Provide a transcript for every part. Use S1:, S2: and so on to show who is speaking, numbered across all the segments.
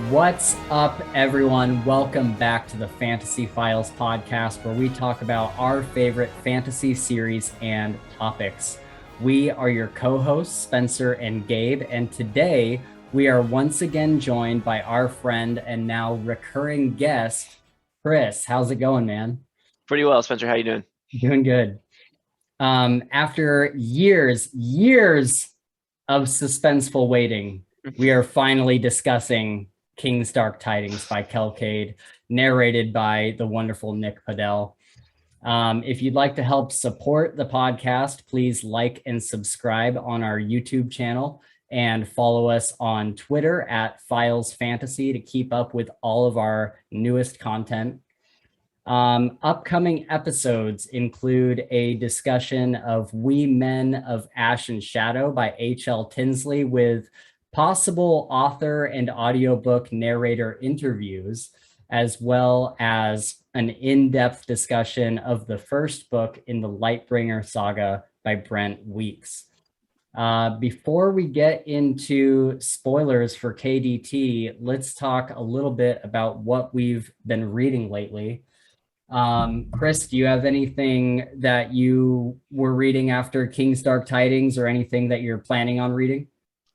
S1: What's up, everyone? Welcome back to the Fantasy Files podcast, where we talk about our favorite fantasy series and topics. We are your co-hosts, Spencer and Gabe, and today we are once again joined by our friend and now recurring guest, Chris. How's it going, man?
S2: Pretty well, Spencer. How you doing?
S1: Doing good. After years of suspenseful waiting, we are finally discussing King's Dark Tidings by Kel Kade, narrated by the wonderful Nick Padell. If you'd like to help support the podcast, please like and subscribe on our YouTube channel and follow us on Twitter at Files Fantasy to keep up with all of our newest content. Upcoming episodes include a discussion of We Men of Ash and Shadow by H.L. Tinsley with possible author and audiobook narrator interviews, as well as an in-depth discussion of the first book in the Lightbringer saga by Brent Weeks. Before we get into spoilers for KDT, let's talk a little bit about what we've been reading lately. Chris, do you have anything that you were reading after King's Dark Tidings or anything that you're planning on reading?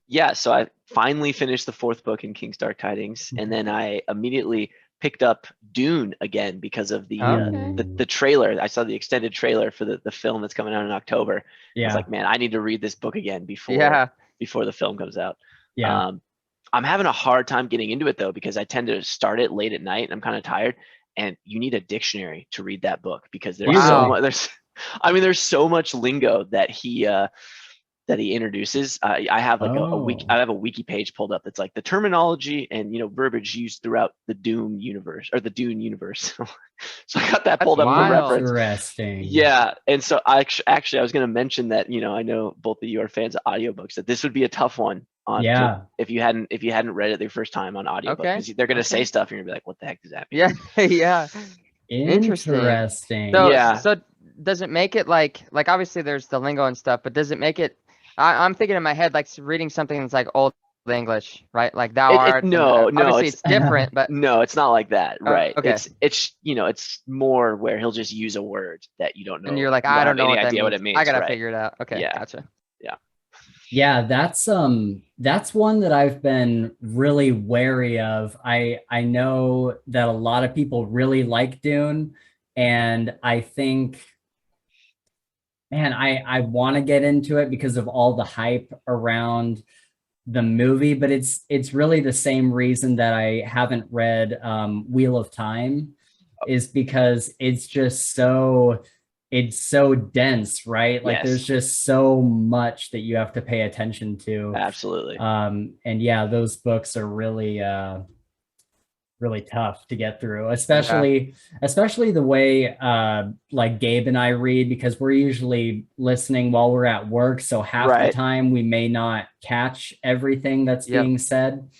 S2: Yeah, so I finally finished the fourth book in King's Dark Tidings, and then I immediately picked up Dune again because of the trailer. I saw the extended trailer for the film that's coming out in October. Yeah. I was like, man, I need to read this book again before the film comes out.
S1: Yeah.
S2: I'm having a hard time getting into it though, because I tend to start it late at night and I'm kind of tired, and you need a dictionary to read that book because there's so much lingo that he introduces. I have like I have a wiki page pulled up that's like the terminology and verbiage used throughout the Dune universe. So I got that pulled up for reference.
S1: Interesting.
S2: Yeah, and so I was going to mention that I know both of you are fans of audiobooks, that this would be a tough one if you hadn't read it the first time on audiobook, because they're going to say stuff and you're going to be like, what the heck does that mean?
S3: Yeah.
S1: Interesting.
S3: So does it make it like obviously there's the lingo and stuff, but does it make it, I'm thinking in my head like reading something that's like old English, right? Like thou art.
S2: No,
S3: obviously it's different, but
S2: no, it's not like that, right?
S3: Okay.
S2: It's more where he'll just use a word that you don't know,
S3: and you're like, I don't know what
S2: it means.
S3: I gotta figure it out. Okay,
S2: yeah.
S3: Gotcha.
S1: Yeah, that's one that I've been really wary of. I know that a lot of people really like Dune, and I think, man, I want to get into it because of all the hype around the movie, but it's really the same reason that I haven't read Wheel of Time, is because it's so dense, right? Like there's just so much that you have to pay attention to.
S2: Absolutely.
S1: And yeah, those books are really really tough to get through, especially the way like Gabe and I read, because we're usually listening while we're at work, so half the time we may not catch everything that's being said.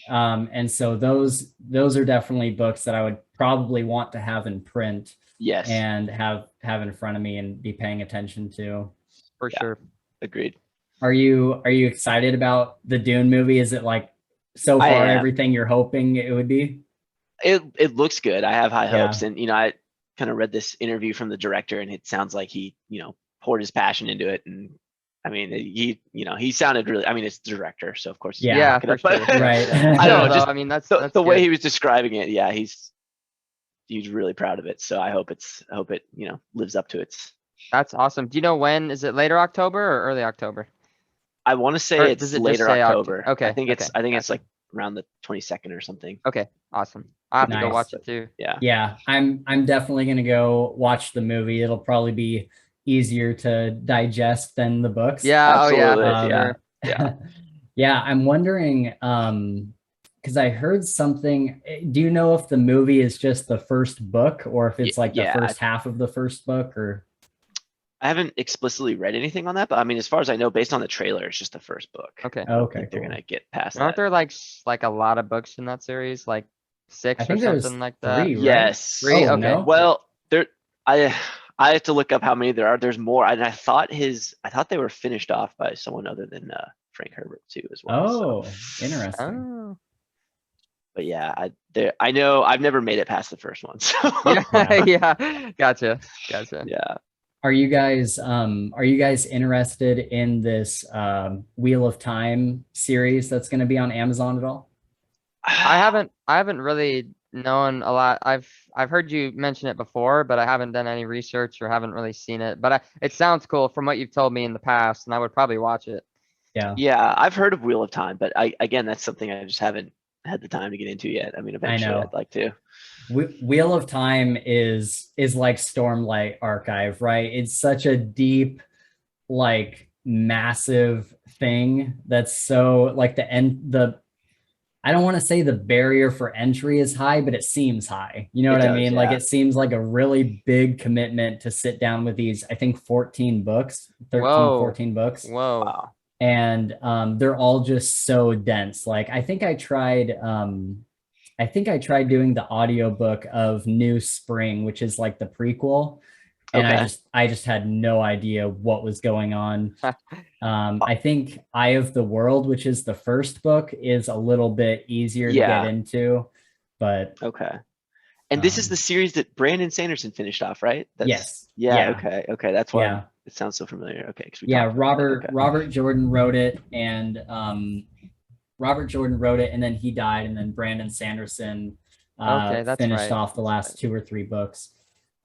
S1: And so those are definitely books that I would probably want to have in print.
S2: Yes.
S1: And have in front of me and be paying attention to.
S3: For sure.
S2: Agreed.
S1: Are you excited about the Dune movie? Is it like so far everything you're hoping it would be?
S2: It looks good. I have high hopes, and I kind of read this interview from the director, and it sounds like he poured his passion into it, and I mean he sounded really. I mean, it's the director, so of course
S3: for sure.
S1: Right.
S3: I don't know. Just, I mean that's
S2: the way he was describing it. Yeah, he's really proud of it. So I hope it lives up to its.
S3: That's awesome. Do you know when? Is it later October or early October?
S2: I want to say it's later October.
S3: Okay.
S2: I think it's like around the 22nd or something.
S3: Okay. Awesome. I have to go watch it too.
S1: Yeah. I'm definitely going to go watch the movie. It'll probably be easier to digest than the books.
S3: Yeah.
S2: Yeah.
S1: Yeah. I'm wondering, because I heard something. Do you know if the movie is just the first book, or if it's like the first half of the first book? Or
S2: I haven't explicitly read anything on that, but I mean, as far as I know, based on the trailer, it's just the first book.
S3: Okay.
S2: They're gonna get past that.
S3: Aren't there like a lot of books in that series, like 6 or something like that?
S1: 3, right?
S2: Yes.
S3: 3.
S1: Oh,
S3: okay.
S1: no?
S2: Well, I have to look up how many there are. There's more, and I thought they were finished off by someone other than Frank Herbert too, as well.
S1: Oh, interesting.
S2: but yeah, I know I've never made it past the first one. So
S3: Yeah, yeah. Gotcha.
S2: yeah.
S1: Are you guys interested in this Wheel of Time series that's going to be on Amazon at all?
S3: I haven't really known a lot. I've heard you mention it before, but I haven't done any research or haven't really seen it. But it sounds cool from what you've told me in the past, and I would probably watch it.
S1: Yeah.
S2: Yeah, I've heard of Wheel of Time, but again, that's something I just haven't had the time to get into yet. I mean, eventually
S1: know.
S2: I'd like to.
S1: Wheel of Time is like Stormlight Archive, right? It's such a deep, like massive thing that's so like I don't want to say the barrier for entry is high, but it seems high. You know what I mean? Like it seems like a really big commitment to sit down with these, I think 14 books, 13,
S3: Whoa.
S1: 14 books.
S3: Whoa.
S2: Wow.
S1: And they're all just so dense. Like I think I tried doing the audiobook of New Spring, which is like the prequel. And
S2: Okay.
S1: I just had no idea what was going on. I think Eye of the World, which is the first book, is a little bit easier to get into, but
S2: okay. And this is the series that Brandon Sanderson finished off, right?
S1: Yes.
S2: Yeah. Okay. That's why
S1: Yeah.
S2: it sounds so familiar. Okay.
S1: Robert Jordan wrote it, and then he died, and then Brandon Sanderson finished off the last 2 or 3 books.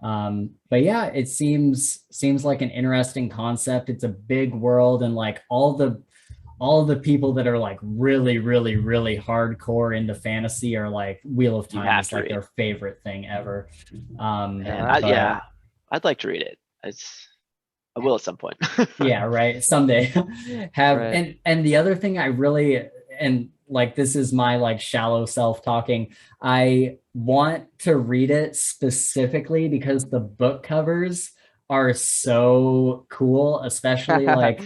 S1: But yeah, it seems like an interesting concept. It's a big world, and like all the people that are like really, really, really hardcore into fantasy are like Wheel of Time is like their favorite thing ever.
S2: I'd like to read it. I will at some point.
S1: Yeah, right. Someday. And the other thing I really, and like this is my like shallow self talking, I want to read it specifically because the book covers are so cool, especially like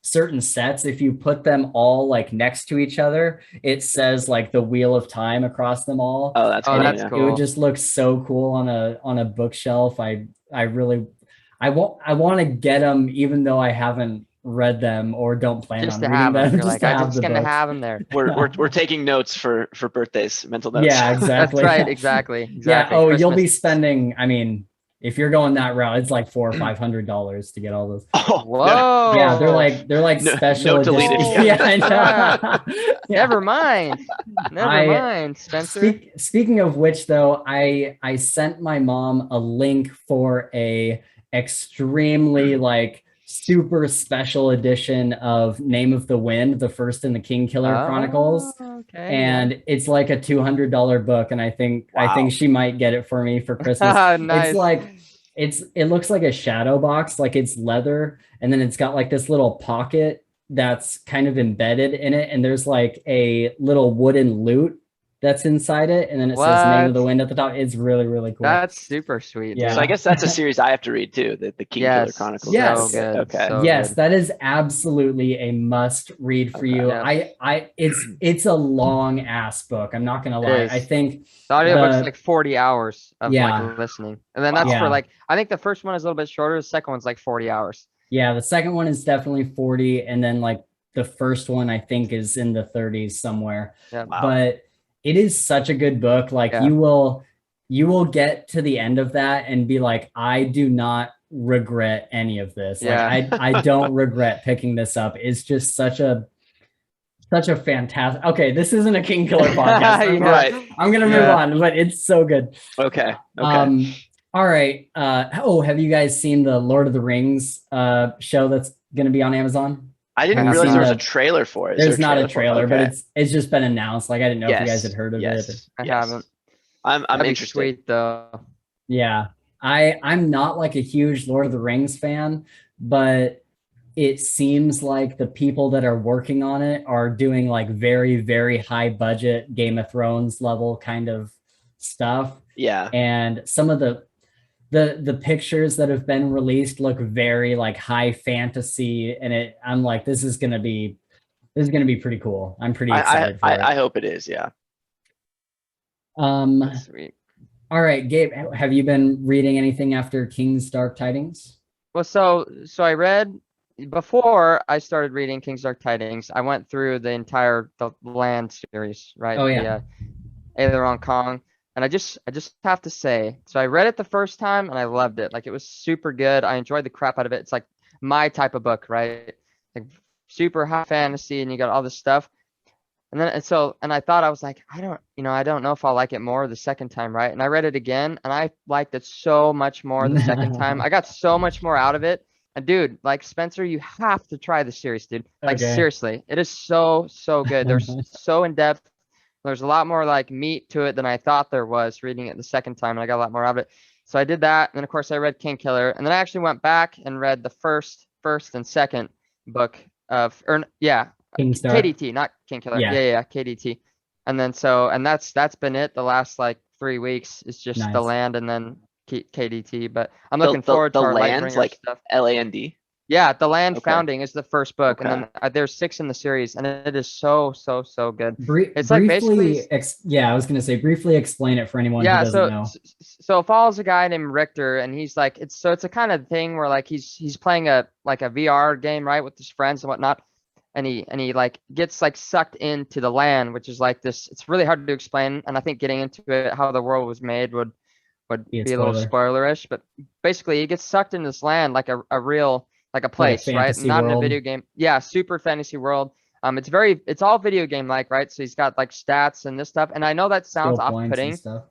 S1: certain sets. If you put them all like next to each other, it says like the Wheel of Time across them all.
S2: Oh, that's
S1: cool. It would just look so cool on a bookshelf. I want to get them, even though I haven't read them or don't plan on reading them.
S3: You're like, I'm just gonna have them there.
S2: We're taking notes for birthdays, mental notes.
S1: Yeah, exactly.
S3: That's right, exactly.
S1: Yeah. Oh, Christmas. You'll be spending. I mean, if you're going that route, it's like $400 or $500 to get all those.
S2: Oh,
S3: whoa!
S1: Yeah, they're like special edition.
S3: Yeah, I know. Never mind. Never mind, Spencer.
S1: Speaking of which, though, I sent my mom a link for a extremely like super special edition of Name of the Wind, the first in the Kingkiller Chronicles. Okay, and it's like a $200 book, and I think she might get it for me for Christmas. Nice. It's like it looks like a shadow box, like it's leather, and then it's got like this little pocket that's kind of embedded in it, and there's like a little wooden lute that's inside it, and then it says Name of the Wind at the top. It's really, really cool.
S3: That's super sweet.
S2: Yeah. So I guess that's a series I have to read too, the Kingkiller Chronicles.
S1: Yes.
S3: So good.
S2: Okay.
S3: So
S1: yes,
S3: good.
S1: that is absolutely a must read for you. Yeah. It's a long ass book. I'm not gonna lie. I think
S3: the audiobook's like 40 hours of like listening. And then that's for like, I think the first one is a little bit shorter. The second one's like 40 hours. Yeah,
S1: the second one is definitely 40. And then like the first one I think is in the 30s somewhere.
S3: Yeah.
S2: Wow.
S1: But it is such a good book. Like you will get to the end of that and be like, I do not regret any of this. Like I don't regret picking this up. It's just such a fantastic. Okay, this isn't a Kingkiller podcast. I'm gonna move on, but it's so good.
S2: Okay.
S1: All right. Have you guys seen the Lord of the Rings show that's gonna be on Amazon?
S2: I didn't realize there was a trailer for it.
S1: There's not a trailer, but it's just been announced. Like I didn't know if you guys had heard of it.
S3: I haven't.
S2: I'm interested.
S3: Sweet though.
S1: Yeah, I'm not like a huge Lord of the Rings fan, but it seems like the people that are working on it are doing like very, very high budget Game of Thrones level kind of stuff.
S2: Yeah,
S1: and some of the pictures that have been released look very like high fantasy, and I'm like, this is gonna be pretty cool. I'm pretty excited for it.
S2: I hope it is. Yeah.
S3: Sweet.
S1: All right, Gabe, have you been reading anything after King's Dark Tidings?
S3: Well, so I read before I started reading King's Dark Tidings. I went through the entire Land series, right?
S1: Oh yeah.
S3: Aileron Kong. And I just have to say, so I read it the first time and I loved it. Like it was super good. I enjoyed the crap out of it. It's like my type of book, right? Like super high fantasy and you got all this stuff. And then and I thought I was like, I don't know if I'll like it more the second time, right? And I read it again and I liked it so much more the second time. I got so much more out of it. And dude, like Spencer, you have to try the series, dude. Like
S1: Okay.
S3: seriously, it is so good. There's so in depth. There's a lot more like meat to it than I thought there was reading it the second time, and I got a lot more out of it. So I did that, and then of course I read King Killer, and then I actually went back and read the first and second book of,
S1: Kingstar.
S3: KDT, not King Killer.
S1: Yeah.
S3: Yeah, KDT. And then and that's been it. The last like 3 weeks is just the
S1: Nice.
S3: land and then KDT. But I'm
S2: The-
S3: looking
S2: the-
S3: forward
S2: the
S3: to our
S2: lands,
S3: Lightbringer
S2: like
S3: stuff.
S2: LAND.
S3: Yeah, The Land
S2: Okay.
S3: Founding is the first book, and
S2: Okay.
S3: then there's 6 in the series, and it is so good. It's
S1: Briefly,
S3: like basically,
S1: I was gonna say briefly explain it for anyone who
S3: yeah.
S1: doesn't know.
S3: So it follows a guy named Richter, and he's like, it's a kind of thing where like he's playing a VR game, right, with his friends and whatnot, and he like gets like sucked into the land, which is like this. It's really hard to explain, and I think getting into it, how the world was made would
S1: Be a
S3: be a little
S1: spoiler.
S3: spoilerish, but basically he gets sucked into this land like a real like a place, right?
S1: fantasy
S3: Not in a
S1: world.
S3: video game. Yeah, super fantasy world. It's all video game like, right? So he's got like stats and this stuff. And I know that sounds
S1: Skill points and
S3: off-putting,
S1: stuff.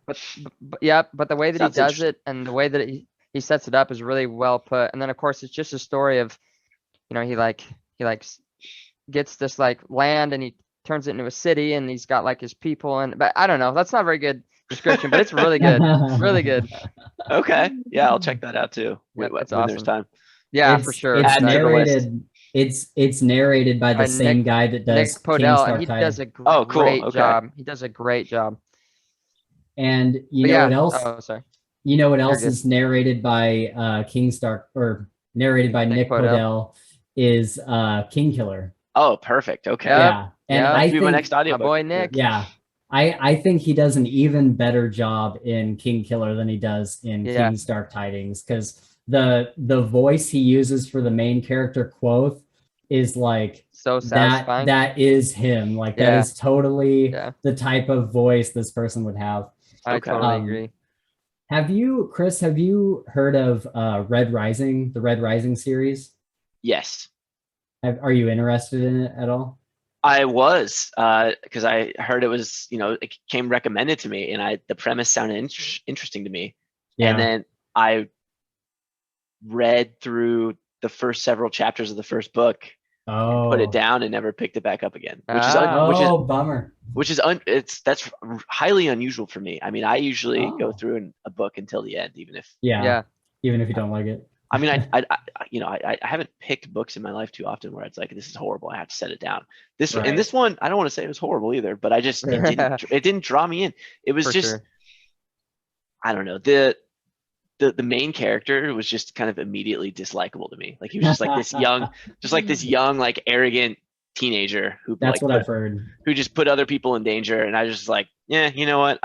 S3: but the way that
S2: Sounds
S3: he does it and the way that he sets it up is really well put. And then of course it's just a story of, he gets this like land and he turns it into a city and he's got like his people but I don't know. That's not a very good description, but it's really good. Really good.
S2: Okay. Yeah, I'll check that out too.
S3: Yep,
S2: when
S3: it's
S2: there's
S3: awesome.
S2: time.
S3: Yeah, for sure.
S1: It's
S2: Add to the list.
S1: narrated. It's narrated by the
S3: By
S1: same guy that
S3: Nick
S1: does
S3: Podell, and
S1: Kingstar
S3: he
S1: Tidings.
S3: does a great
S2: Oh, cool. Okay.
S3: job. He does a great job.
S1: And you
S3: But
S1: know
S3: yeah.
S1: what else?
S3: Oh, sorry.
S1: You know what
S3: You're
S1: else
S3: good.
S1: is narrated by Kingstar or narrated by Nick Podell is King Killer.
S2: Oh, perfect. Okay.
S3: Yep.
S1: Yeah. And
S3: Yep.
S1: I
S2: Be my
S1: think
S2: next audiobook.
S3: My boy Nick.
S1: yeah. I think he does an even better job in King Killer than he does in
S3: Yeah.
S1: Kingstar Tidings, because the voice he uses for the main character Quoth is like
S3: So satisfying.
S1: that is him. Like that
S3: Yeah.
S1: is totally
S3: Yeah.
S1: the type of voice this person would have.
S3: I
S2: Okay.
S3: totally agree.
S1: Chris, have you heard of Red Rising, the Red Rising series?
S2: Yes.
S1: Are you interested in it at all?
S2: I was, because I heard it was, it came recommended to me, and the premise sounded interesting to me.
S1: Yeah.
S2: And then I read through the first several chapters of the first book, put it down, and never picked it back up again.
S1: Bummer.
S2: That's highly unusual for me. I mean, I usually go through a book until the end, even if
S1: even if you don't like it.
S2: I mean, I haven't picked books in my life too often where it's like, this is horrible, I have to set it down. And this one, I don't want to say it was horrible either, but I just it didn't draw me in. It was I don't know, the main character was just kind of immediately dislikable to me. Like he was just like this young, like arrogant teenager who
S1: That's what I've heard.
S2: Who just put other people in danger, and I was just like, yeah, you know what,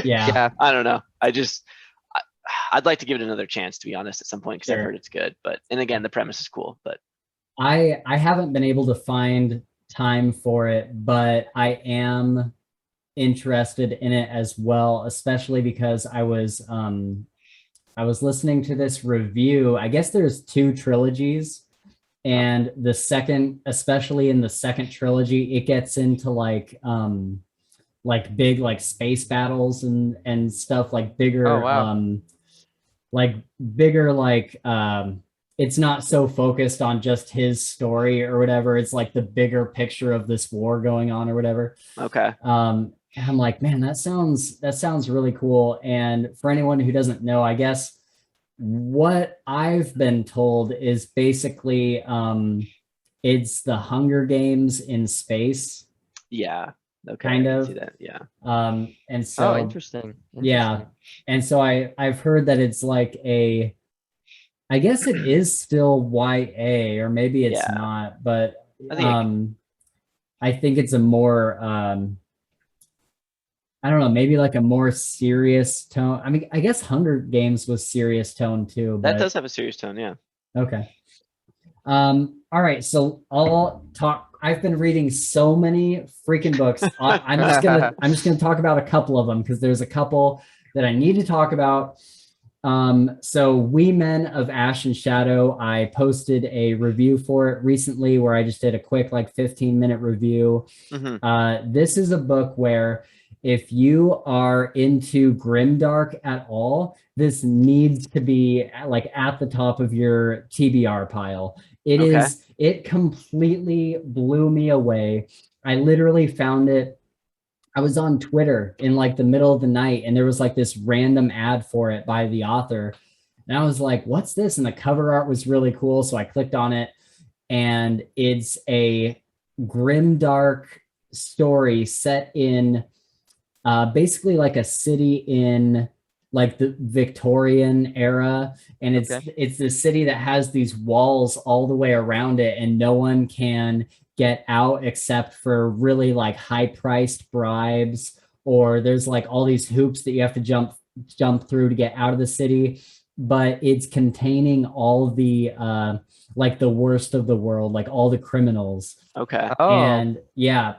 S1: yeah.
S2: I don't know. I'd like to give it another chance, to be honest, at some point, because I've heard it's good. And again, the premise is cool. But
S1: I haven't been able to find time for it, but I am interested in it as well, especially because I was listening to this review. I guess there's 2 trilogies, and the second, especially in the second trilogy, it gets into like big like space battles and stuff, like bigger it's not so focused on just his story or whatever. It's like the bigger picture of this war going on or whatever.
S2: Okay.
S1: And I'm like, man, that sounds really cool. And for anyone who doesn't know, I guess what I've been told is basically it's the Hunger Games in space.
S2: Yeah. Okay.
S1: Kind
S2: I
S1: of.
S2: can see that. Yeah.
S1: And so
S3: interesting.
S1: Yeah. And so I've heard that it's like I guess it is still YA, or maybe it's not, but I think it's a more I don't know, maybe like a more serious tone. I mean, I guess Hunger Games was serious tone too.
S2: That does have a serious tone, yeah.
S1: Okay. All right, so I'll talk. I've been reading so many freaking books. I'm just gonna talk about a couple of them because there's a couple that I need to talk about. So We Men of Ash and Shadow, I posted a review for it recently where I just did a quick like 15-minute review. This is a book where if you are into grimdark at all, this needs to be like at the top of your TBR pile. It completely blew me away. I literally found it. I was on Twitter in like the middle of the night and there was like this random ad for it by the author. And I was like, what's this? And the cover art was really cool. So I clicked on it and it's a grimdark story set in basically like a city in like the Victorian era, and it's the city that has these walls all the way around it, and no one can get out except for really like high priced bribes, or there's like all these hoops that you have to jump through to get out of the city. But it's containing all the like the worst of the world, like all the criminals. And yeah,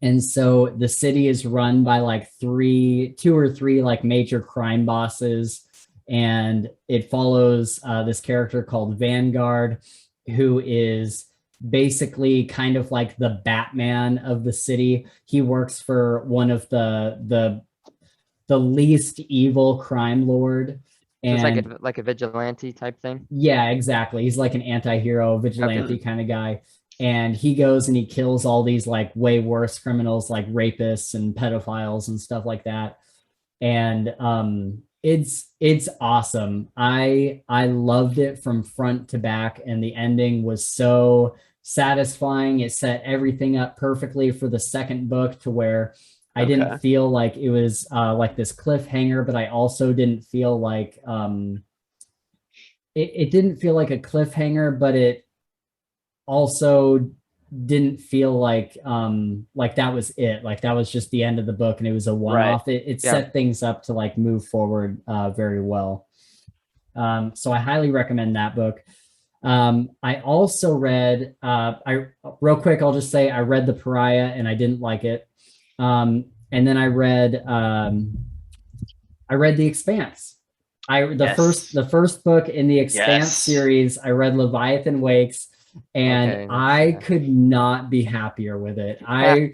S1: and so the city is run by like two or three like major crime bosses. And it follows this character called Vanguard, who is basically kind of like the Batman of the city. He works for one of the least evil crime lord.
S3: And it's like a vigilante type thing.
S1: Yeah, exactly. He's like an anti-hero vigilante kind of guy. And he goes and he kills all these like way worse criminals, like rapists and pedophiles and stuff like that. And it's awesome. I loved it from front to back, and the ending was so satisfying. It set everything up perfectly for the second book, to where I didn't feel like it was like this cliffhanger, but I also didn't feel like it didn't feel like a cliffhanger, but it also didn't feel like that was it. Like that was just the end of the book and it was a one-off. It set things up to like move forward very well. So I highly recommend that book. I also read real quick, I'll just say I read The Pariah and I didn't like it. And then I read The Expanse. The first book in the Expanse series, I read Leviathan Wakes, and I could not be happier with it. I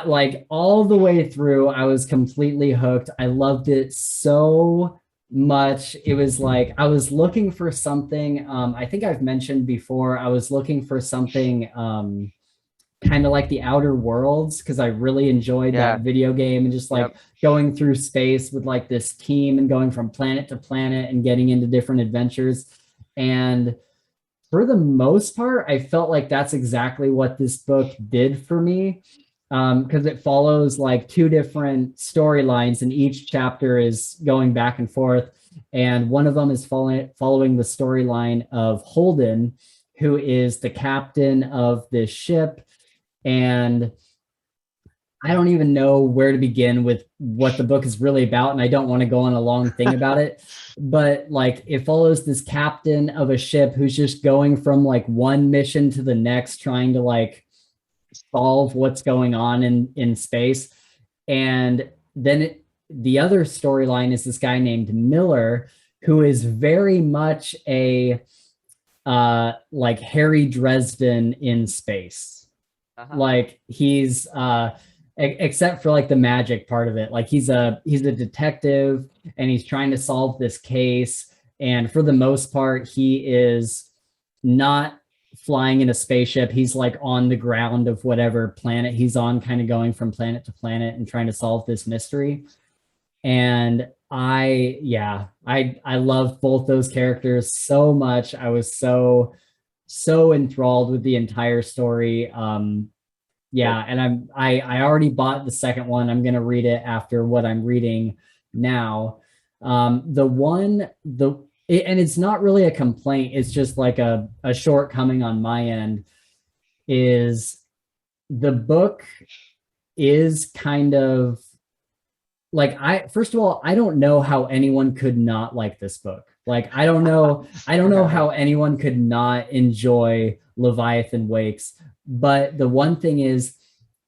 S1: like all the way through, I was completely hooked. I loved it so much. It was like I was looking for something. I think I've mentioned before, I was looking for something kind of like the Outer Worlds, because I really enjoyed that video game, and just like going through space with like this team and going from planet to planet and getting into different adventures. And for the most part, I felt like that's exactly what this book did for me, because it follows like two different storylines, and each chapter is going back and forth. And one of them is following the storyline of Holden, who is the captain of this ship. And I don't even know where to begin with what the book is really about, and I don't want to go on a long thing about it. But like, it follows this captain of a ship who's just going from like one mission to the next, trying to like solve what's going on in space. And then the other storyline is this guy named Miller, who is very much a like Harry Dresden in space. Like he's except for like the magic part of it, like he's a detective and he's trying to solve this case, and for the most part he is not flying in a spaceship. He's like on the ground of whatever planet he's on, kind of going from planet to planet and trying to solve this mystery. And I love both those characters so much. I was so enthralled with the entire story. And I already bought the second one. I'm gonna read it after what I'm reading now. And it's not really a complaint, it's just like a shortcoming on my end, is the book is kind of like, first of all, I don't know how anyone could not like this book. Like, I don't know how anyone could not enjoy Leviathan Wakes. But the one thing is,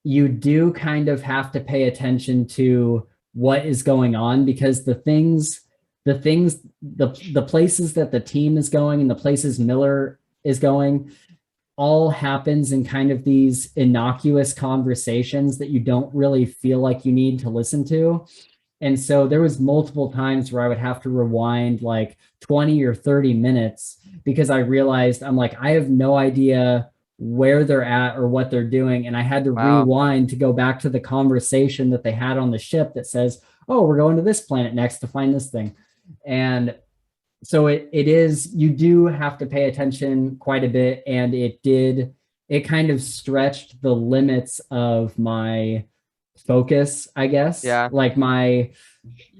S1: you do kind of have to pay attention to what is going on, because the places that the team is going and the places Miller is going all happens in kind of these innocuous conversations that you don't really feel like you need to listen to. And so there was multiple times where I would have to rewind like 20 or 30 minutes, because I realized, I'm like, I have no idea where they're at or what they're doing. And I had to rewind to go back to the conversation that they had on the ship that says, oh, we're going to this planet next to find this thing. And so it is, you do have to pay attention quite a bit. And it kind of stretched the limits of my focus, I guess.
S3: Yeah.
S1: Like my,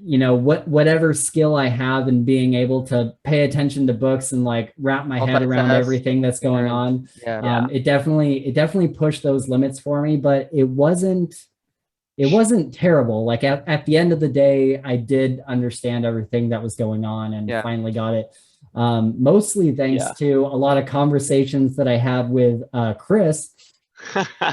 S1: whatever skill I have in being able to pay attention to books and like wrap my head around everything that's going on.
S3: Yeah.
S1: It definitely pushed those limits for me, but it wasn't terrible. Like at the end of the day, I did understand everything that was going on and finally got it. Mostly thanks to a lot of conversations that I had with Chris.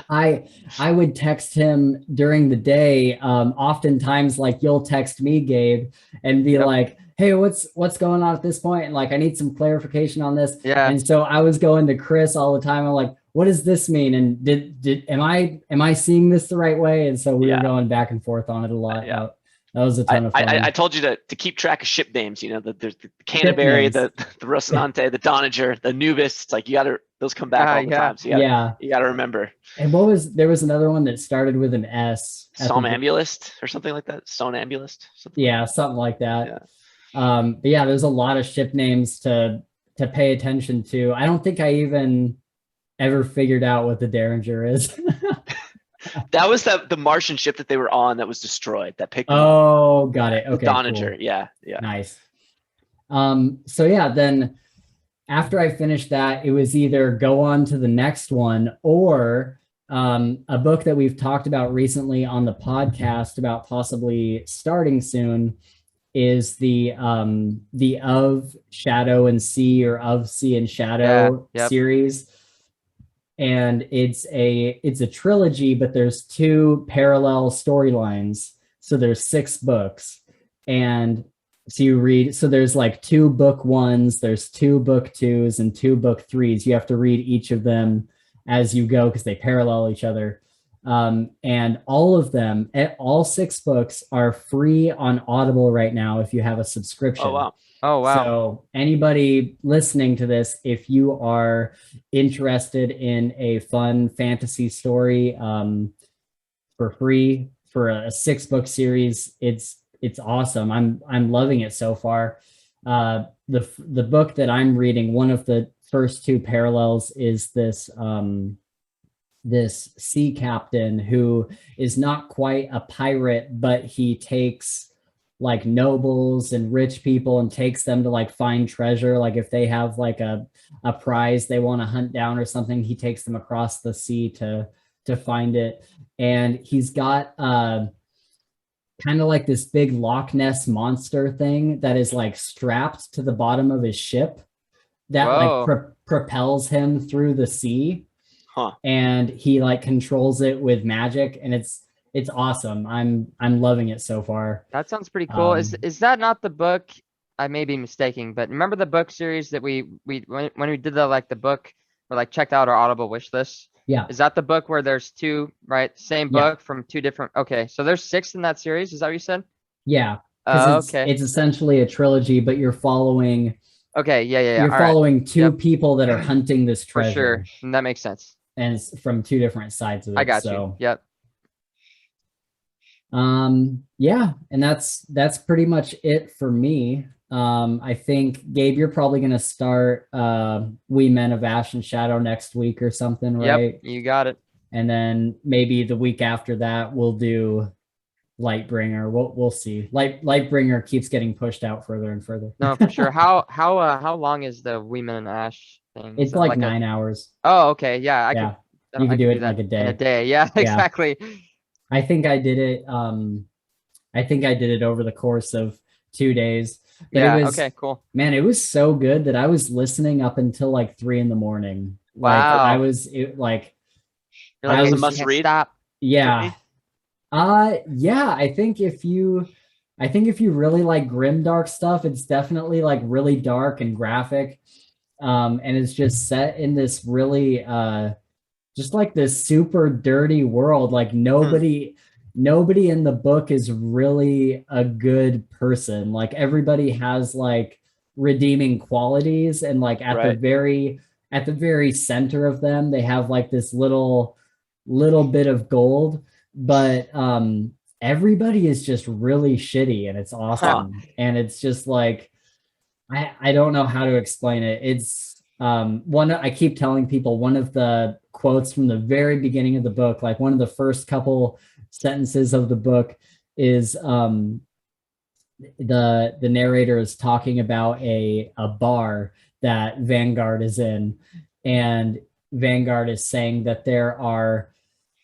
S1: I would text him during the day. Oftentimes, like, you'll text me, Gabe, and be like, hey, what's going on at this point? And like, I need some clarification on this.
S3: Yeah.
S1: And so I was going to Chris all the time. I'm like, what does this mean? And am I seeing this the right way? And so we were going back and forth on it a lot.
S2: Yeah.
S1: That was a ton of fun.
S2: I told you to keep track of ship names. There's the Canterbury, the Rocinante, the Donager, the Nubis. It's like those come back all the time. So you gotta remember.
S1: And there was another one that started with an S.
S2: Somnambulist or something like that. Sonambulist.
S1: Something like that. But there's a lot of ship names to pay attention to. I don't think I even ever figured out what the Derringer is.
S2: That was the Martian ship that they were on that was destroyed. That picked them
S1: up. Got it. Okay.
S2: The Donager.
S1: Cool.
S2: Yeah.
S1: Nice. Then after I finished that, it was either go on to the next one, or a book that we've talked about recently on the podcast about possibly starting soon is the Of Shadow and Sea, or Of Sea and Shadow series. And it's a trilogy, but there's 2 parallel storylines. So there's 6 books. And so you read, so there's like 2 book 1s, there's 2 book 2s, and 2 book 3s. You have to read each of them as you go, because they parallel each other. And all of them, all 6 books are free on Audible right now if you have a subscription.
S2: Oh, wow.
S1: So anybody listening to this, if you are interested in a fun fantasy story for free for a 6-book series, it's awesome. I'm loving it so far. The book that I'm reading, one of the first 2 parallels is this sea captain who is not quite a pirate, but he takes like nobles and rich people and takes them to like find treasure. Like if they have like a prize they want to hunt down or something, he takes them across the sea to find it. And he's got kind of like this big Loch Ness monster thing that is like strapped to the bottom of his ship that like propels him through the sea. And he like controls it with magic, and it's awesome. I'm loving it so far.
S3: That sounds pretty cool. Is that not the book? I may be mistaken, but remember the book series that when we did the book, or like checked out our Audible wish list?
S1: Yeah.
S3: Is that the book where there's 2, right? Same book from 2 different. Okay, so there's 6 in that series. Is that what you said?
S1: Yeah. It's essentially a trilogy, but you're following.
S3: Okay. Yeah.
S1: You're following 2 people that are hunting this treasure.
S3: For sure, and that makes sense.
S1: And it's from 2 different sides of it.
S3: I got you. Yep.
S1: And that's pretty much it for me. I think, Gabe, you're probably going to start We Men of Ash and Shadow next week or something, right?
S3: Yep, you got it.
S1: And then maybe the week after that we'll do Lightbringer. We'll see. Lightbringer keeps getting pushed out further and further.
S3: No, for sure. How long is the We Men of Ash thing?
S1: It's like 9 hours.
S3: Oh, okay. Yeah,
S1: you can do it in like a day.
S3: In a day. Yeah, exactly.
S1: I think I did it. I think I did it over the course of 2 days. But
S3: Yeah.
S1: it was,
S3: Okay. Cool.
S1: man, it was so good that I was listening up until like 3 a.m. Like
S3: Wow.
S1: I was like,
S3: You're
S2: That
S3: like,
S2: was
S1: I
S2: a
S3: I
S1: was,
S2: must
S3: can't
S2: read
S3: stop.
S1: yeah.
S2: for me.
S1: Yeah, I think if you really like grim dark stuff, it's definitely like really dark and graphic. And it's just set in this really just like this super dirty world. Like nobody in the book is really a good person. Like everybody has like redeeming qualities, and like
S2: Right.
S1: at the very center of them, they have like this little bit of gold, but everybody is just really shitty, and it's awesome. And it's just like I don't know how to explain it. It's one I keep telling people, one of the quotes from the very beginning of the book, like one of the first couple sentences of the book is the narrator is talking about a bar that Vanguard is in, and Vanguard is saying that there are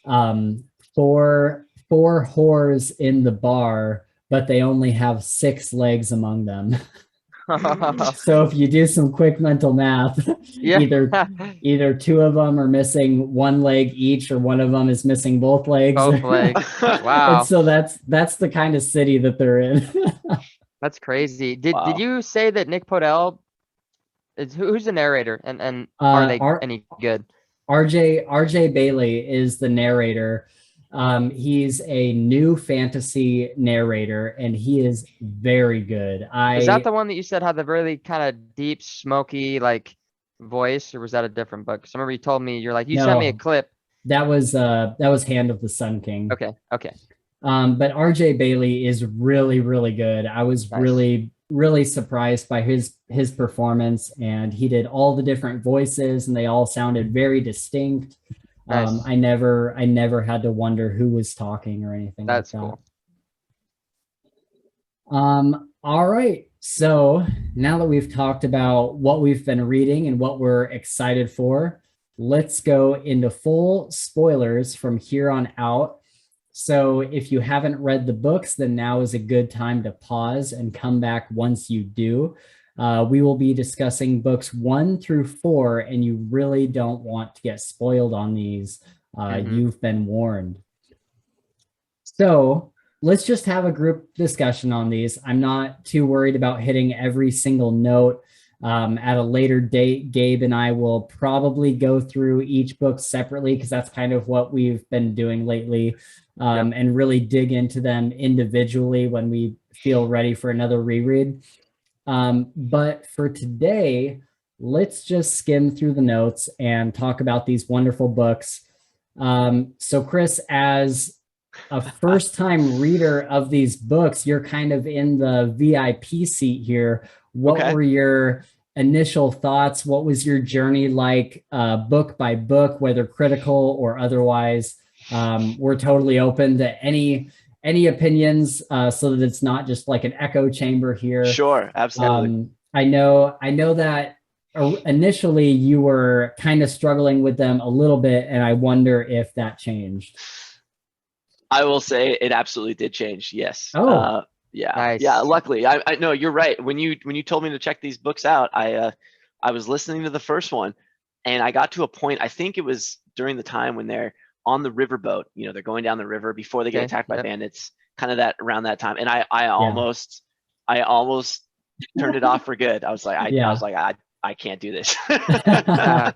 S1: um, four whores in the bar, but they only have 6 legs among them. So if you do some quick mental math,
S3: Yeah.
S1: either 2 of them are missing 1 leg each, or one of them is missing both legs.
S3: Both legs.
S1: And
S3: Wow.
S1: so that's the kind of city that they're in.
S3: That's crazy. Did
S2: Wow.
S3: you say that Nick Podell is who's the narrator, and are they any good?
S1: RJ Bailey is the narrator. He's a new fantasy narrator, and he is very good.
S3: Is that the one that you said had the really kind of deep, smoky like voice, or was that a different book? 'Cause I remember you told me you sent me a
S1: No,
S3: clip.
S1: that was Hand of the Sun King.
S3: Okay. Okay.
S1: But RJ Bailey is really, really good. I was
S3: Nice.
S1: really surprised by his performance, and he did all the different voices, and they all sounded very distinct.
S3: Nice.
S1: I never had to wonder who was talking or anything
S3: That's
S1: like that.
S3: cool.
S1: All right. So now that we've talked about what we've been reading and what we're excited for, let's go into full spoilers from here on out. So if you haven't read the books, then now is a good time to pause and come back once you do. We will be discussing books 1 through 4, and you really don't want to get spoiled on these. You've been warned. So let's just have a group discussion on these. I'm not too worried about hitting every single note. At a later date, Gabe and I will probably go through each book separately, because that's kind of what we've been doing lately, and really dig into them individually when we feel ready for another reread. But for today, let's just skim through the notes and talk about these wonderful books. So Chris, as a first-time reader of these books, you're kind of in the VIP seat here. What were your initial thoughts? What was your journey like, book by book, whether critical or otherwise? We're totally open to any opinions, so that it's not just like an echo chamber here.
S2: Sure, absolutely.
S1: I know that initially you were kind of struggling with them a little bit, and I wonder if that changed.
S2: I will say it absolutely did change. Yes.
S1: Oh,
S2: yeah.
S3: Nice.
S2: Yeah. Luckily, I know you're right. When you told me to check these books out, I was listening to the first one, and I got to a point. I think it was during the time when they're on the riverboat. You know, they're going down the river before they get attacked by bandits. Kind of around that time, and I almost turned it off for good. I was like, I can't do this.
S1: What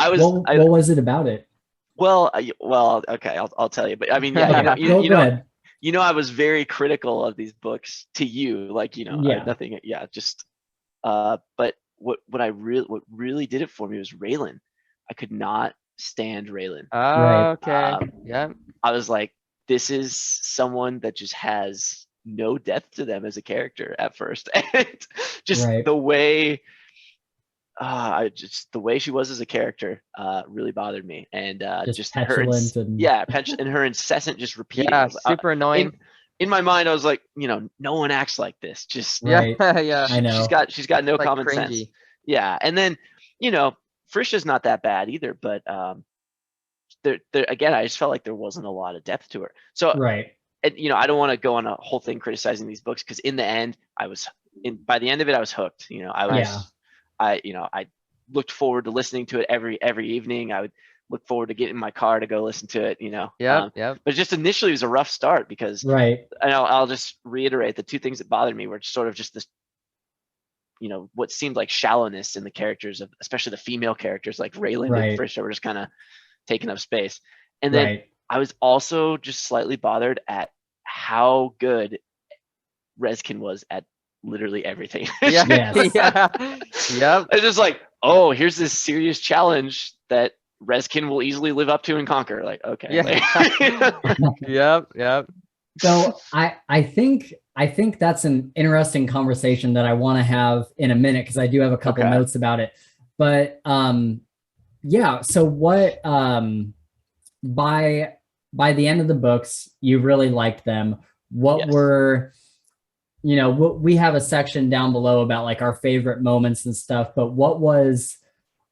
S1: was it about it?
S2: Well, okay, I'll tell you. But I mean, yeah, you know, I was very critical of these books to you, like, nothing, just. But what really did it for me was Raylan. I could not stand Raylan.
S3: Okay.
S2: I was like, this is someone that just has no depth to them as a character at first, and just the way. Just the way she was as a character really bothered me, and just her and her incessant just repeating.
S3: Yeah, super annoying.
S2: In my mind, I was like, no one acts like this. Just
S1: yeah,
S3: I
S1: know.
S2: She's got no common
S3: cringy
S2: sense. Yeah, and then Frisha's not that bad either, but there again, I just felt like there wasn't a lot of depth to her. So and I don't want to go on a whole thing criticizing these books, because in the end, by the end of it, I was hooked. I looked forward to listening to it every evening. I would look forward to getting in my car to go listen to it.
S3: Yep.
S2: But just initially, it was a rough start, because
S1: Right.
S2: I'll just reiterate the two things that bothered me were sort of just this, what seemed like shallowness in the characters of, especially the female characters like Raylan and Frisha were just kind of taking up space. And then I was also just slightly bothered at how good Rezkin was at literally everything.
S3: Yeah.
S1: Yes.
S3: Yep.
S2: It's just like, oh, here's this serious challenge that Rezkin will easily live up to and conquer. Like, okay.
S3: Yeah. Yep.
S1: So I think that's an interesting conversation that I want to have in a minute, because I do have a couple notes about it. But yeah, so what by the end of the books, you really liked them. What were, we have a section down below about like our favorite moments and stuff, but what was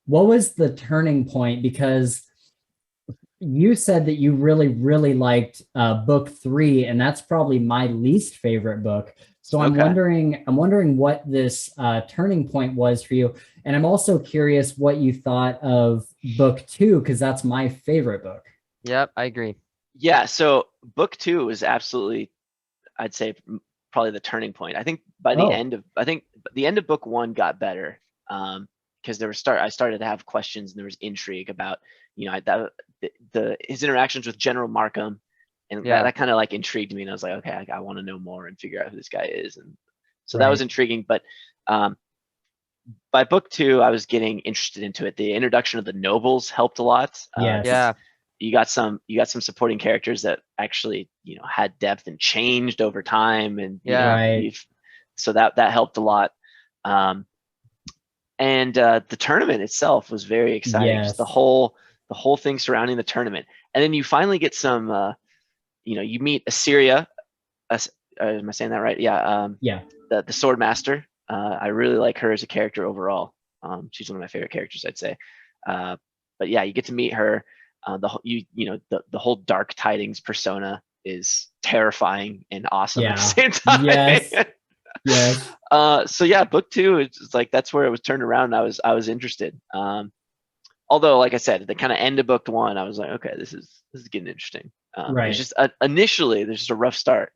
S1: the turning point? Because you said that you really, really liked book 3, and that's probably my least favorite book. So I'm wondering what this turning point was for you. And I'm also curious what you thought of book 2, because that's my favorite book.
S3: Yep, I agree.
S2: Yeah, so book 2 is absolutely, I'd say, probably the turning point. I think the end of book 1 got better, because I started to have questions, and there was intrigue about, his interactions with General Markham, and that kind of like intrigued me, and I was like, okay, I want to know more and figure out who this guy is, and so that was intriguing. But by book 2, I was getting interested into it. The introduction of the nobles helped a lot. You got some supporting characters that actually had depth and changed over time, and so that helped a lot. And the tournament itself was very exciting. Just the whole thing surrounding the tournament, and then you finally get some you meet Assyria. Am I saying that right? The sword master. I really like her as a character overall. She's one of my favorite characters, I'd say. But yeah, you get to meet her. The whole Dark Tidings persona is terrifying and awesome at the same time.
S1: Yes.
S2: So yeah, book 2 is like, that's where it was turned around, and I was interested. Although, like I said, at the kind of end of book 1, I was like, okay, this is getting interesting. It's just initially there's just a rough start,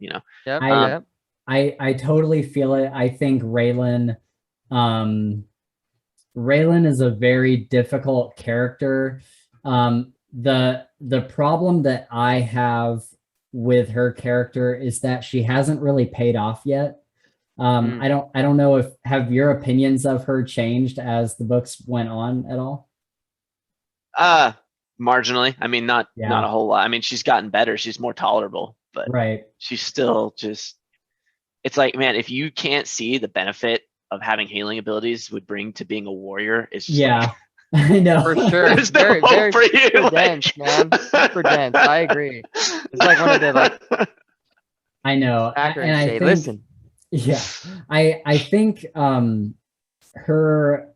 S1: I totally feel it. I think Raylan is a very difficult character. The problem that I have with her character is that she hasn't really paid off yet. I don't know have your opinions of her changed as the books went on at all?
S2: Marginally. I mean, not a whole lot. I mean, she's gotten better. She's more tolerable, but she's still just, it's like, man, if you can't see the benefit of having healing abilities would bring to being a warrior, it's just like,
S1: I know.
S3: For sure.
S2: There's no hope for you.
S3: Super dense, man. Super dense. I agree. It's like one of the
S1: I know.
S3: And I think, listen.
S1: Yeah. I think her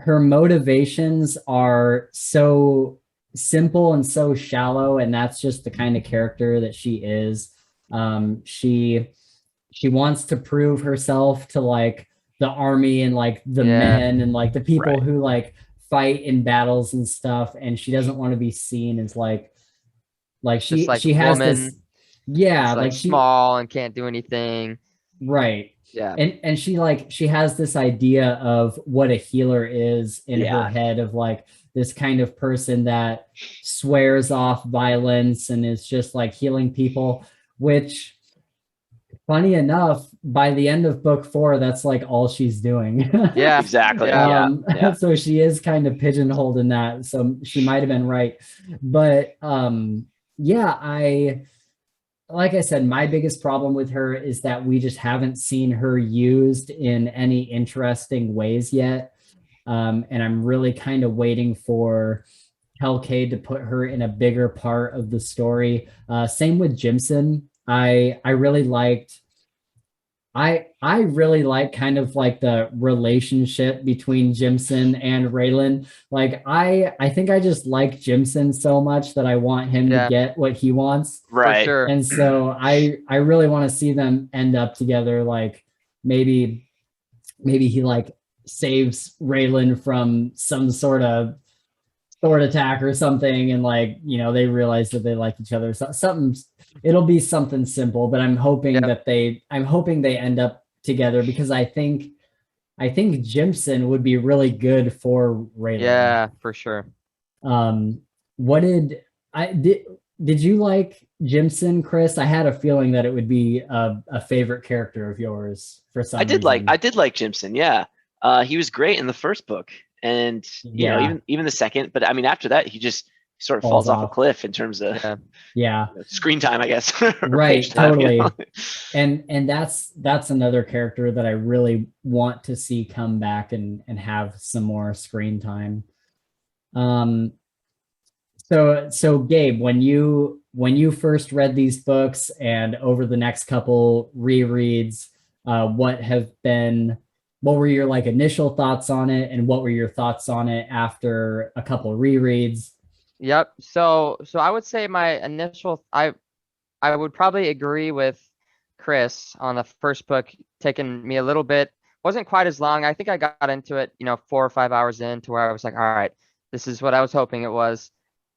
S1: motivations are so simple and so shallow, and that's just the kind of character that she is. She wants to prove herself to like the army and like the men and like the people who like fight in battles and stuff, and she doesn't want to be seen as like she has this
S3: like small and can't do anything.
S1: And she has this idea of what a healer is in her head, of like this kind of person that swears off violence and is just like healing people, which, funny enough, by the end of book 4, that's like all she's doing.
S2: Exactly.
S1: So she is kind of pigeonholed in that, so she might have been right. But like I said, my biggest problem with her is that we just haven't seen her used in any interesting ways yet. And I'm really kind of waiting for Kel Kade to put her in a bigger part of the story. Same with Jimson. I really liked I really like kind of like the relationship between Jimson and Raylan. Like I think I just like Jimson so much that I want him to get what he wants.
S3: For
S2: Right.
S3: sure.
S1: And so I really want to see them end up together. Like maybe he like saves Raylan from some sort of sword attack or something, and like, you know, they realize that they like each other. So something, it'll be something simple, but I'm hoping that I'm hoping they end up together, because I think Jimson would be really good for Raylan.
S3: Yeah, for sure.
S1: What did you like Jimson, Chris? I had a feeling that it would be a favorite character of yours for some reason.
S2: I did like Jimson. Yeah. He was great in the first book, and you know, even the second, but I mean, after that, he just sort of falls off a cliff in terms of screen time, I guess.
S1: Right. Totally.
S2: You know?
S1: And that's another character that I really want to see come back and have some more screen time. So Gabe, when you first read these books and over the next couple rereads, what were your like initial thoughts on it, and what were your thoughts on it after a couple rereads?
S3: Yep. So I would say my initial, I would probably agree with Chris on the first book, taking me a little bit, wasn't quite as long. I think I got into it, 4 or 5 hours in, to where I was like, all right, this is what I was hoping it was.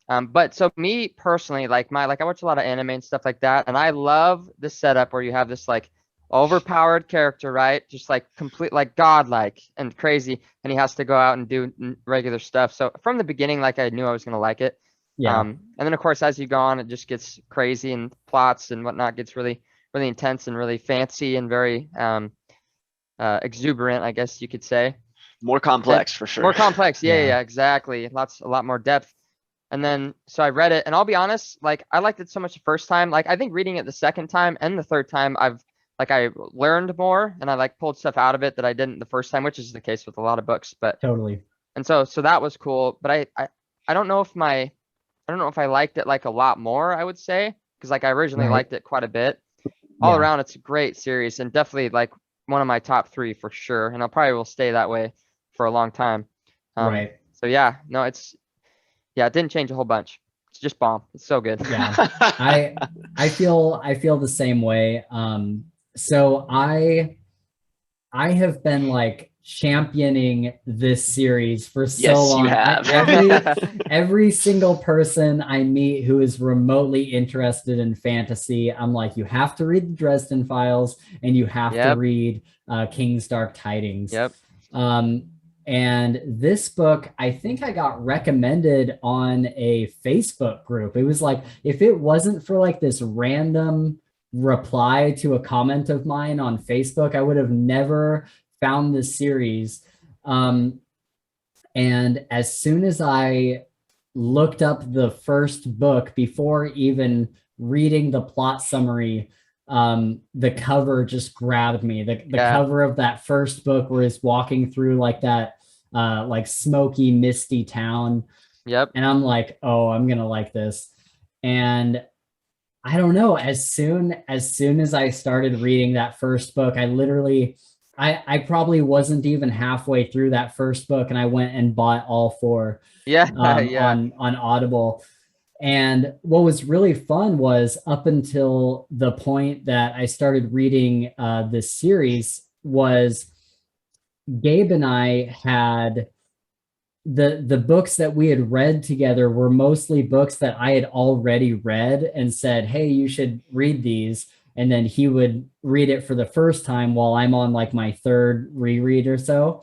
S3: But so me personally, like I watch a lot of anime and stuff like that, and I love the setup where you have this like overpowered character, right? Just like complete, like godlike and crazy, and he has to go out and do regular stuff. So from the beginning, like I knew I was gonna like it.
S1: Yeah.
S3: And then of course, as you go on, it just gets crazy, and plots and whatnot gets really, really intense and really fancy and very exuberant, I guess you could say.
S2: More complex, for sure.
S3: More complex, yeah, exactly. A lot more depth. And then, so I read it, and I'll be honest, like I liked it so much the first time. Like I think reading it the second time and the third time, I learned more, and I like pulled stuff out of it that I didn't the first time, which is the case with a lot of books. But
S1: totally.
S3: And so that was cool. But I don't know if I liked it like a lot more, I would say, because like I originally liked it quite a bit. All around, it's a great series, and definitely like one of my top 3 for sure. And I'll probably will stay that way for a long time.
S1: Right.
S3: So yeah, no, it didn't change a whole bunch. It's just bomb. It's so good.
S1: Yeah. I feel the same way. So I have been like championing this series for so long.
S2: You have.
S1: Every single person I meet who is remotely interested in fantasy, I'm like, you have to read the Dresden Files, and you have to read King's Dark Tidings.
S3: Yep.
S1: And this book, I think I got recommended on a Facebook group. It was like, if it wasn't for like this random reply to a comment of mine on Facebook, I would have never found this series. And as soon as I looked up the first book, before even reading the plot summary, the cover just grabbed me. The cover of that first book, where it's walking through like that like smoky, misty town.
S3: Yep.
S1: And I'm like, oh, I'm gonna like this. And I don't know, as soon as I started reading that first book, I probably wasn't even halfway through that first book, and I went and bought all 4 on Audible. And what was really fun was, up until the point that I started reading this series, was Gabe and I had the books that we had read together were mostly books that I had already read and said, hey, you should read these. And then he would read it for the first time while I'm on like my 3rd reread or so.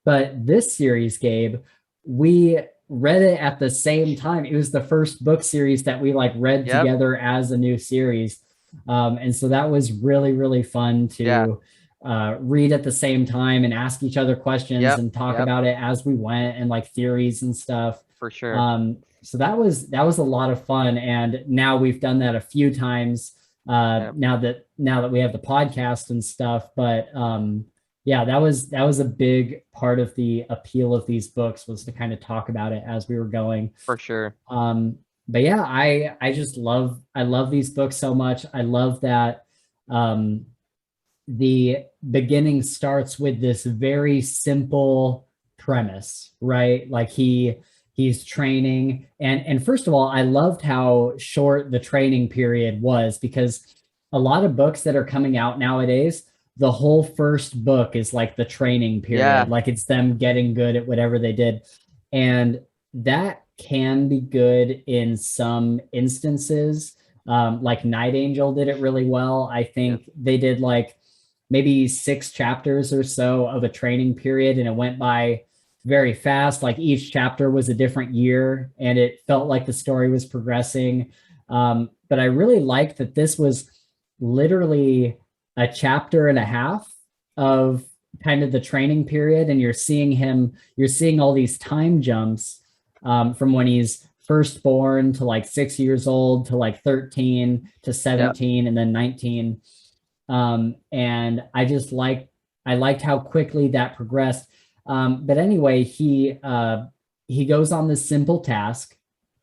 S1: But this series, Gabe, we read it at the same time. It was the first book series that we like read together as a new series. And so that was really, really fun to read at the same time and ask each other questions and talk about it as we went, and like theories and stuff.
S3: For sure.
S1: So that was a lot of fun. And now we've done that a few times now that we have the podcast and stuff. But that was a big part of the appeal of these books, was to kind of talk about it as we were going.
S3: For sure.
S1: But yeah, I just love these books so much. I love that the beginning starts with this very simple premise, right? Like he's training, and first of all, I loved how short the training period was, because a lot of books that are coming out nowadays, the whole first book is like the training period,
S3: Yeah.
S1: like it's them getting good at whatever they did. And that can be good in some instances. Like Night Angel did it really well. I think they did like maybe 6 chapters or so of a training period, and it went by very fast. Like each chapter was a different year, and it felt like the story was progressing. But I really liked that this was literally a chapter and a half of kind of the training period, and you're seeing all these time jumps, from when he's first born to like 6 years old to like 13 to 17 and then 19. And I liked how quickly that progressed. But anyway, he goes on this simple task,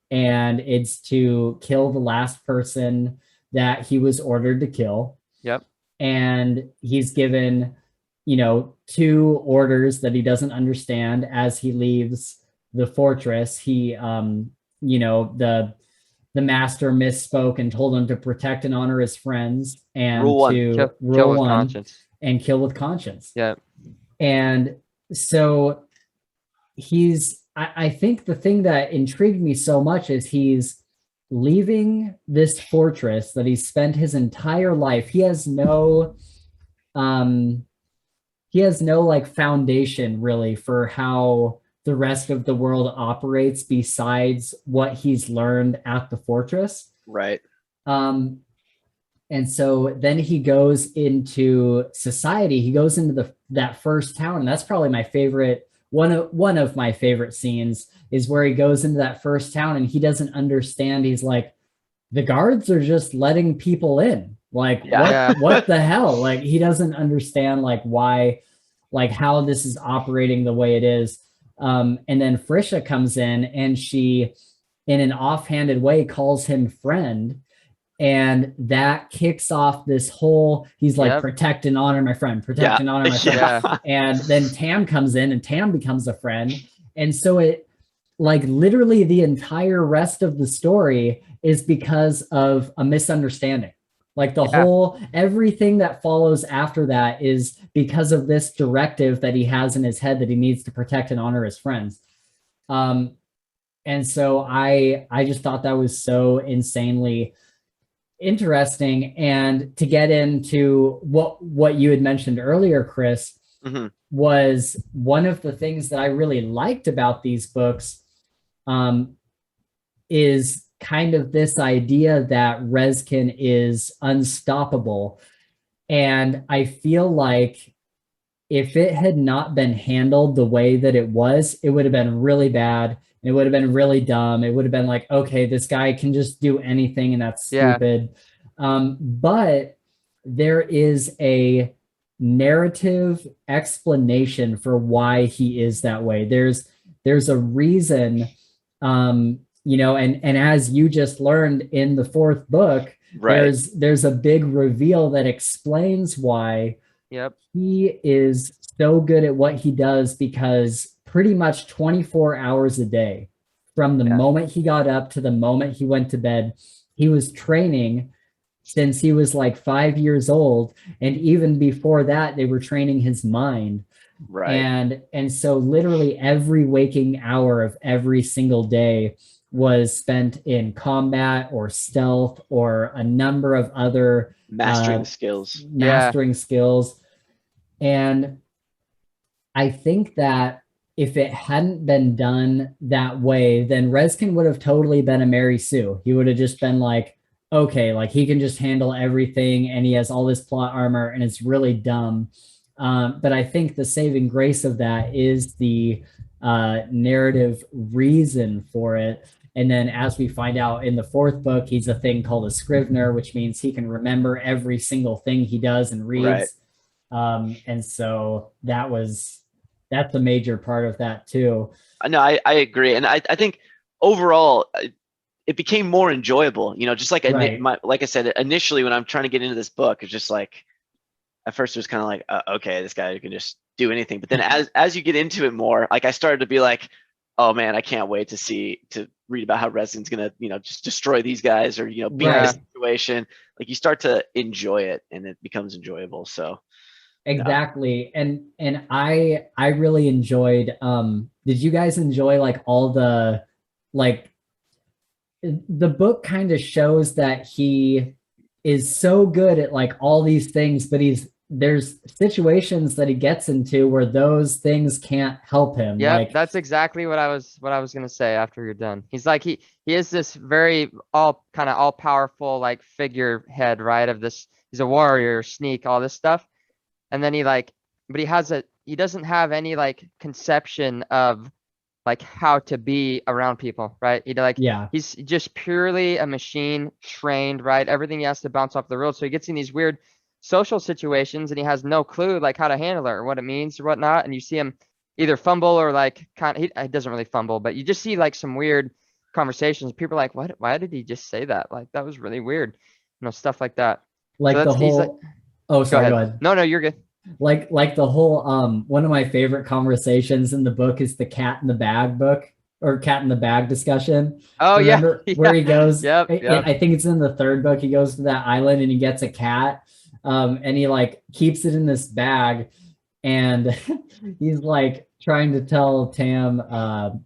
S1: and it's to kill the last person that he was ordered to kill.
S3: Yep.
S1: And he's given, 2 orders that he doesn't understand as he leaves the fortress. He, the master misspoke and told him to protect and honor his friends, and
S2: Rule 1.
S1: to
S3: Kill with conscience.
S1: and kill with conscience.
S3: Yeah.
S1: And so I think the thing that intrigued me so much is he's leaving this fortress that he's spent his entire life. He has no like foundation really for how the rest of the world operates besides what he's learned at the fortress.
S2: Right.
S1: And so then he goes into society. He goes into that first town, and that's probably my favorite. One of my favorite scenes is where he goes into that first town, and he doesn't understand. He's like, the guards are just letting people in. Like, what the hell? Like, he doesn't understand like why, like how this is operating the way it is. And then Frisha comes in, and she, in an offhanded way, calls him friend. And that kicks off this whole, he's like, protect and honor my friend, protect and honor my friend.
S3: Yeah.
S1: And then Tam comes in, and Tam becomes a friend. And so it, like, literally the entire rest of the story is because of a misunderstanding. Like the whole, everything that follows after that is because of this directive that he has in his head that he needs to protect and honor his friends. And so I just thought that was so insanely interesting. And to get into what you had mentioned earlier, Chris, was one of the things that I really liked about these books, is kind of this idea that Rezkin is unstoppable. And I feel like if it had not been handled the way that it was, it would have been really bad. It would have been really dumb. It would have been like, okay, this guy can just do anything, and that's stupid. But there is a narrative explanation for why he is that way. There's a reason, and as you just learned in the 4th book, there's a big reveal that explains why he is so good at what he does, because pretty much 24 hours a day, from the moment he got up to the moment he went to bed, he was training since he was like 5 years old. And even before that, they were training his mind. Right. And so literally every waking hour of every single day was spent in combat or stealth or a number of other
S2: mastering skills.
S1: And I think that if it hadn't been done that way, then Rezkin would have totally been a Mary Sue. He would have just been like, okay, like he can just handle everything, and he has all this plot armor, and it's really dumb. But I think the saving grace of that is the narrative reason for it. And then as we find out in the 4th book, he's a thing called a Scrivener, which means he can remember every single thing he does and reads. And so that's a major part of that too.
S2: No, I agree. And I think overall, it became more enjoyable, just like, like I said, initially when I'm trying to get into this book, it's just like, at first it was kind of like, okay, this guy can just do anything. But then as you get into it more, like I started to be like, oh man, I can't wait to read about how Reskin's gonna, just destroy these guys or, beat this situation. Like you start to enjoy it and it becomes enjoyable. So
S1: exactly. And I really enjoyed, did you guys enjoy like all the, like, the book kind of shows that he is so good at like all these things, but there's situations that he gets into where those things can't help him.
S3: Yeah,
S1: like,
S3: that's exactly what I was gonna say after you're done. He's like he is this very all powerful like figurehead, right? Of this, he's a warrior, sneak, all this stuff. And then but he doesn't have any like conception of like how to be around people, right? He's just purely a machine trained, right? Everything he has to bounce off the road. So he gets in these weird social situations and he has no clue like how to handle it or what it means or whatnot. And you see him either fumble or like he doesn't really fumble, but you just see like some weird conversations. People are like, what? Why did he just say that? Like that was really weird, stuff like that.
S1: Like
S3: so
S1: the whole, oh, sorry, go ahead.
S3: No, you're good.
S1: Like the whole, one of my favorite conversations in the book is the cat in the bag book, or cat in the bag discussion.
S3: Oh,
S1: remember where he goes?
S3: Yep.
S1: I think it's in the third book. He goes to that island and he gets a cat, and he like keeps it in this bag, and he's like trying to tell Tam,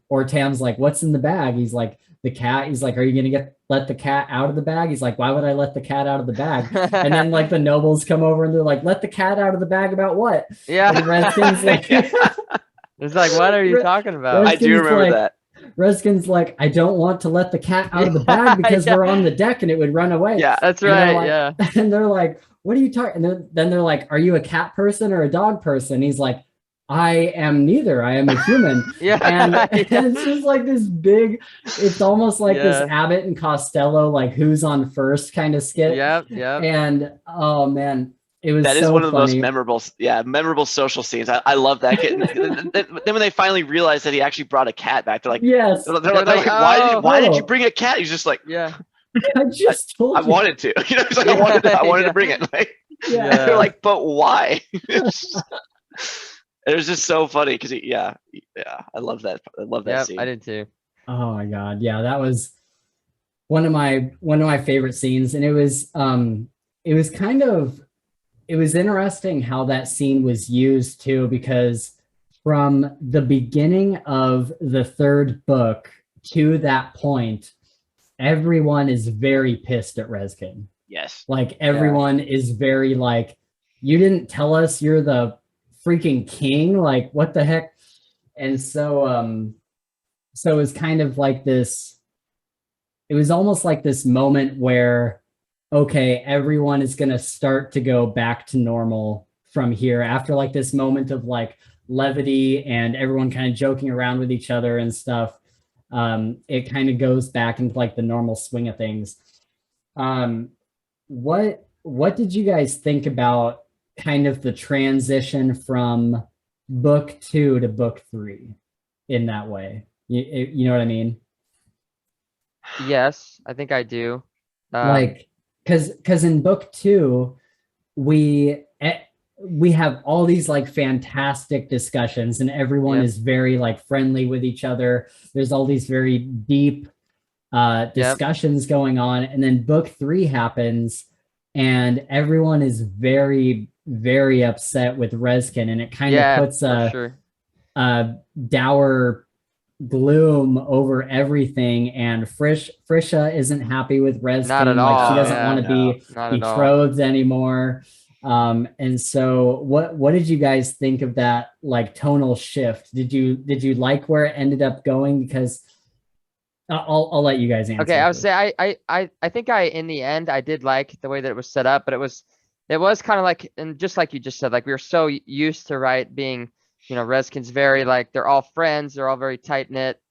S1: or Tam's like, what's in the bag? He's like, the cat. He's like, are you gonna let the cat out of the bag? He's like, why would I let the cat out of the bag? And then like the nobles come over and they're like, let the cat out of the bag about what?
S3: Yeah.
S1: And Redskin's like,
S3: it's like, what are you talking about?
S2: I do remember that.
S1: Redskin's like, I don't want to let the cat out of the bag because we're on the deck and it would run away.
S2: Yeah,
S3: that's right.
S1: Like, and they're like, what are you talking? And then they're like, are you a cat person or a dog person? He's like, I am neither. I am a human. And it's just like this big, it's almost like this Abbott and Costello, like who's on first kind of skit.
S3: Yep.
S1: And oh man, it was
S2: that
S1: so
S2: is one of the
S1: funny.
S2: most memorable social scenes. I love that. Then when they finally realized that he actually brought a cat back, they're like,
S1: yes.
S2: They're like, why did you bring a cat? He's just like,
S1: I just told you.
S2: I wanted to. He's like, I wanted to bring it. Like, they're like, but why? It was just so funny because I love that. I love that scene.
S3: I did too.
S1: Oh my god, yeah, that was one of my favorite scenes, and it was interesting how that scene was used too, because from the beginning of the third book to that point, everyone is very pissed at Reskin.
S2: Yes,
S1: like everyone is very like, you didn't tell us you're the freaking king, like what the heck? And so it's kind of like this, it was almost like this moment where, okay, everyone is going to start to go back to normal from here after like this moment of like levity and everyone kind of joking around with each other and stuff. It kind of goes back into like the normal swing of things. What did you guys think about kind of the transition from book 2 to book 3 in that way? You know what I mean?
S3: Yes, I think I do.
S1: Like, because in book 2, we have all these like fantastic discussions and everyone is very like friendly with each other. There's all these very deep discussions going on. And then book 3 happens and everyone is very, very upset with Reskin, and it kind of puts a dour gloom over everything. And Frisha isn't happy with Reskin.
S3: Not at all.
S1: Like she doesn't want to be betrothed anymore. And so what did you guys think of that like tonal shift? Did you like where it ended up going? Because I'll let you guys answer.
S3: Okay, I would say I think in the end I did like the way that it was set up, but it was kind of like, and just like you just said, like we were so used to being, Reskin's very like, they're all friends, they're all very tight knit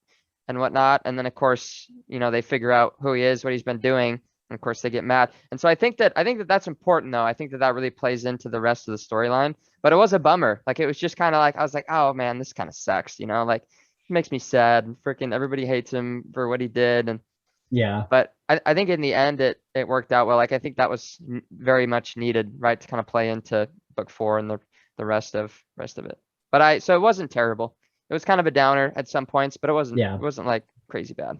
S3: and whatnot, and then of course they figure out who he is, what he's been doing, and of course they get mad. And so I think that that's important though. I think that really plays into the rest of the storyline. But it was a bummer. Like it was just kind of like, I was like, oh man, this kind of sucks, like. It makes me sad. Freaking everybody hates him for what he did, and but I think in the end it worked out well. Like I think that was very much needed, right, to kind of play into book 4 and the rest of it. But so it wasn't terrible. It was kind of a downer at some points, but it wasn't like crazy bad.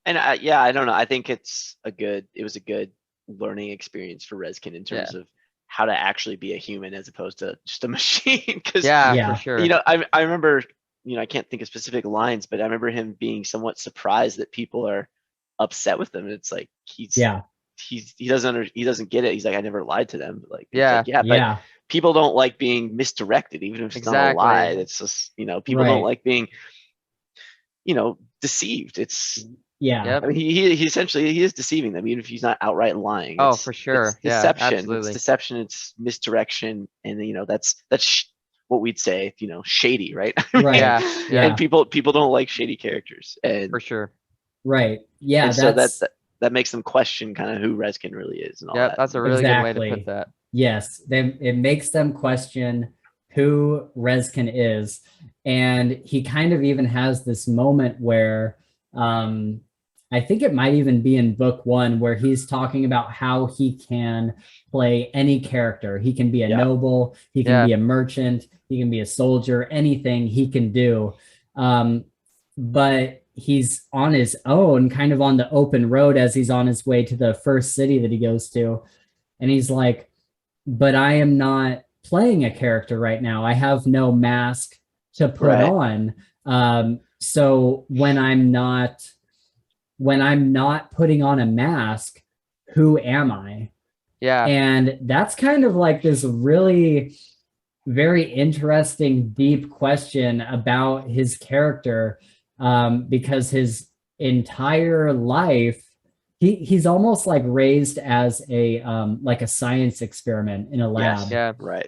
S2: And I don't know. I think it was a good learning experience for Reskin in terms of how to actually be a human as opposed to just a machine. For sure. I remember, I can't think of specific lines, but I remember him being somewhat surprised that people are upset with him. It's like he doesn't get it. He's like, I never lied to them. But but people don't like being misdirected, even if it's not a lie. It's just, people don't like being, deceived. It's I mean, he essentially he is deceiving them, even if he's not outright lying.
S3: Oh, for sure.
S2: It's deception. It's deception. It's misdirection, and that's what we'd say, shady, right?
S1: Right.
S2: And people don't like shady characters, and
S3: for sure.
S1: Right. Yeah.
S2: And so that makes them question kind of who Reskin really is and all that.
S3: That's a really good way to put that.
S1: Yes, it makes them question who Reskin is, and he kind of even has this moment where. I think it might even be in book 1 where he's talking about how he can play any character. He can be a noble, he can be a merchant, he can be a soldier, anything he can do. But he's on his own, kind of on the open road as he's on his way to the first city that he goes to. And he's like, but I am not playing a character right now. I have no mask to put on. So when I'm not putting on a mask, who am I?
S3: Yeah.
S1: And that's kind of like this really very interesting, deep question about his character, because his entire life, he's almost like raised as a science experiment in a lab.
S2: Yes, yeah, right.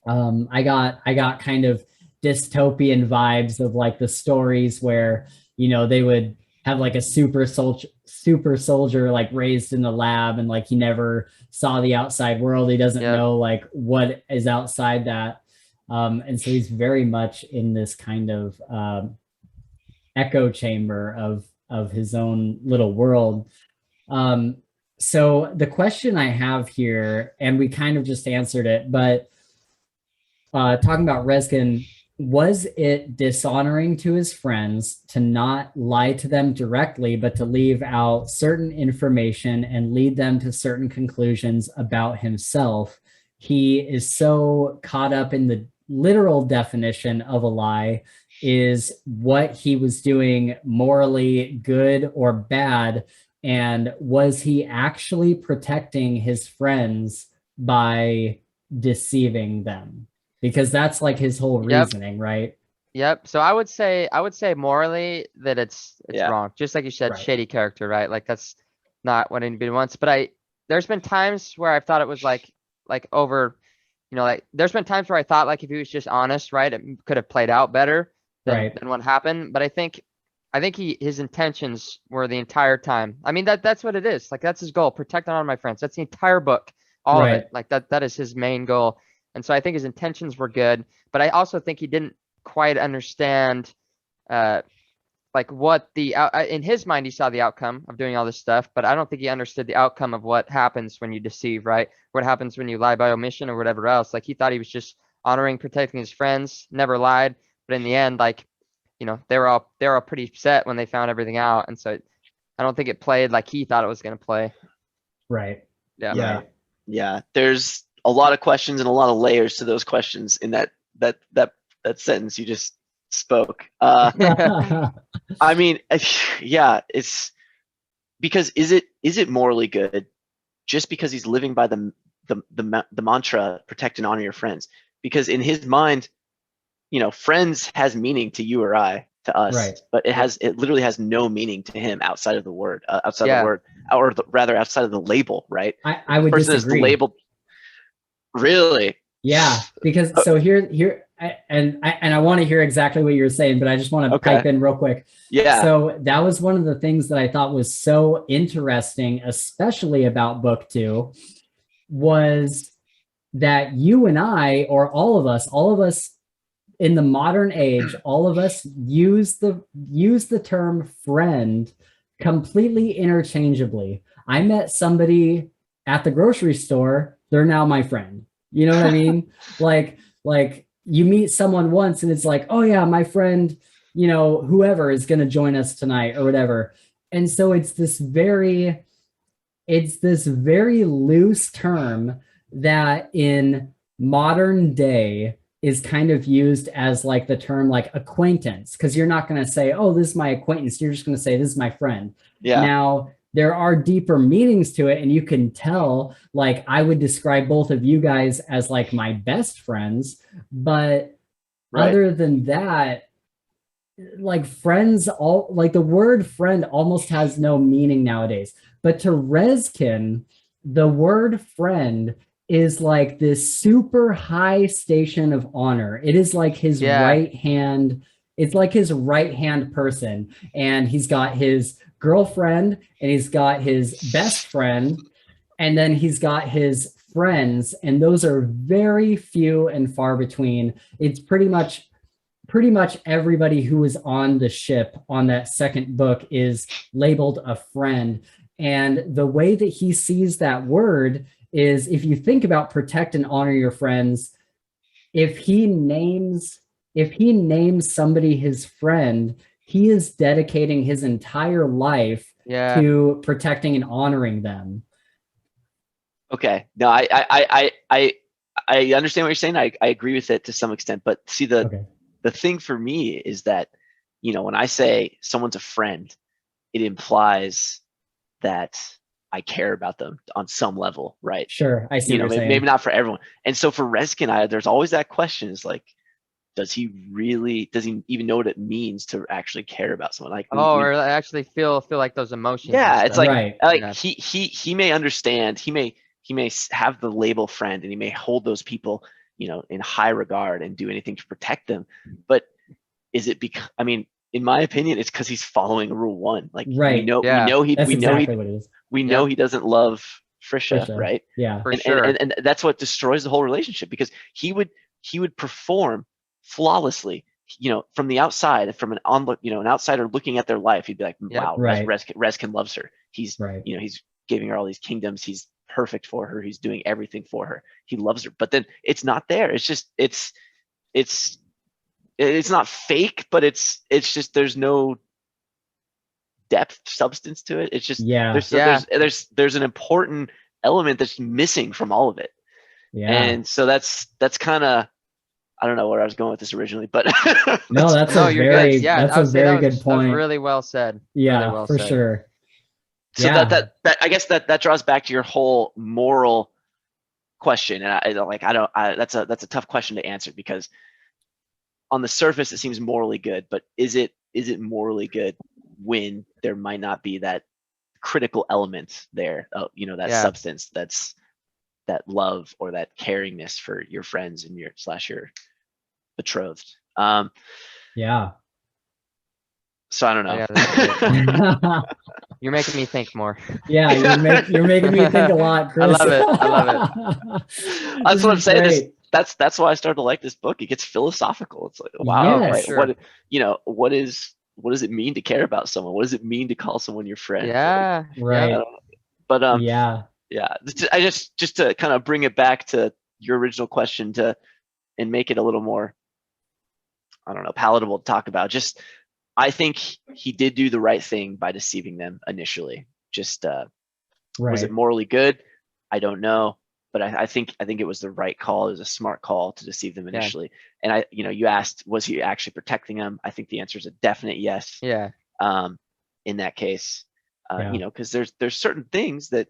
S1: I got kind of dystopian vibes of like the stories where, they would have like a super soldier like raised in the lab, and like he never saw the outside world. He doesn't know like what is outside that. And so he's very much in this kind of echo chamber of his own little world. So the question I have here, and we kind of just answered it, but talking about Reskin, was it dishonoring to his friends to not lie to them directly, but to leave out certain information and lead them to certain conclusions about himself? He is so caught up in the literal definition of a lie. Is what he was doing morally good or bad? And was he actually protecting his friends by deceiving them? Because that's like his whole reasoning, right?
S3: Yep. So I would say morally that it's wrong. Just like you said, shady character, right? Like that's not what anybody wants. But there's been times where I've thought it was like over, there's been times where I thought like if he was just honest, right, it could have played out better than what happened. But I think his intentions were the entire time. I mean, that's what it is. Like that's his goal. Protect all of my friends. That's the entire book. All of it. Like that is his main goal. And so I think his intentions were good, but I also think he didn't quite understand, like what in his mind, he saw the outcome of doing all this stuff, but I don't think he understood the outcome of what happens when you deceive, right? What happens when you lie by omission or whatever else. Like he thought he was just honoring, protecting his friends, never lied. But in the end, like, they were all pretty upset when they found everything out. And so I don't think it played like he thought it was going to play.
S1: Right.
S3: Yeah.
S2: Yeah. There's a lot of questions and a lot of layers to those questions in that sentence you just spoke. I mean, it's because is it morally good just because he's living by the mantra protect and honor your friends? Because in his mind, friends has meaning to you or I, to us, but it literally has no meaning to him outside of the word, rather outside of the label, right?
S1: I would disagree.
S2: Is the label. Really?
S1: Yeah, because so here, and I want to hear exactly what you're saying, but I just want to pipe in real quick.
S2: Yeah.
S1: So that was one of the things that I thought was so interesting, especially about book 2, was that you and I, or all of us in the modern age, all of us use the term friend completely interchangeably. I met somebody at the grocery store they're now my friend. You know what I mean? Like you meet someone once and it's like, oh yeah, my friend, you know, whoever is going to join us tonight or whatever. And so it's this very loose term that in modern day is kind of used as like the term like acquaintance, because you're not going to say, oh, this is my acquaintance. You're just going to say, this is my friend.
S2: Yeah.
S1: Now, there are deeper meanings to it, and you can tell, like, I would describe both of you guys as like my best friends, but other than that, like friends, all like the word friend almost has no meaning nowadays. But to Rezkin, the word friend is like this super high station of honor. It is like his right hand. It's like his right hand person. And he's got his girlfriend and he's got his best friend. And then he's got his friends. And those are very few and far between. It's pretty much everybody who was on the ship on that second book is labeled a friend. And the way that he sees that word is, if you think about protect and honor your friends, if he names somebody his friend, he is dedicating his entire life to protecting and honoring them.
S2: Okay. No, I understand what you're saying. I agree with it to some extent, but see the thing for me is that, you know, when I say someone's a friend, it implies that I care about them on some level, right?
S1: Sure, I see.
S2: You know, maybe not for everyone. And so for Rezkin, there's always that question: is like, does he even know what it means to actually care about someone? Like,
S3: or actually feel like those emotions.
S2: Yeah, it's like,
S1: right.
S2: he may understand. He may have the label friend, and he may hold those people, you know, in high regard and do anything to protect them. But is it because, I mean, in my opinion, it's because he's following rule 1. Like, we know he doesn't love Frisha, right?
S1: Yeah,
S3: for sure.
S2: And that's what destroys the whole relationship, because he would perform flawlessly, you know, from the outside, from an outsider looking at their life. He'd be like, wow, Rezkin loves her. He's you know, he's giving her all these kingdoms. He's perfect for her. He's doing everything for her. He loves her. But then it's not there. It's just it's not fake, but it's just, there's no depth, substance to it. It's just there's an important element that's missing from all of it. And so that's kind of, I don't know where I was going with this originally, but
S1: no, that's a very good point.
S3: Really well said.
S1: Yeah,
S3: really well
S1: for
S3: said.
S1: sure.
S2: So that I guess that draws back to your whole moral question, and that's a tough question to answer, because on the surface it seems morally good, but is it morally good when there might not be that critical element there, you know, that substance, that's that love or that caringness for your friends and your betrothed. So I don't know.
S3: You're making me think more.
S1: Yeah, you're making me think a lot, Chris.
S3: I love it.
S2: That's what I'm saying. That's why I started to like this book. It gets philosophical. It's like, wow, what does it mean to care about someone? What does it mean to call someone your friend?
S1: Yeah,
S2: like, right. But I just to kind of bring it back to your original question and make it a little more, I don't know, palatable to talk about. Just, I think he did do the right thing by deceiving them initially. Just was it morally good? I don't know, but I think it was the right call. It was a smart call to deceive them initially. And you asked, was he actually protecting them? I think the answer is a definite yes.
S3: Yeah.
S2: In that case, because there's certain things that,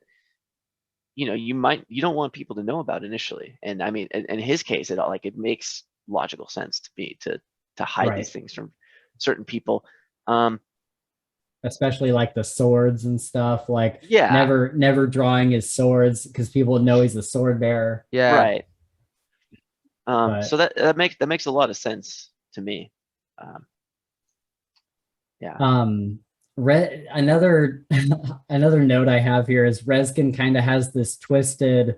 S2: you don't want people to know about initially. And I mean, in his case, it makes logical sense to me to hide these things from certain people.
S1: Especially like the swords and stuff, never drawing his swords because people know he's a sword bearer.
S3: Yeah.
S2: Right. So that makes a lot of sense to me.
S1: Another note I have here is Rezkin kind of has this twisted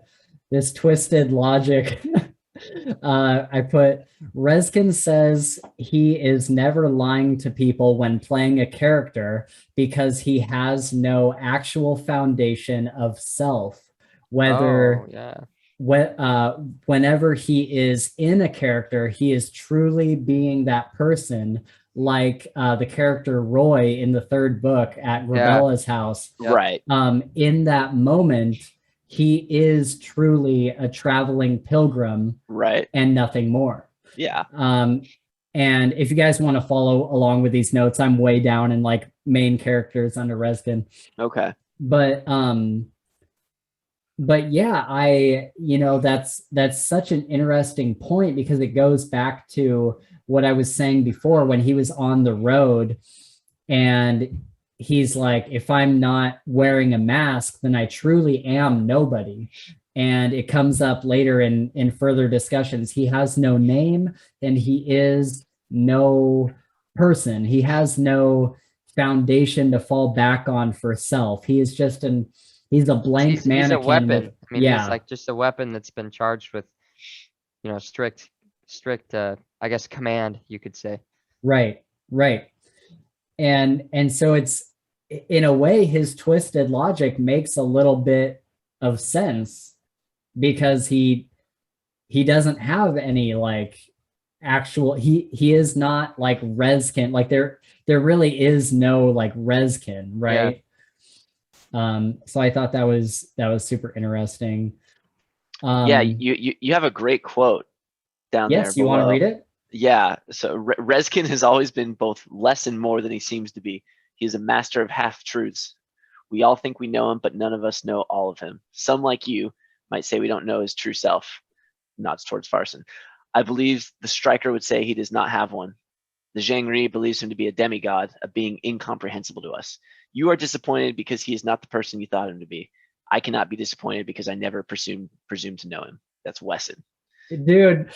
S1: logic. I put, Rezkin says he is never lying to people when playing a character because he has no actual foundation of self, whether whenever he is in a character, he is truly being that person, like the character Roy in the third book at Rabella's house.
S2: Right.
S1: In that moment, he is truly a traveling pilgrim,
S2: Right.
S1: and nothing more.
S2: Yeah.
S1: And if you guys want to follow along with these notes, I'm way down in like main characters under Reskin.
S2: Okay.
S1: But yeah, that's such an interesting point, because it goes back to what I was saying before when he was on the road and he's like, if I'm not wearing a mask, then I truly am nobody. And it comes up later in further discussions. He has no name and he is no person. He has no foundation to fall back on for self. He is just he's a blank mannequin.
S3: He's a weapon. I mean,
S1: yeah.
S3: he's like just a weapon that's been charged with, strict, I guess, command, you could say.
S1: Right. And so it's, in a way, his twisted logic makes a little bit of sense, because he doesn't have any like actual, he is not like Reskin. Like there really is no like Reskin, right? So I thought that was super interesting.
S2: Yeah, you have a great quote down there.
S1: Yes, you want to read it?
S2: Yeah. So Reskin has always been both less and more than he seems to be. He is a master of half-truths. We all think we know him, but none of us know all of him. Some, like you, might say we don't know his true self. Nods towards Farson. I believe the striker would say he does not have one. The Zhangri believes him to be a demigod, a being incomprehensible to us. You are disappointed because he is not the person you thought him to be. I cannot be disappointed because I never presumed to know him. That's Wesson.
S1: Dude,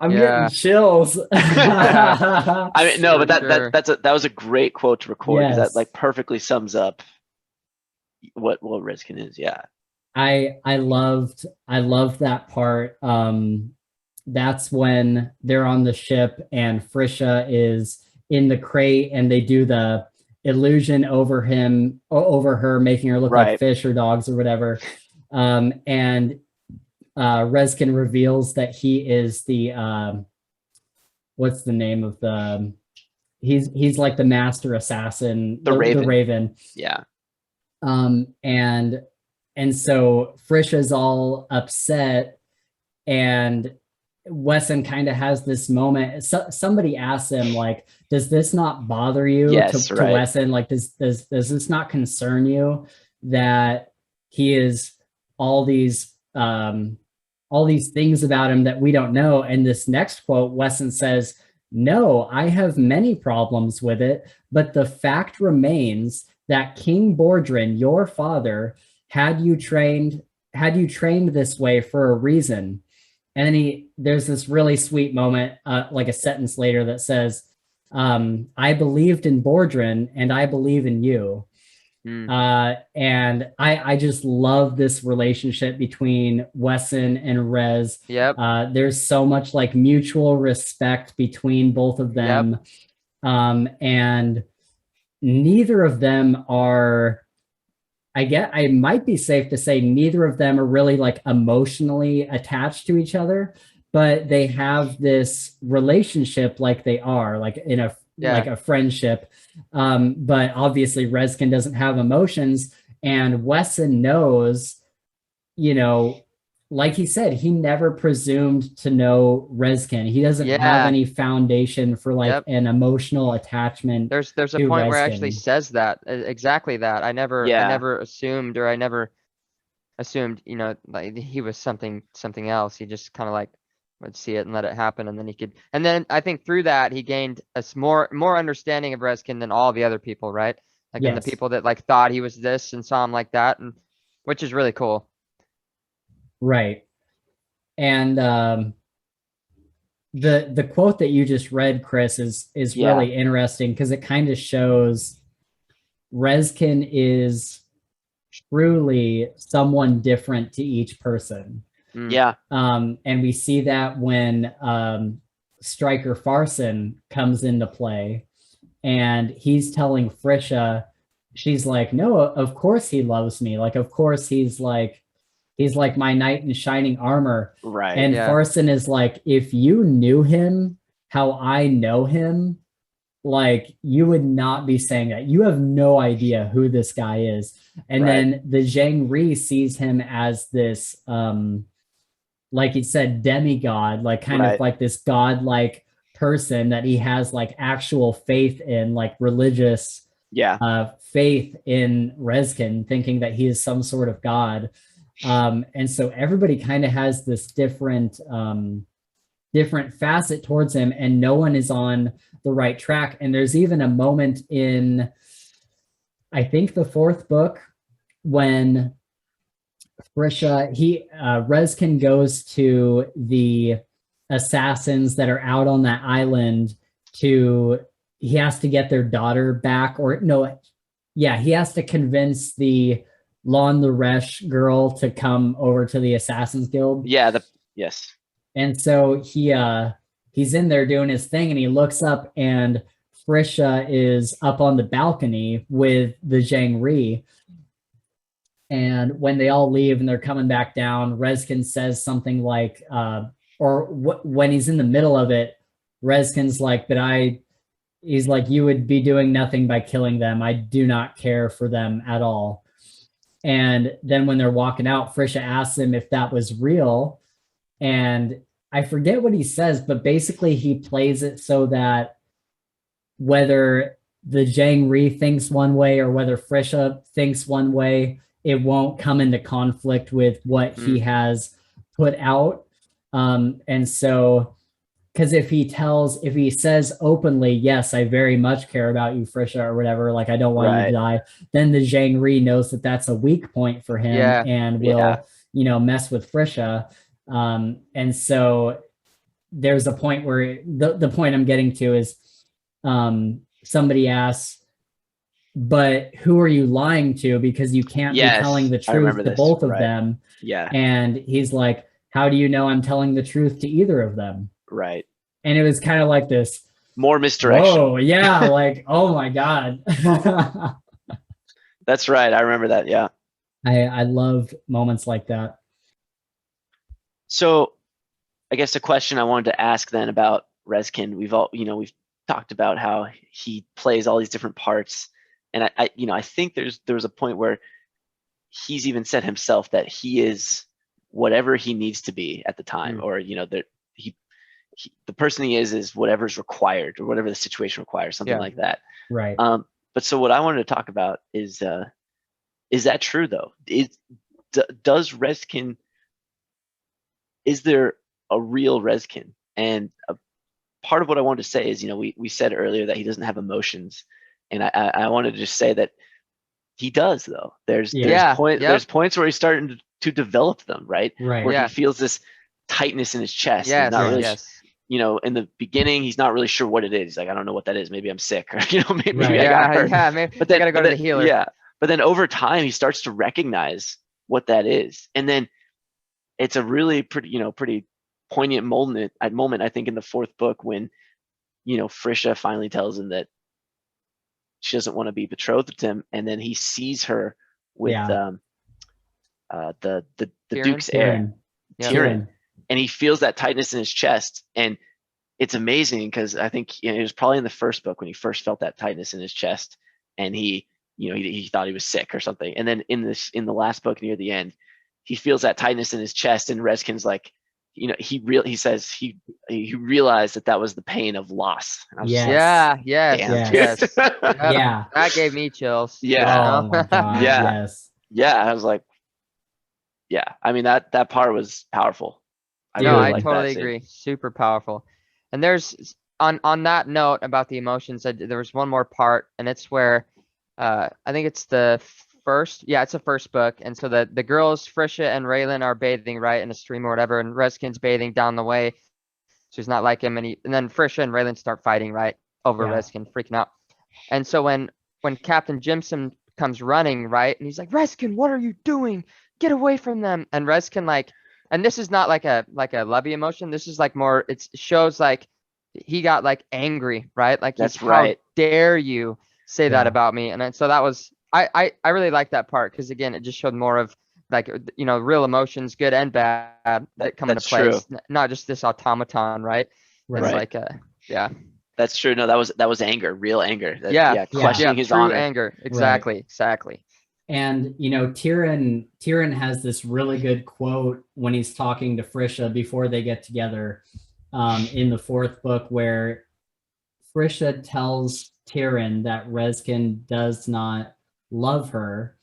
S1: I'm getting chills.
S2: I mean, no, but that was a great quote to record, because that like perfectly sums up what Reskin is. Yeah.
S1: I loved that part. That's when they're on the ship and Frisha is in the crate and they do the illusion over her, making her look like fish or dogs or whatever. And Reskin reveals that he is the what's the name of the he's like the master assassin, the Raven.
S2: Yeah.
S1: And so Frisha's all upset, and Wesson kind of has this moment. Somebody asks him, like, does this not bother you?
S2: Yes,
S1: to Wesson, like, does this not concern you that he is all these things about him that we don't know? And this next quote, Wesson says, no, I have many problems with it, but the fact remains that King Bordrin, your father, had you trained this way for a reason. And then there's this really sweet moment, like a sentence later, that says, I believed in Bordrin and I believe in you. And I just love this relationship between Wesson and Rez.
S3: Yep.
S1: There's so much like mutual respect between both of them. And neither of them are, I might be safe to say neither of them are really like emotionally attached to each other, but they have this relationship like they are, like in a like a friendship. But obviously Reskin doesn't have emotions, and Wesson knows, like he said, he never presumed to know Reskin. He doesn't have any foundation for like an emotional attachment.
S3: There's a point where it actually says that, exactly that. I never assumed, or I never assumed, like he was something else. He just kind of like would see it and let it happen, and then I think through that he gained a more understanding of Reskin than all the other people, right? Like and the people that like thought he was this and saw him like that, and which is really cool.
S1: Right. And the quote that you just read, Chris, is really interesting, because it kind of shows Reskin is truly someone different to each person.
S2: Yeah.
S1: And we see that when Striker Farson comes into play, and he's telling Frisha, she's like, no, of course he loves me. Like, of course he's like, He's like my knight in shining armor.
S2: Right.
S1: And
S3: Yeah.
S1: Farson is like, if you knew him how I know him, like you would not be saying that. You have no idea who this guy is. And
S2: Right.
S1: then the Zhang Ri sees him as this like it said, demigod, like kind
S2: Right.
S1: of like this godlike person that he has like actual faith in, like religious
S2: Yeah.
S1: faith in Rezkin, thinking that he is some sort of god. And so everybody kind of has this different facet towards him, and no one is on the right track. And there's even a moment in, I think, the fourth book when Frisha, Rezkin goes to the assassins that are out on that island he has to get their daughter back, or no, yeah, he has to convince the Lon Laresh girl to come over to the Assassins Guild.
S2: Yeah. Yes.
S1: And so he's in there doing his thing, and he looks up, and Frisha is up on the balcony with the Zhang Ri. And when they all leave and they're coming back down, Rezkin says something like, when he's in the middle of it, Rezkin's like, he's like, you would be doing nothing by killing them. I do not care for them at all. And then when they're walking out, Frisha asks him if that was real. And I forget what he says, but basically he plays it so that whether the Zhang Ri thinks one way or whether Frisha thinks one way, it won't come into conflict with what he has put out. And so, because if he says openly, yes, I very much care about you, Frisha, or whatever, like I don't want you to die, then the Zhang Ri knows that that's a weak point for him and will, mess with Frisha. And so there's a point where the point I'm getting to is somebody asks, but who are you lying to? Because you can't be telling the truth to both of them.
S2: Yeah.
S1: And he's like, how do you know I'm telling the truth to either of them?
S2: Right.
S1: And it was kind of like this
S2: more misdirection.
S1: Oh yeah, like, oh my God.
S2: That's right. I remember that. Yeah.
S1: I love moments like that.
S2: So I guess a question I wanted to ask then about Rezkin, we've talked about how he plays all these different parts. And I think there was a point where he's even said himself that he is whatever he needs to be at the time, or that the person he is whatever's required or whatever the situation requires, something like that.
S1: Right.
S2: But so what I wanted to talk about is that true though? Does Rezkin? Is there a real Rezkin? And part of what I wanted to say is, we said earlier that he doesn't have emotions. And I wanted to just say that he does, though. There's points where he's starting to develop them, right? Where he feels this tightness in his chest.
S3: Yes,
S2: not really, in the beginning, he's not really sure what it is. He's like, I don't know what that is. Maybe I'm sick, or maybe I got hurt.
S3: Yeah, maybe I gotta go to the healer.
S2: Yeah, but then over time, he starts to recognize what that is, and then it's a really pretty poignant moment. I think in the fourth book when Frisha finally tells him that she doesn't want to be betrothed to him, and then he sees her with the Duke's heir, Tyrion, and he feels that tightness in his chest, and it's amazing because I think it was probably in the first book when he first felt that tightness in his chest, and he thought he was sick or something, and then in the last book near the end, he feels that tightness in his chest, and Rezkin's like, he says he realized that was the pain of loss. And I was
S3: yes.
S1: Yeah.
S3: That gave me chills.
S2: Yeah.
S1: Oh my God. Yes.
S2: Yeah. I was like, yeah. I mean, that part was powerful.
S3: I totally agree. Super powerful. And there's on that note about the emotions, there was one more part, and it's where I think it's the it's the first book, and so the girls Frisha and Raylan are bathing right in a stream or whatever, and Rezkin's bathing down the way, so he's not like him, and then Frisha and Raylan start fighting right over Rezkin, freaking out. And so when Captain Jimson comes running right, and he's like, Rezkin, what are you doing? Get away from them. And Rezkin and this is not like a lovey emotion, this is like more, it shows like he got like angry, right? Like,
S2: that's right.
S3: How dare you say that about me? And so that was I really like that part, because again, it just showed more of like, real emotions, good and bad, that come into
S2: That's
S3: play.
S2: true.
S3: It's not just this automaton, right? It's
S1: Right.
S3: like yeah.
S2: That's true. No, that was anger, real anger.
S3: Yeah.
S2: Questioning his
S3: True
S2: honor.
S3: anger. Exactly.
S1: And Tyrion has this really good quote when he's talking to Frisha before they get together, in the fourth book, where Frisha tells Tyrion that Rezkin does not love her,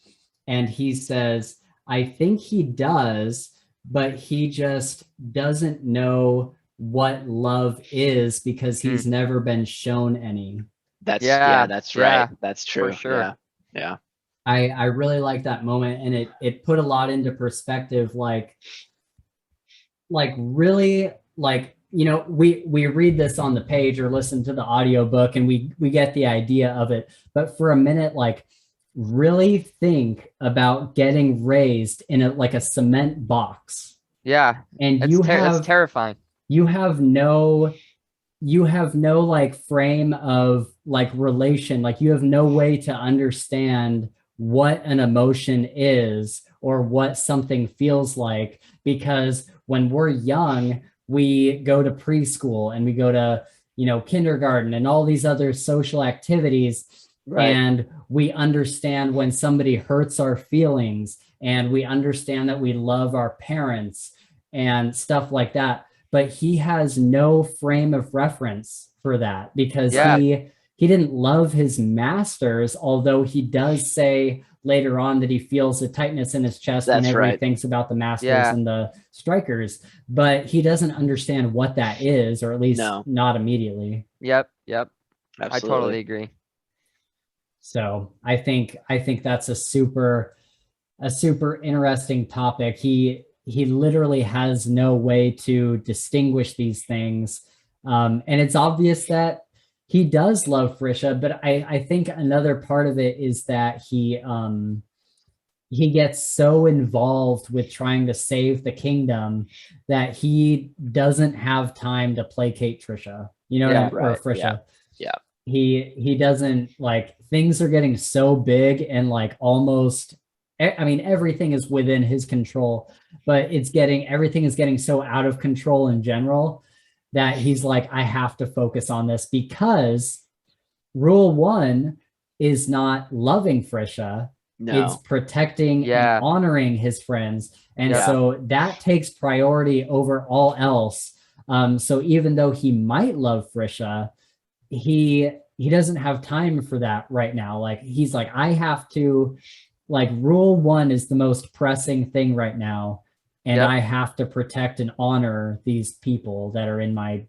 S1: and he says, "I think he does, but he just doesn't know what love is because he's never been shown any."
S2: That's
S3: Yeah,
S2: that's
S3: yeah,
S2: right. That's true.
S3: for sure.
S2: Yeah.
S1: I really like that moment, and it put a lot into perspective, like really, like, we read this on the page or listen to the audiobook and we get the idea of it, but for a minute, like, really think about getting raised in a cement box.
S3: Yeah.
S1: And
S3: It's terrifying.
S1: you have no like frame of like relation, like you have no way to understand what an emotion is or what something feels like, because when we're young, we go to preschool and we go to kindergarten and all these other social activities,
S2: Right.
S1: and we understand when somebody hurts our feelings, and we understand that we love our parents and stuff like that. But he has no frame of reference for that, because he didn't love his masters, although he does say later on that he feels a tightness in his chest whenever he thinks about the masters and the strikers, but he doesn't understand what that is, or at least not immediately.
S3: Yep.
S2: Absolutely.
S3: I totally agree.
S1: So I think that's a super interesting topic. He literally has no way to distinguish these things. And it's obvious that he does love Frisha, but I think another part of it is that he gets so involved with trying to save the kingdom that he doesn't have time to placate Trisha, or Frisha.
S2: Yeah.
S1: He doesn't, like, things are getting so big and like almost, I mean, everything is within his control, but everything is getting so out of control in general that he's like, I have to focus on this, because rule one is not loving Frisha. It's protecting and honoring his friends. And so that takes priority over all else. So even though he might love Frisha, he doesn't have time for that right now. Like, he's like, I have to, like, rule one is the most pressing thing right now, and I have to protect and honor these people that are in my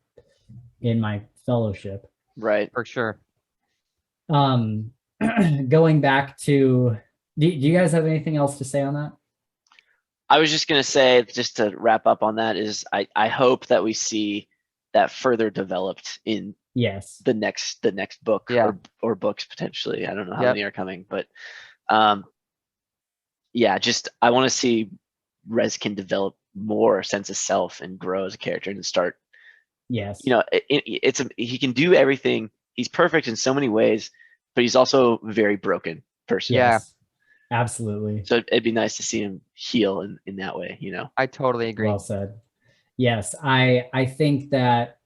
S1: fellowship.
S2: Right.
S3: For sure.
S1: Going back to, do you guys have anything else to say on that?
S2: I was just gonna say, just to wrap up on that, is I hope that we see that further developed in the next book, or books potentially. I don't know how many are coming, but just I want to see Rezkin develop more sense of self and grow as a character and start. He can do everything. He's perfect in so many ways, but he's also a very broken person.
S1: Yes, absolutely.
S2: So it'd be nice to see him heal in that way.
S3: I totally agree.
S1: Well said. Yes, I think that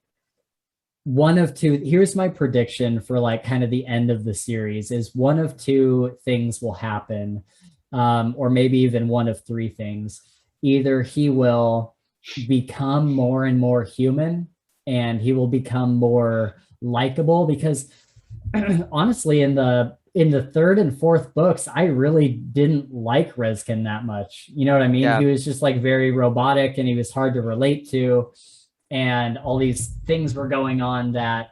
S1: one of two, here's my prediction for like kind of the end of the series, is one of two things will happen, or maybe even one of three things. Either he will become more and more human, and he will become more likable, because honestly, in the third and fourth books, I really didn't like Rezkin that much. You know what I mean? He was just like very robotic, and he was hard to relate to. And all these things were going on that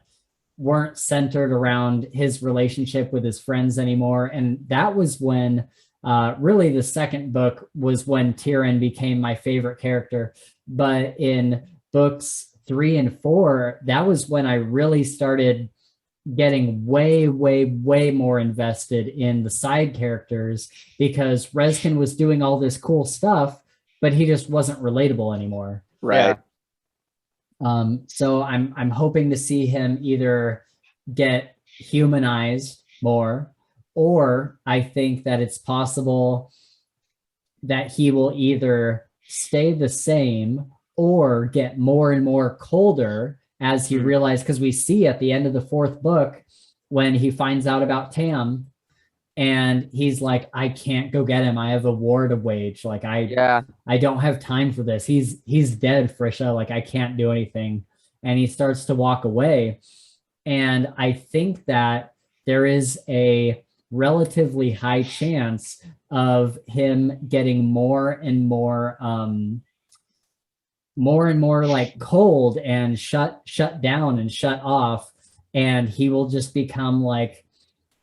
S1: weren't centered around his relationship with his friends anymore. And that was when, really, the second book was when Tyrion became my favorite character. But in books 3 and 4, that was when I really started getting way more invested in the side characters, because Rezkin was doing all this cool stuff, but he just wasn't relatable anymore.
S2: Right.
S1: So I'm hoping to see him either get humanized more, or I think that it's possible that he will either stay the same or get more and more colder as he realized, because we see at the end of the 4th book when he finds out about Tam and he's like, I can't go get him. I have a war to wage. Like I don't have time for this. He's dead, Frisha. Like I can't do anything. And he starts to walk away. And I think that there is a relatively high chance of him getting more and more like cold and shut down and shut off, and he will just become like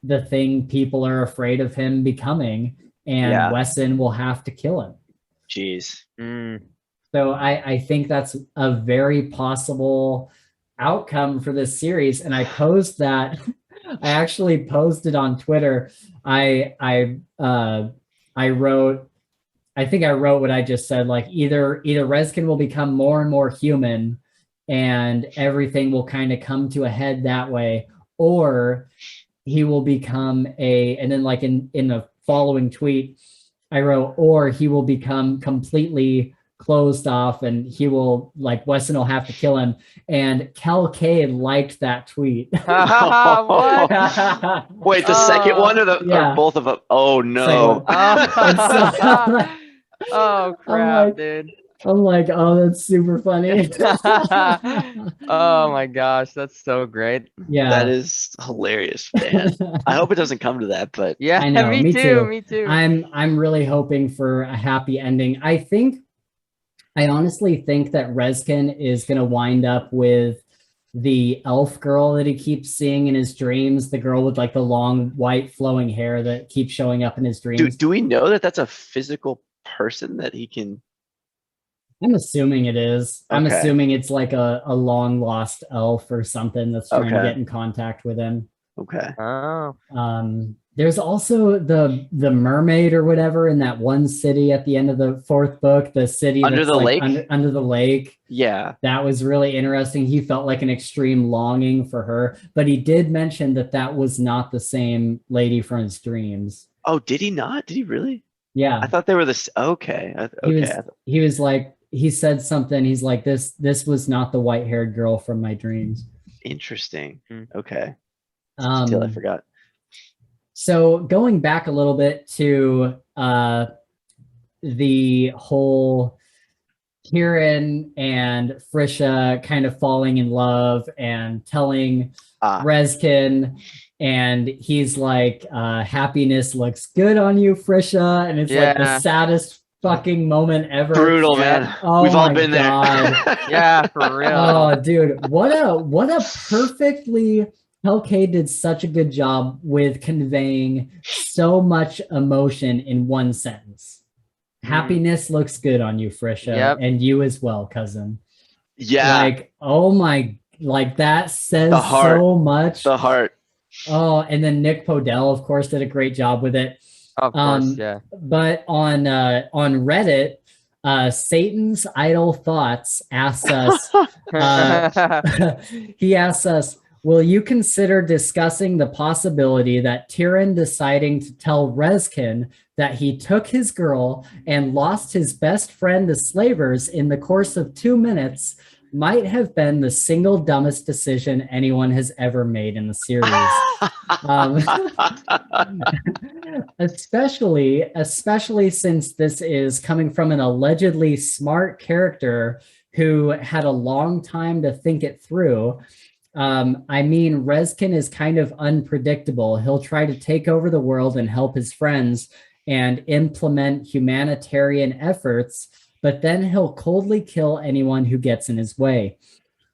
S1: the thing people are afraid of him becoming, and Wesson will have to kill him.
S2: Jeez.
S1: So I think that's a very possible outcome for this series. And I posed that I actually posted on Twitter. I wrote, I think I wrote what I just said, like either Rezkin will become more and more human and everything will kind of come to a head that way, or he will become and then like in the following tweet, I wrote, or he will become completely closed off and he will, like, Wesson will have to kill him. And Kel Kade liked that tweet.
S3: What?
S2: Wait, the second one or or both of them? Oh no.
S3: Oh crap, dude.
S1: I'm like, oh, that's super funny.
S3: Oh my gosh, that's so great.
S1: Yeah.
S2: That is hilarious, man. I hope it doesn't come to that, but
S3: yeah,
S1: I know,
S3: me too.
S1: I'm really hoping for a happy ending. I honestly think that Rezkin is going to wind up with the elf girl that he keeps seeing in his dreams, the girl with like the long white flowing hair that keeps showing up in his dreams.
S2: Do we know that that's a physical person that he can?
S1: I'm assuming it is. Okay. I'm assuming it's like a long lost elf or something that's trying to get in contact with him.
S2: Okay.
S3: Oh.
S1: There's also the mermaid or whatever in that one city at the end of the 4th book, the city
S2: under the lake.
S1: Under the lake.
S2: Yeah.
S1: That was really interesting. He felt like an extreme longing for her, but he did mention that was not the same lady from his dreams.
S2: Oh, did he not? Did he really?
S1: Yeah.
S2: I thought they were this. Okay.
S1: He was like, he said something. He's like, this was not the white-haired girl from my dreams.
S2: Interesting. Okay. Until I forgot.
S1: So going back a little bit to the whole Kieran and Frisha kind of falling in love and telling Rezkin, and he's like, happiness looks good on you, Frisha. And it's like the saddest fucking moment ever.
S2: Brutal, man.
S1: Oh,
S2: we've all been there.
S3: Yeah, for real.
S1: Oh, dude, what a perfectly Kel Kade did such a good job with conveying so much emotion in one sentence. Happiness looks good on you, Frisha, and you as well, cousin.
S2: Yeah.
S1: Like, oh my, like that says so much.
S2: The heart.
S1: Oh, and then Nick Podell, of course, did a great job with it.
S3: Of course, yeah.
S1: But on Reddit, Satan's Idle Thoughts asks us, he asks us, will you consider discussing the possibility that Tyrion deciding to tell Rezkin that he took his girl and lost his best friend to slavers in the course of 2 minutes might have been the single dumbest decision anyone has ever made in the series? Especially since this is coming from an allegedly smart character who had a long time to think it through. I mean, Rezkin is kind of unpredictable. He'll try to take over the world and help his friends and implement humanitarian efforts, but then he'll coldly kill anyone who gets in his way.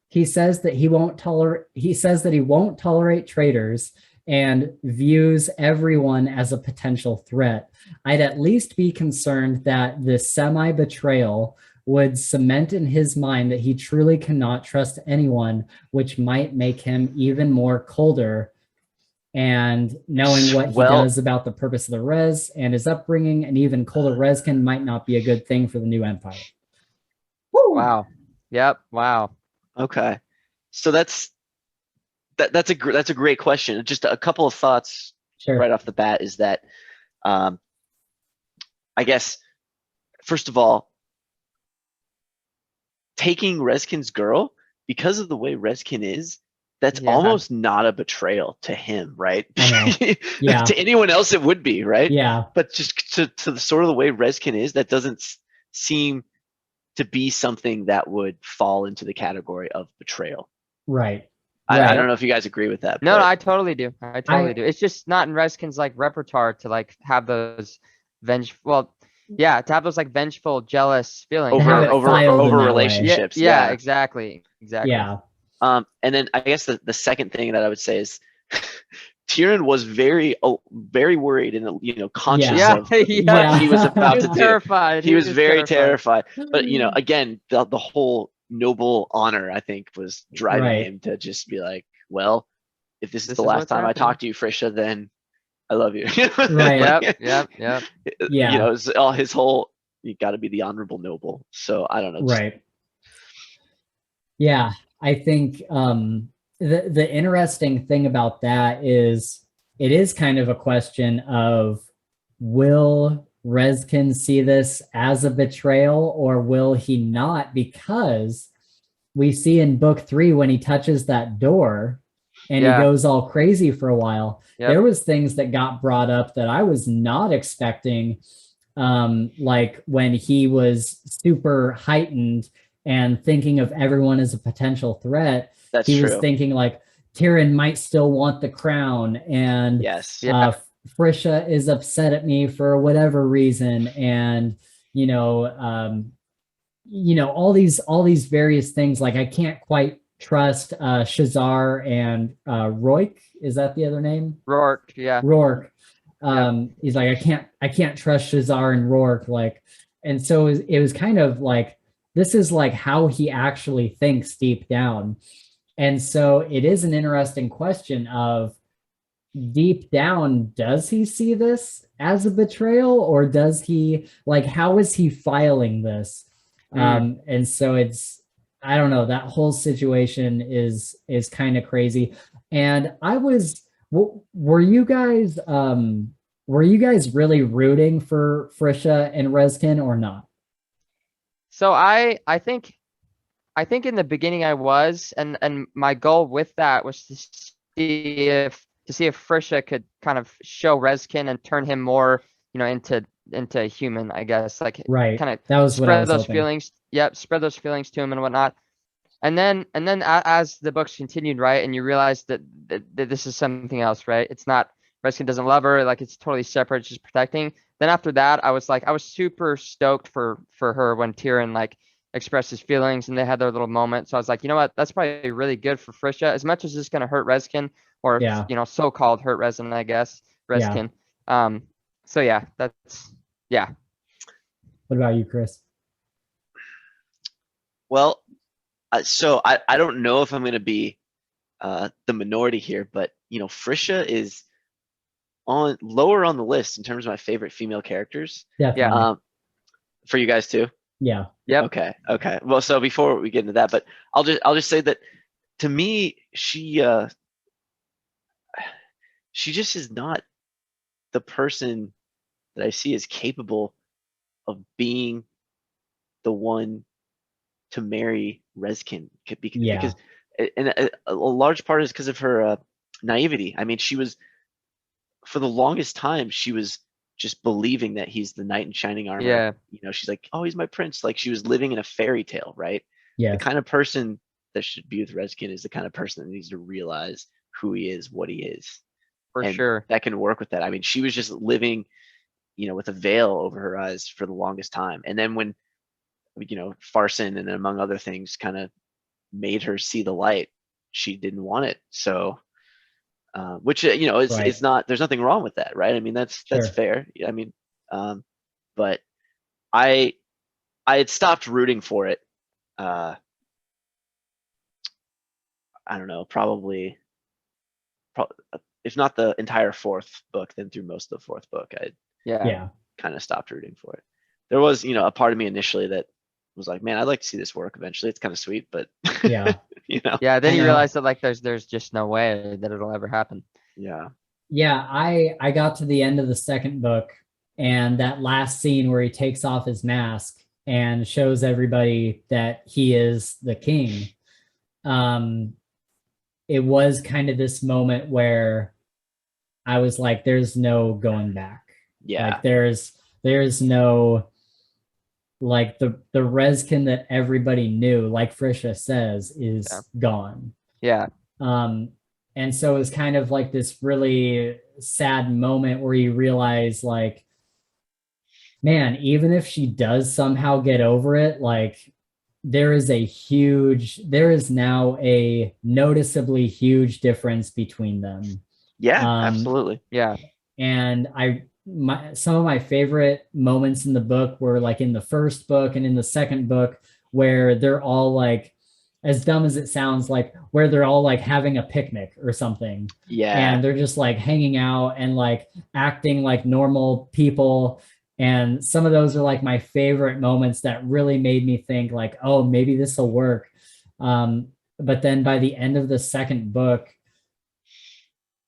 S1: He says that he won't tolerate traitors and views everyone as a potential threat. I'd at least be concerned that the semi-betrayal would cement in his mind that he truly cannot trust anyone, which might make him even more colder. And knowing what he does about the purpose of the Res and his upbringing, an even colder Rezkin might not be a good thing for the new empire.
S3: Woo! Wow. Yep. Wow.
S2: Okay. So that's a great question. Just a couple of thoughts right off the bat is that I guess first of all, taking Rezkin's girl, because of the way Rezkin is, that's
S3: Yeah.
S2: almost not a betrayal to him, right?
S1: I know. Yeah.
S2: To anyone else, it would be, right?
S1: Yeah.
S2: But just to the sort of the way Rezkin is, that doesn't seem to be something that would fall into the category of betrayal.
S1: Right.
S2: I don't know if you guys agree with that.
S3: No,
S2: but
S3: I totally do. I totally do. It's just not in Reskin's like repertoire to like have those to have those like vengeful, jealous feelings.
S1: have it filed in
S2: over
S1: that way.
S2: relationships.
S3: Yeah, exactly.
S1: Yeah.
S2: And then I guess the second thing that I would say is Tyrion was very worried and conscious of what he was about
S3: He
S2: to
S3: was
S2: do.
S3: terrified.
S2: He was very terrified. But again, the whole noble honor, I think, was driving him to just be like, well, if this is the last time I talk to you, Frisha, then I love you.
S1: Right.
S3: Yep.
S1: Yeah.
S2: All his whole, you got to be the honorable noble. So I don't know.
S1: Right. Yeah, I think the interesting thing about that is it is kind of a question of, will Rezkin see this as a betrayal or will he not? Because we see in book 3 when he touches that door and he goes all crazy for a while, there was things that got brought up that I was not expecting. Like when he was super heightened and thinking of everyone as a potential threat, he was thinking like Tyrion might still want the crown, and Frisha is upset at me for whatever reason, and all these various things. Like I can't quite trust Shazar and Roik. Is that the other name?
S3: Rourke, yeah.
S1: Rourke. He's like, I can't trust Shazar and Rourke. Like, and so it was kind of like, this is like how he actually thinks deep down. And so it is an interesting question of, deep down, does he see this as a betrayal, or does he, like, how is he filing this? And so it's, I don't know, that whole situation is kind of crazy. And were you guys really rooting for Frisha and Rezkin or not?
S3: So I think in the beginning I was, and my goal with that was to see if Frisha could kind of show Rezkin and turn him more, into a human, I guess, like kind of
S1: that was
S3: spread those feelings. Yep, spread those feelings to him and whatnot. And then as the books continued, right, and you realize that this is something else, right? It's not, Rezkin doesn't love her, like it's totally separate, it's just protecting. Then after that, I was super stoked for her when Tyrion like expressed his feelings and they had their little moment. So I was like, you know what, that's probably really good for Frisha, as much as it's gonna hurt Rezkin, or so-called hurt Rezkin, I guess. Rezkin. So yeah, that's
S1: What about you, Chris?
S2: Well, so I don't know if I'm going to be the minority here, but Frisha is lower on the list in terms of my favorite female characters.
S1: Definitely.
S2: For you guys too.
S1: Yeah.
S3: Yep.
S2: Okay. Well, so before we get into that, but I'll just say that to me, she just is not the person that I see as capable of being the one to marry Rezkin, because and a large part is because of her naivety. I mean, she was, for the longest time, she was just believing that he's the knight in shining armor.
S3: Yeah.
S2: She's like, oh, he's my prince. Like she was living in a fairy tale, right?
S1: Yeah.
S2: The kind of person that should be with Rezkin is the kind of person that needs to realize who he is, what he is.
S3: For sure.
S2: That can work with that. I mean, she was just living, with a veil over her eyes for the longest time. And then when, Farson and among other things kind of made her see the light, she didn't want it. So, which, it's not, there's nothing wrong with that, right? I mean, that's fair. I mean, but I had stopped rooting for it. I don't know, probably if not the entire fourth book, then through most of the fourth book, I kind of stopped rooting for it. There was, a part of me initially that was like, man, I'd like to see this work eventually. It's kind of sweet, but
S3: then you realize that like there's just no way that it'll ever happen.
S2: Yeah.
S1: I got to the end of the second book And that last scene where he takes off his mask and shows everybody that he is the king. It was kind of this moment where I was like, there's no going back.
S2: Yeah.
S1: Like there's no, like the Reskin that everybody knew, like Frisha says, is gone.
S3: Yeah.
S1: And so it's kind of like this really sad moment where you realize, like, man, even if she does somehow get over it, like there is now a noticeably huge difference between them.
S2: Yeah, absolutely.
S3: Yeah.
S1: And some of my favorite moments in the book were like in the first book and in the second book, where they're all like, as dumb as it sounds, like where they're all like having a picnic or something.
S2: Yeah.
S1: And they're just like hanging out and like acting like normal people. And some of those are like my favorite moments that really made me think like, oh, maybe this will work. But then by the end of the second book,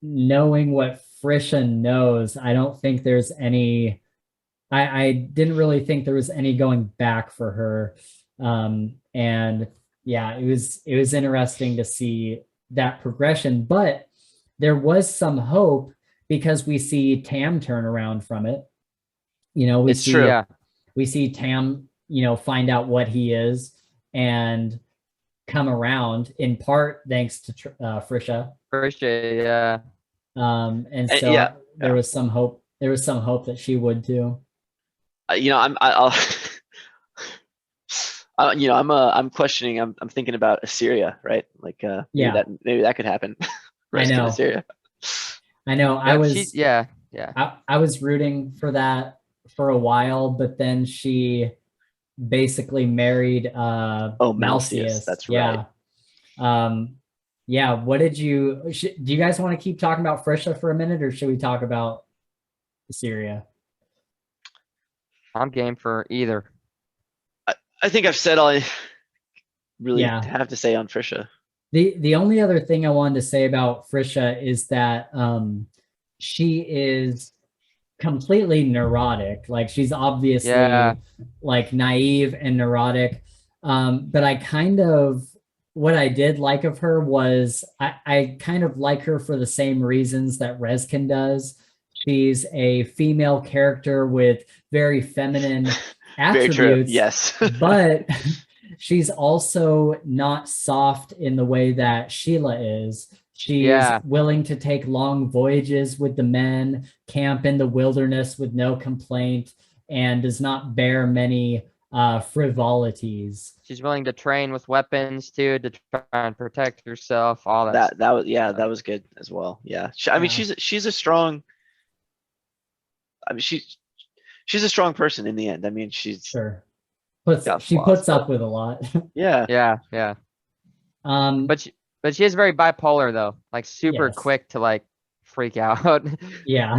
S1: knowing what Frisha knows, I don't think there's any, I didn't really think there was any going back for her. And yeah, it was interesting to see that progression, but there was some hope because we see Tam turn around from it. You know, we see Tam, you know, find out what he is and come around, in part thanks to Frisha.
S3: Yeah.
S1: And so there was some hope. There was some hope that she would too.
S2: You know, I'm questioning. I'm thinking about Assyria, right? Like, maybe that could happen.
S1: I know.
S2: Assyria.
S1: I know.
S3: I
S1: was rooting for that for a while, but then she basically married
S2: Malleus. That's right.
S1: Yeah. What did do you guys want to keep talking about Frisha for a minute, or should we talk about Assyria?
S3: I'm game for either.
S2: I think I've said all I really have to say on Frisha.
S1: The only other thing I wanted to say about Frisha is that she is completely neurotic. Like she's obviously like naive and neurotic. But I kind of, what I did like of her was I kind of like her for the same reasons that Reskin does. She's a female character with very feminine attributes.
S2: Very true. Yes.
S1: But she's also not soft in the way that Sheila is. She's willing to take long voyages with the men, camp in the wilderness with no complaint, and does not bear many frivolities.
S3: She's willing to train with weapons too, to try and protect herself. All that.
S2: That was good as well. Yeah. I mean, she's a strong. I mean, she's a strong person in the end. I mean, she's
S1: she puts up with a lot.
S3: Yeah. But she is very bipolar though, like super quick to like freak out.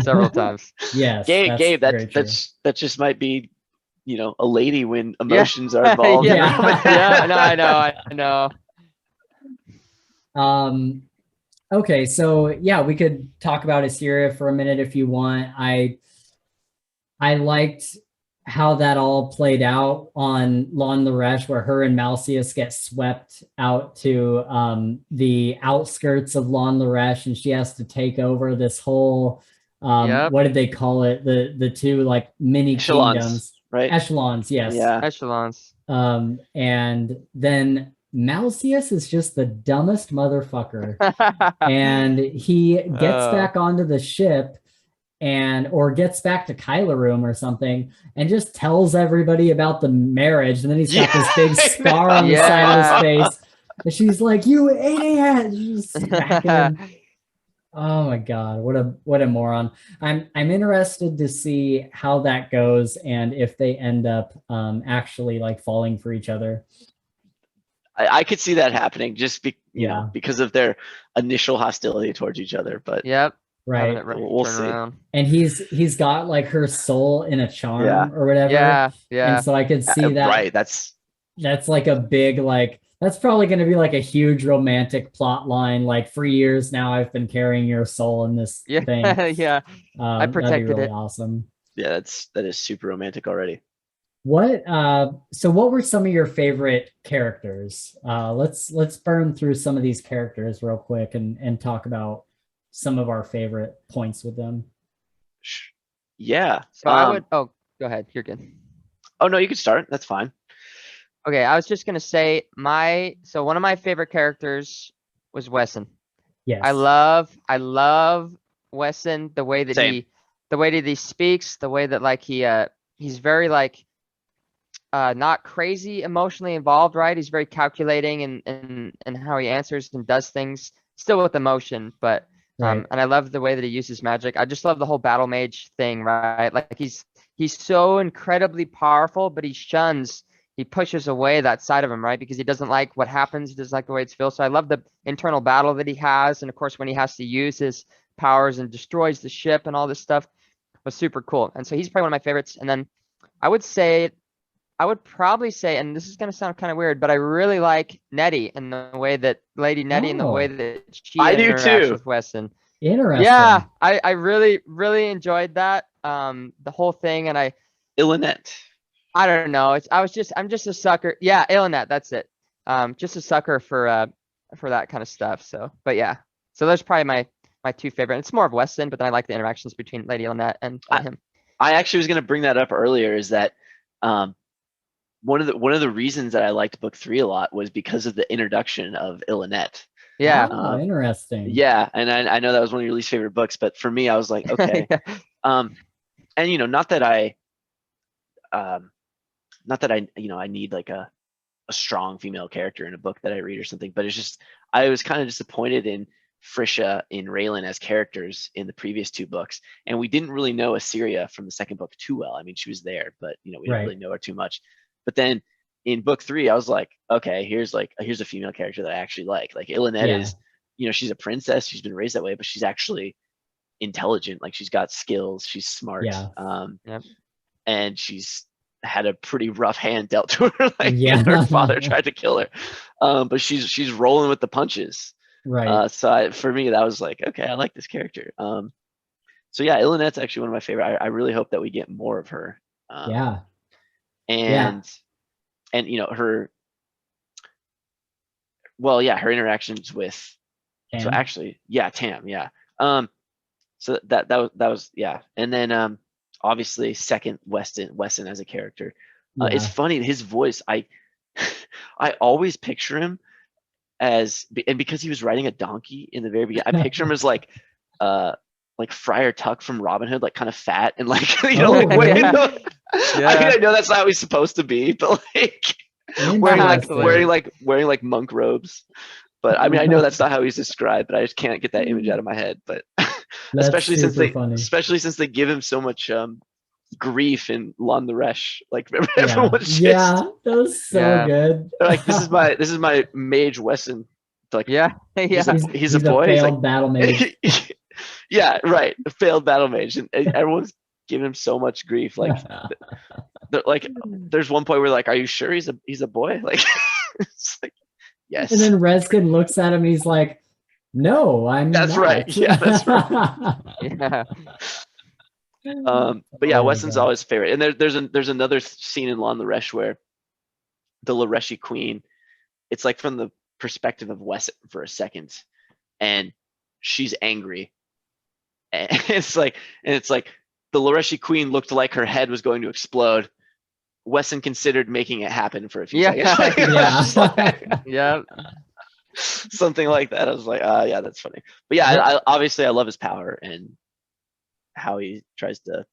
S3: Several times.
S1: Yes.
S2: Gabe, that just might be, you know, a lady when emotions are involved.
S3: No, I know.
S1: Okay, so yeah, we could talk about Assyria for a minute if you want. I liked how that all played out on Lon Laresh, where her and Malleus get swept out to the outskirts of Lon Laresh, and she has to take over this whole what did they call it? The two like mini kingdoms,
S2: right?
S1: Echelons, yes.
S2: Yeah.
S3: Echelons.
S1: And then Malleus is just the dumbest motherfucker. And he gets back onto the ship or gets back to Kylo Room or something and just tells everybody about the marriage. And then he's got this big scar on the side of his face. And she's like, "You idiot!" She's just smacking him. Oh my God, what a moron. I'm interested to see how that goes and if they end up actually like falling for each other.
S2: I could see that happening just because of their initial hostility towards each other. But
S1: right.
S2: We'll see.
S1: And he's got like her soul in a charm or whatever.
S3: Yeah.
S1: And so I could see that.
S2: Right. That's
S1: like a big, like, that's probably going to be like a huge romantic plot line. Like, for years now, I've been carrying your soul in this thing.
S3: I protected
S1: that'd be really
S3: it.
S1: Awesome.
S2: Yeah, that is super romantic already.
S1: So what were some of your favorite characters? Let's burn through some of these characters real quick and talk about some of our favorite points with them.
S2: Yeah.
S3: So I would, oh, go ahead. You're good.
S2: Oh no, you can start. That's fine.
S3: Okay, I was just gonna say so one of my favorite characters was Wesson.
S1: Yes.
S3: I love Wesson, the way that
S2: Same.
S3: he speaks, the way that like he's very like not crazy emotionally involved, right? He's very calculating and how he answers and does things, still with emotion, but
S1: Right.
S3: and I love the way that he uses magic. I just love the whole battle mage thing, right? Like he's so incredibly powerful, but he pushes away that side of him, right? Because he doesn't like what happens, he doesn't like the way it's feels. So I love the internal battle that he has, and of course when he has to use his powers and destroys the ship and all this stuff was super cool. And so he's probably one of my favorites. And then I would probably say, and this is going to sound kind of weird, but I really like Nettie and the way that Lady Nettie and the way that she
S2: I do
S3: interacts
S2: too.
S3: with Wesson.
S1: Interesting.
S3: Yeah, I really, really enjoyed that. The whole thing, and
S2: Ilinette.
S3: I don't know. I'm just a sucker. Yeah, Ilinette, that's it. Just a sucker for that kind of stuff. So, but yeah. So there's probably my two favorite. It's more of Wesson, but then I like the interactions between Lady Ilinette and him.
S2: I actually was going to bring that up earlier, is that one of the reasons that I liked book 3 a lot was because of the introduction of Ilinette.
S3: Yeah.
S1: Oh, interesting.
S2: Yeah, and I know that was one of your least favorite books, but for me, I was like, okay.
S3: Yeah.
S2: And not that I I need like a strong female character in a book that I read or something, but it's just I was kind of disappointed in Frisha and Raylan as characters in the previous 2 books, and we didn't really know Assyria from the second book too well. I mean, she was there, but we didn't really know her too much. But then in book 3, I was like, okay, here's a female character that I actually like. Like Ilinette is, she's a princess, she's been raised that way, but she's actually intelligent. Like she's got skills, she's smart. And she's had a pretty rough hand dealt to her. Like her father tried to kill her. But she's rolling with the punches.
S1: Right.
S2: So for me, that was like, okay, I like this character. So yeah, Ilinette's actually one of my favorite. I really hope that we get more of her. And her, her interactions with Tam. So actually, Tam, so that was and then obviously second Wesson as a character. It's funny, his voice, I always picture him as, and because he was riding a donkey in the very beginning, I picture him as like Friar Tuck from Robin Hood, like kind of fat and like I mean, I know that's not how he's supposed to be, but like wearing like monk robes. But I mean, I know that's not how he's described, but I just can't get that image out of my head. But especially since they give him so much grief in Lon the Resh, like everyone's
S1: that was so good.
S2: They're like, this is my mage Wesson. Like, he's a boy.
S1: Failed
S2: like,
S1: battle mage.
S2: Yeah, right. A failed battle mage, and everyone's giving him so much grief. Like, there's one point where like, are you sure he's a boy? Like, it's like, yes.
S1: And then Reskin looks at him and he's like, no, I'm
S2: that's
S1: not.
S2: Right. Yeah, that's right. But yeah, Wesson's always favorite. And there's another scene in Lon the Resh where the Lareshi queen, it's like from the perspective of Wesson for a second, and she's angry. And it's like the Lareshi queen looked like her head was going to explode. Wesson considered making it happen for a few seconds. Something like that. I was like, that's funny. But I obviously I love his power and how he tries to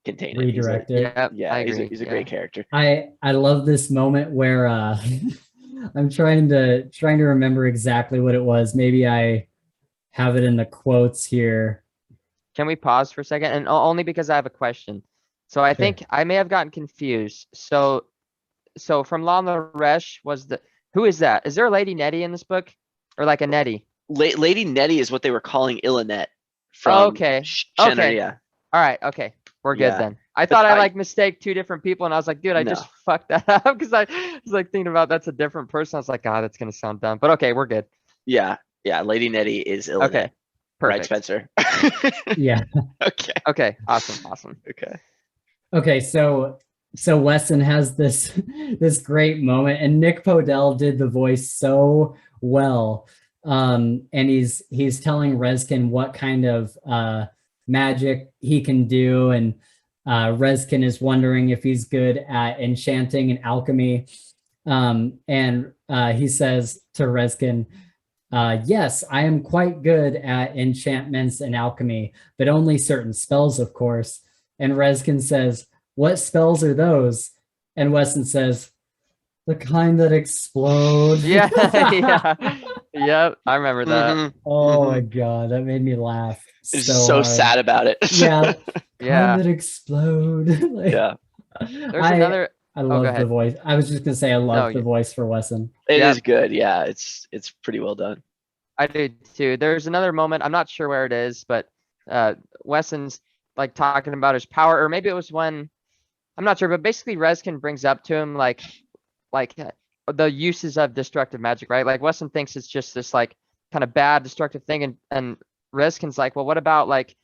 S2: contain
S1: redirect
S2: it. He's a great character.
S1: I love this moment where I'm trying to remember exactly what it was. Maybe I have it in the quotes here.
S3: Can we pause for a second? And only because I have a question. So I think I may have gotten confused. So from Lon the Resh who is that? Is there a Lady Nettie in this book? Or like a Nettie?
S2: Lady Nettie is what they were calling Ilinette from Shenner, yeah.
S3: All right, okay. We're good then. I thought I mistake 2 different people, and I was like, dude, I just fucked that up because I was like thinking about that's a different person. I was like, God, that's gonna sound dumb. But okay, we're good.
S2: Yeah, Lady Nettie is Ilinette.
S3: Okay.
S2: Right,
S3: Perfect.
S2: Spencer?
S1: Yeah.
S2: Okay.
S3: Okay. Awesome.
S2: Okay.
S1: Okay, so Weston has this great moment, and Nick Podell did the voice so well. And he's telling Reskin what kind of magic he can do, and Reskin is wondering if he's good at enchanting and alchemy. And he says to Reskin, yes, I am quite good at enchantments and alchemy, but only certain spells, of course. And Reskin says, what spells are those? And Weston says, the kind that explode.
S3: Yeah. Yep. I remember that.
S2: Mhm.
S1: Oh my God, that made me laugh
S2: It's
S1: so hard.
S2: sad about it.
S1: Yeah.
S3: Yeah.
S1: Kind that explode. Like,
S2: Yeah.
S3: There's another.
S1: I
S3: go
S1: love the
S3: ahead.
S1: voice. I was just gonna say I love the
S3: you-
S1: voice for Wesson.
S2: It
S3: Yep.
S2: is good. Yeah, it's pretty well done.
S3: I do too. There's another moment. I'm not sure where it is, but Wesson's like talking about his power, or maybe it was when I'm not sure, but basically Reskin brings up to him like the uses of destructive magic, right? Like Wesson thinks it's just this like kind of bad destructive thing, and Reskin's like, well, what about like,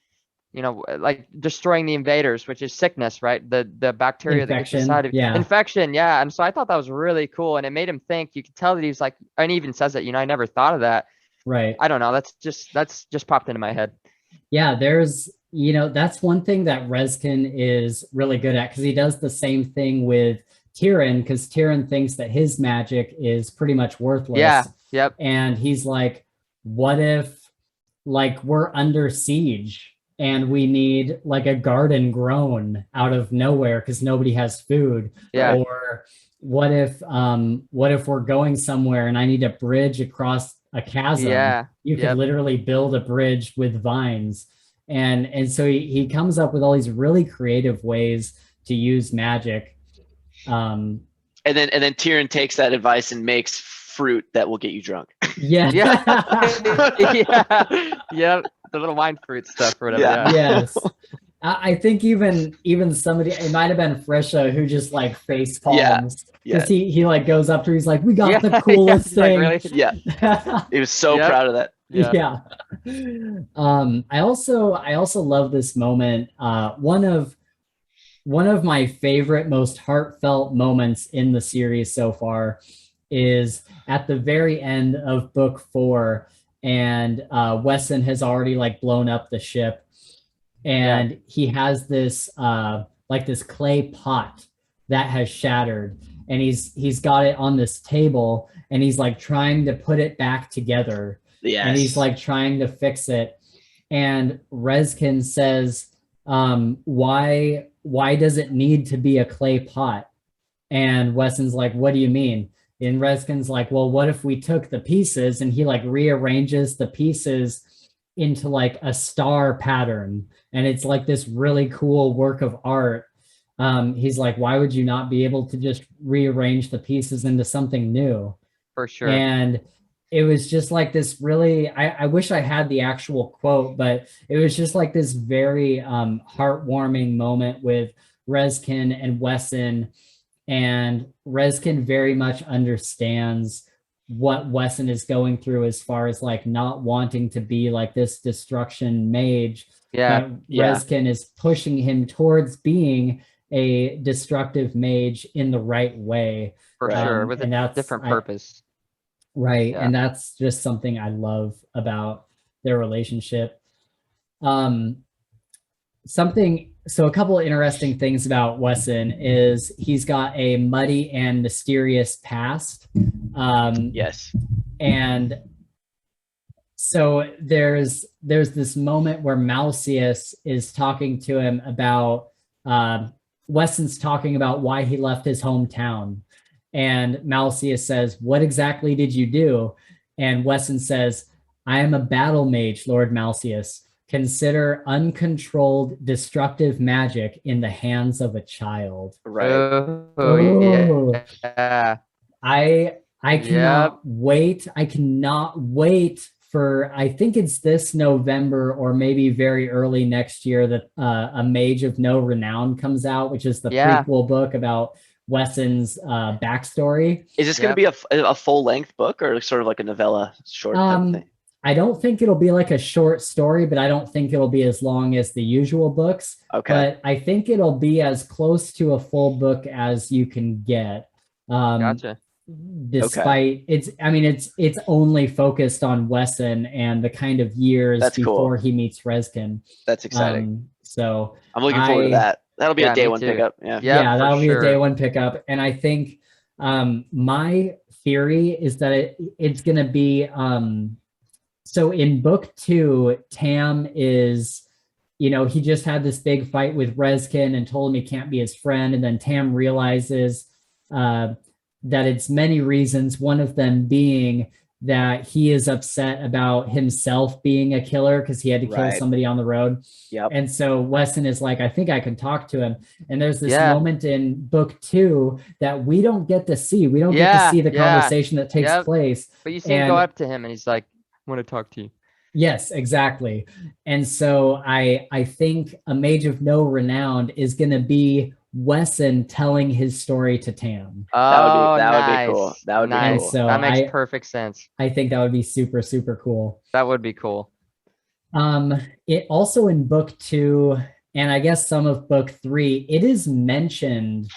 S3: you know, like destroying the invaders, which is sickness, right? The bacteria that gets
S1: Infection,
S3: inside of
S1: yeah.
S3: infection, yeah. And so I thought that was really cool, and it made him think. You could tell that he was like, and he even says that, you know, I never thought of that.
S1: Right.
S3: I don't know. That's just popped into my head.
S1: Yeah, there's, you know, that's one thing that Reskin is really good at, because he does the same thing with Tyrion, because Tyrion thinks that his magic is pretty much worthless.
S3: Yeah. Yep.
S1: And he's like, what if like we're under siege and we need like a garden grown out of nowhere because nobody has food?
S3: Yeah.
S1: Or what if we're going somewhere and I need a bridge across a chasm?
S3: Yeah.
S1: You could literally build a bridge with vines. And so he comes up with all these really creative ways to use magic.
S2: And then Tyrion takes that advice and makes fruit that will get you drunk.
S1: Yeah.
S3: Yeah. Yep. The little wine fruit stuff or whatever.
S2: Yeah.
S1: Yes. I think even somebody, it might have been Frisha, who just like face palms.
S2: Yeah.
S1: Because he like goes up to her, he's like, we got
S3: Yeah,
S1: the coolest
S3: he's like,
S1: thing.
S3: really?
S2: Yeah. He was so
S3: Yep.
S2: proud of that.
S3: Yeah.
S1: I also love this moment. One of my favorite, most heartfelt moments in the series so far is at the very end of book 4, and Wesson has already like blown up the ship, and he has this like this clay pot that has shattered, and he's got it on this table, and he's like trying to put it back together.
S2: Yes.
S1: And he's like trying to fix it, and Reskin says, why does it need to be a clay pot? And Wesson's like, what do you mean? And Reskin's like, well, what if we took the pieces, and he like rearranges the pieces into like a star pattern, and it's like this really cool work of art. He's like, why would you not be able to just rearrange the pieces into something new?
S3: For sure.
S1: And it was just like this really, I wish I had the actual quote, but it was just like this very heartwarming moment with Reskin and Wesson. And Reskin very much understands what Wesson is going through as far as like not wanting to be like this destruction mage.
S3: Yeah.
S1: But Reskin is pushing him towards being a destructive mage in the right way.
S3: For sure. With a different purpose.
S1: Right. Yeah. And that's just something I love about their relationship. So a couple of interesting things about Wesson is he's got a muddy and mysterious past.
S2: Yes.
S1: And so there's this moment where Malcius is talking to him about, Wesson's talking about why he left his hometown. And Malcius says, what exactly did you do? And Wesson says, I am a battle mage, Lord Malcius. Consider uncontrolled destructive magic in the hands of a child.
S2: Right.
S3: Yeah.
S1: I cannot wait. I cannot wait for, I think it's this November or maybe very early next year that A Mage of No Renown comes out, which is the prequel book about Wesson's backstory.
S2: Is this going to be a full length book or sort of like a novella short type of thing?
S1: I don't think it'll be like a short story, but I don't think it'll be as long as the usual books.
S2: Okay.
S1: But I think it'll be as close to a full book as you can get.
S3: Gotcha.
S1: Despite I mean, it's only focused on Wesson and the kind of years
S2: That's
S1: before
S2: cool.
S1: he meets Reskin.
S2: That's exciting.
S1: So
S2: I'm looking forward to that. That'll be a day
S3: me
S2: one
S3: too.
S2: pickup. Yeah.
S1: yeah,
S3: for
S1: that'll be a day
S3: sure.
S1: one pickup. And I think my theory is that it's gonna be so in book 2, Tam is, he just had this big fight with Reskin and told him he can't be his friend. And then Tam realizes that it's many reasons, one of them being that he is upset about himself being a killer because he had to kill
S2: Right.
S1: somebody on the road.
S2: Yep.
S1: And so Wesson is like, I think I can talk to him. And there's this
S3: Yeah.
S1: moment in book 2 that we don't get to see. We don't get to see the conversation that takes place.
S3: But you see him go up to him and he's like, I want to talk to you.
S1: Yes, exactly. And so I think A Mage of No Renown is going to be Wesson telling his story to Tam.
S2: That would be cool. That would be
S1: And
S2: cool.
S1: so
S3: That makes perfect sense.
S1: I think that would be super, super cool.
S3: That would be cool.
S1: It also in book 2, and I guess some of book 3, it is mentioned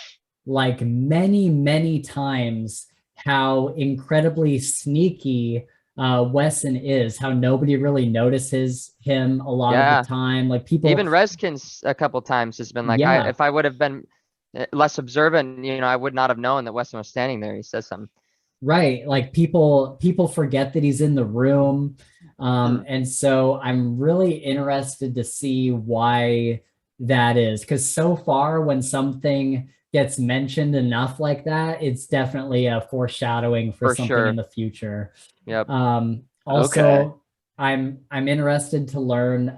S1: like many, many times how incredibly sneaky Wesson is, how nobody really notices him a lot of the time. Like people,
S3: even Reskin's a couple times has been like, if I would have been less observant, I would not have known that Wesson was standing there. He says something.
S1: Right. Like people forget that he's in the room. And so I'm really interested to see why that is. Because so far when something gets mentioned enough like that, it's definitely a foreshadowing for something in the future.
S3: Yep.
S1: Also, I'm interested to learn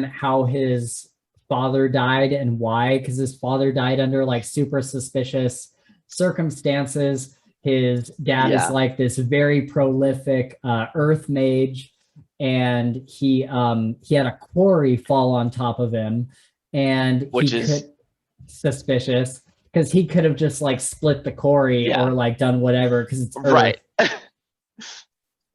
S1: how his father died and why, because his father died under like super suspicious circumstances. His dad is like this very prolific earth mage, and he had a quarry fall on top of him, and suspicious because he could have just like split the quarry or like done whatever because it's earth.
S2: Right.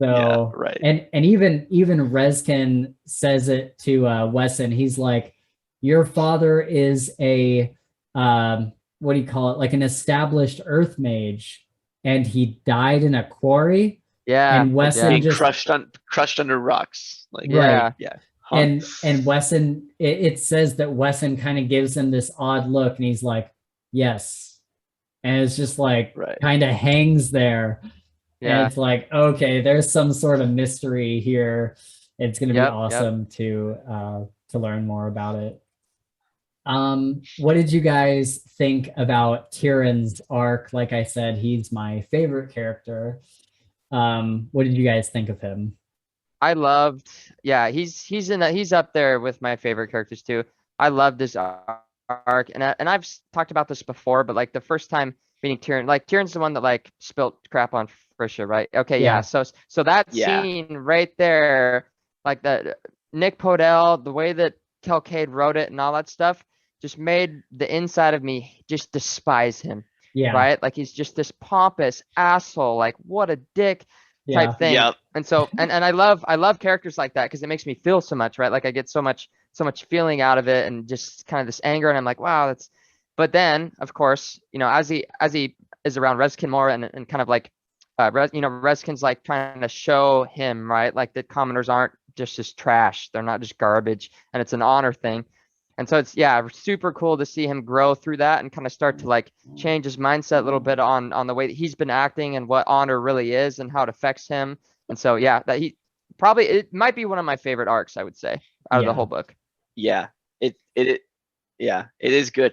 S1: So
S2: right.
S1: And even Reskin says it to Wesson. He's like, your father is a what do you call it? Like an established earth mage, and he died in a quarry.
S3: Yeah.
S1: And Wesson
S2: being
S1: just
S2: crushed under rocks. Like
S1: right.
S2: Yeah.
S1: Huh. And Wesson, it says that Wesson kind of gives him this odd look, and he's like, yes. And it's just like kind of hangs there. Yeah. And it's like, okay, there's some sort of mystery here. It's gonna be awesome to learn more about it. What did you guys think about Tyrion's arc? Like I said, he's my favorite character. What did you guys think of him?
S3: I loved, he's up there with my favorite characters too. I loved this arc, and I've talked about this before, but like the first time meeting Tyrion, like Tyrion's the one that like spilt crap on Frisha, right? Okay, yeah. So that scene right there, like the Nick Podell, the way that Kel Kade wrote it and all that stuff, just made the inside of me just despise him. Yeah. Right? Like he's just this pompous asshole, like what a dick type thing. Yep. And so and I love characters like that because it makes me feel so much, right? Like I get so much feeling out of it and just kind of this anger, and I'm like, wow, that's. But then of course, as he is around Reskin more and kind of like Reskin's like trying to show him, right, like that commoners aren't just this trash, they're not just garbage, and it's an honor thing. And so it's super cool to see him grow through that and kind of start to like change his mindset a little bit on the way that he's been acting and what honor really is and how it affects him. And so that it might be one of my favorite arcs, I would say, out of the whole book.
S2: Yeah, it is good.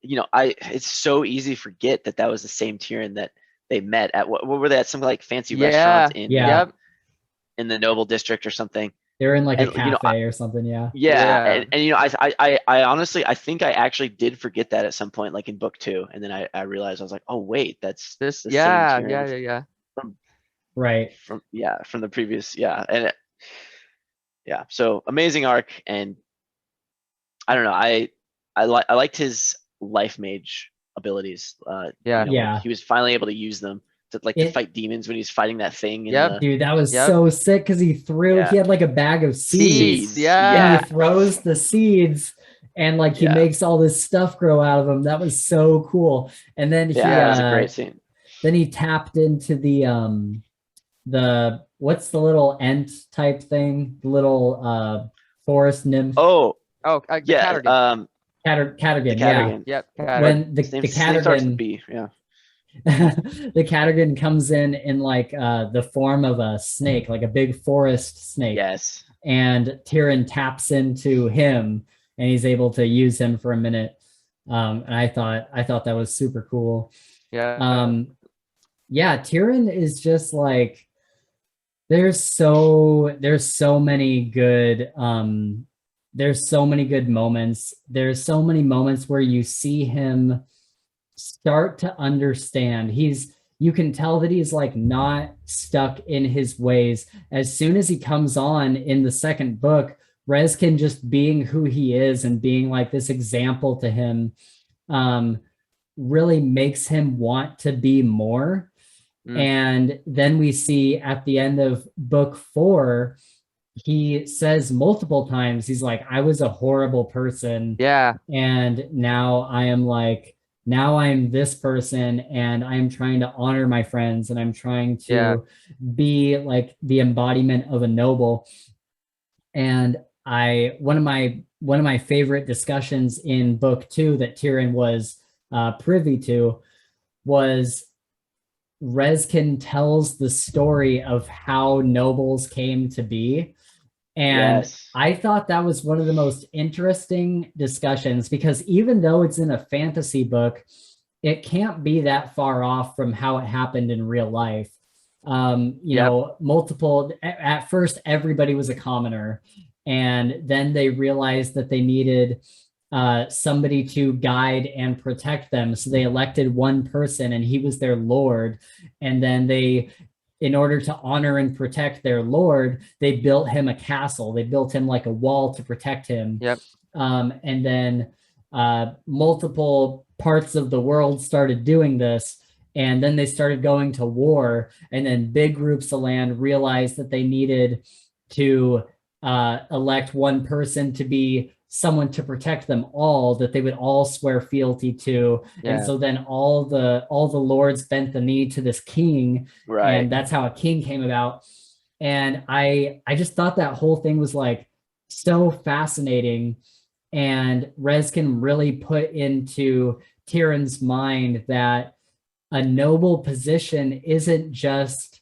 S2: It's so easy to forget that was the same Tyrion that they met at what were they at, some like fancy restaurant in in the Noble District or something.
S1: They're in like a cafe or something.
S2: And I honestly, I think I actually did forget that at some point, like in book 2. And then I realized, I was like, oh wait, that's this. Same Tyrion from the previous. And so amazing arc. And I don't know. I liked his life mage abilities. He was finally able to use them. to fight demons when he's fighting that thing.
S3: Yep.
S1: Dude, that was
S3: Yep.
S1: so sick because he
S2: Yeah.
S1: had like a bag of seeds.
S3: Yeah.
S1: And he throws the seeds and like he makes all this stuff grow out of them. That was so cool. And then
S2: that was a great scene.
S1: Then he tapped into the what's the little ent type thing? The little forest nymph.
S3: The
S2: yeah.
S3: Catergan.
S1: Catergan,
S2: yeah.
S3: Yep.
S1: When the
S2: Catergan B, yeah.
S1: the Catergan comes in like the form of a snake, like a big forest snake.
S2: Yes.
S1: And Tyrion taps into him and he's able to use him for a minute. And I thought that was super cool.
S3: Yeah.
S1: Yeah, Tyrion is just like there's so many good there's so many good moments. There's so many moments where you see him start to understand. You can tell that he's like not stuck in his ways. As soon as he comes on in the second book, Rezkin just being who he is and being like this example to him really makes him want to be more. And then we see at the end of book 4, he says multiple times, he's like, I was a horrible person.
S3: Yeah.
S1: And now I'm this person and I'm trying to honor my friends and I'm trying to be like the embodiment of a noble. And one of my favorite discussions in book 2 that Tyrion was privy to was Rezkin tells the story of how nobles came to be. And I thought that was one of the most interesting discussions because even though it's in a fantasy book, it can't be that far off from how it happened in real life. You know, at first, everybody was a commoner. And then they realized that they needed somebody to guide and protect them. So they elected one person and he was their lord. And then in order to honor and protect their lord, they built him a castle. They built him like a wall to protect him. And then multiple parts of the world started doing this. And then they started going to war. And then big groups of land realized that they needed to elect one person to be someone to protect them all, that they would all swear fealty to. And so then all the lords bent the knee to this king. And that's how a king came about. And I just thought that whole thing was like so fascinating. And Rezkin really put into Tyrion's mind that a noble position isn't just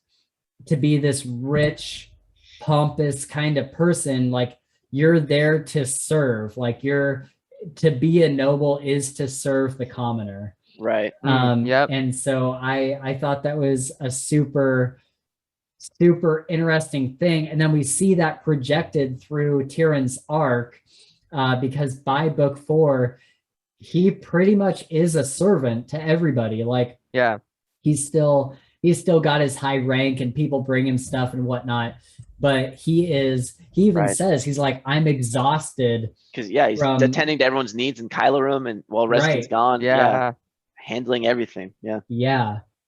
S1: to be this rich, pompous kind of person. Like, you're there to serve. Like, to be a noble is to serve the commoner. And so I thought that was a super, super interesting thing. And then we see that projected through Tyrion's arc, because by book 4, he pretty much is a servant to everybody. Like, he's still got his high rank and people bring him stuff and whatnot. But he even says, he's like, I'm exhausted.
S2: Because he's attending to everyone's needs in Kylo Room, and while Rezkin's gone, handling everything.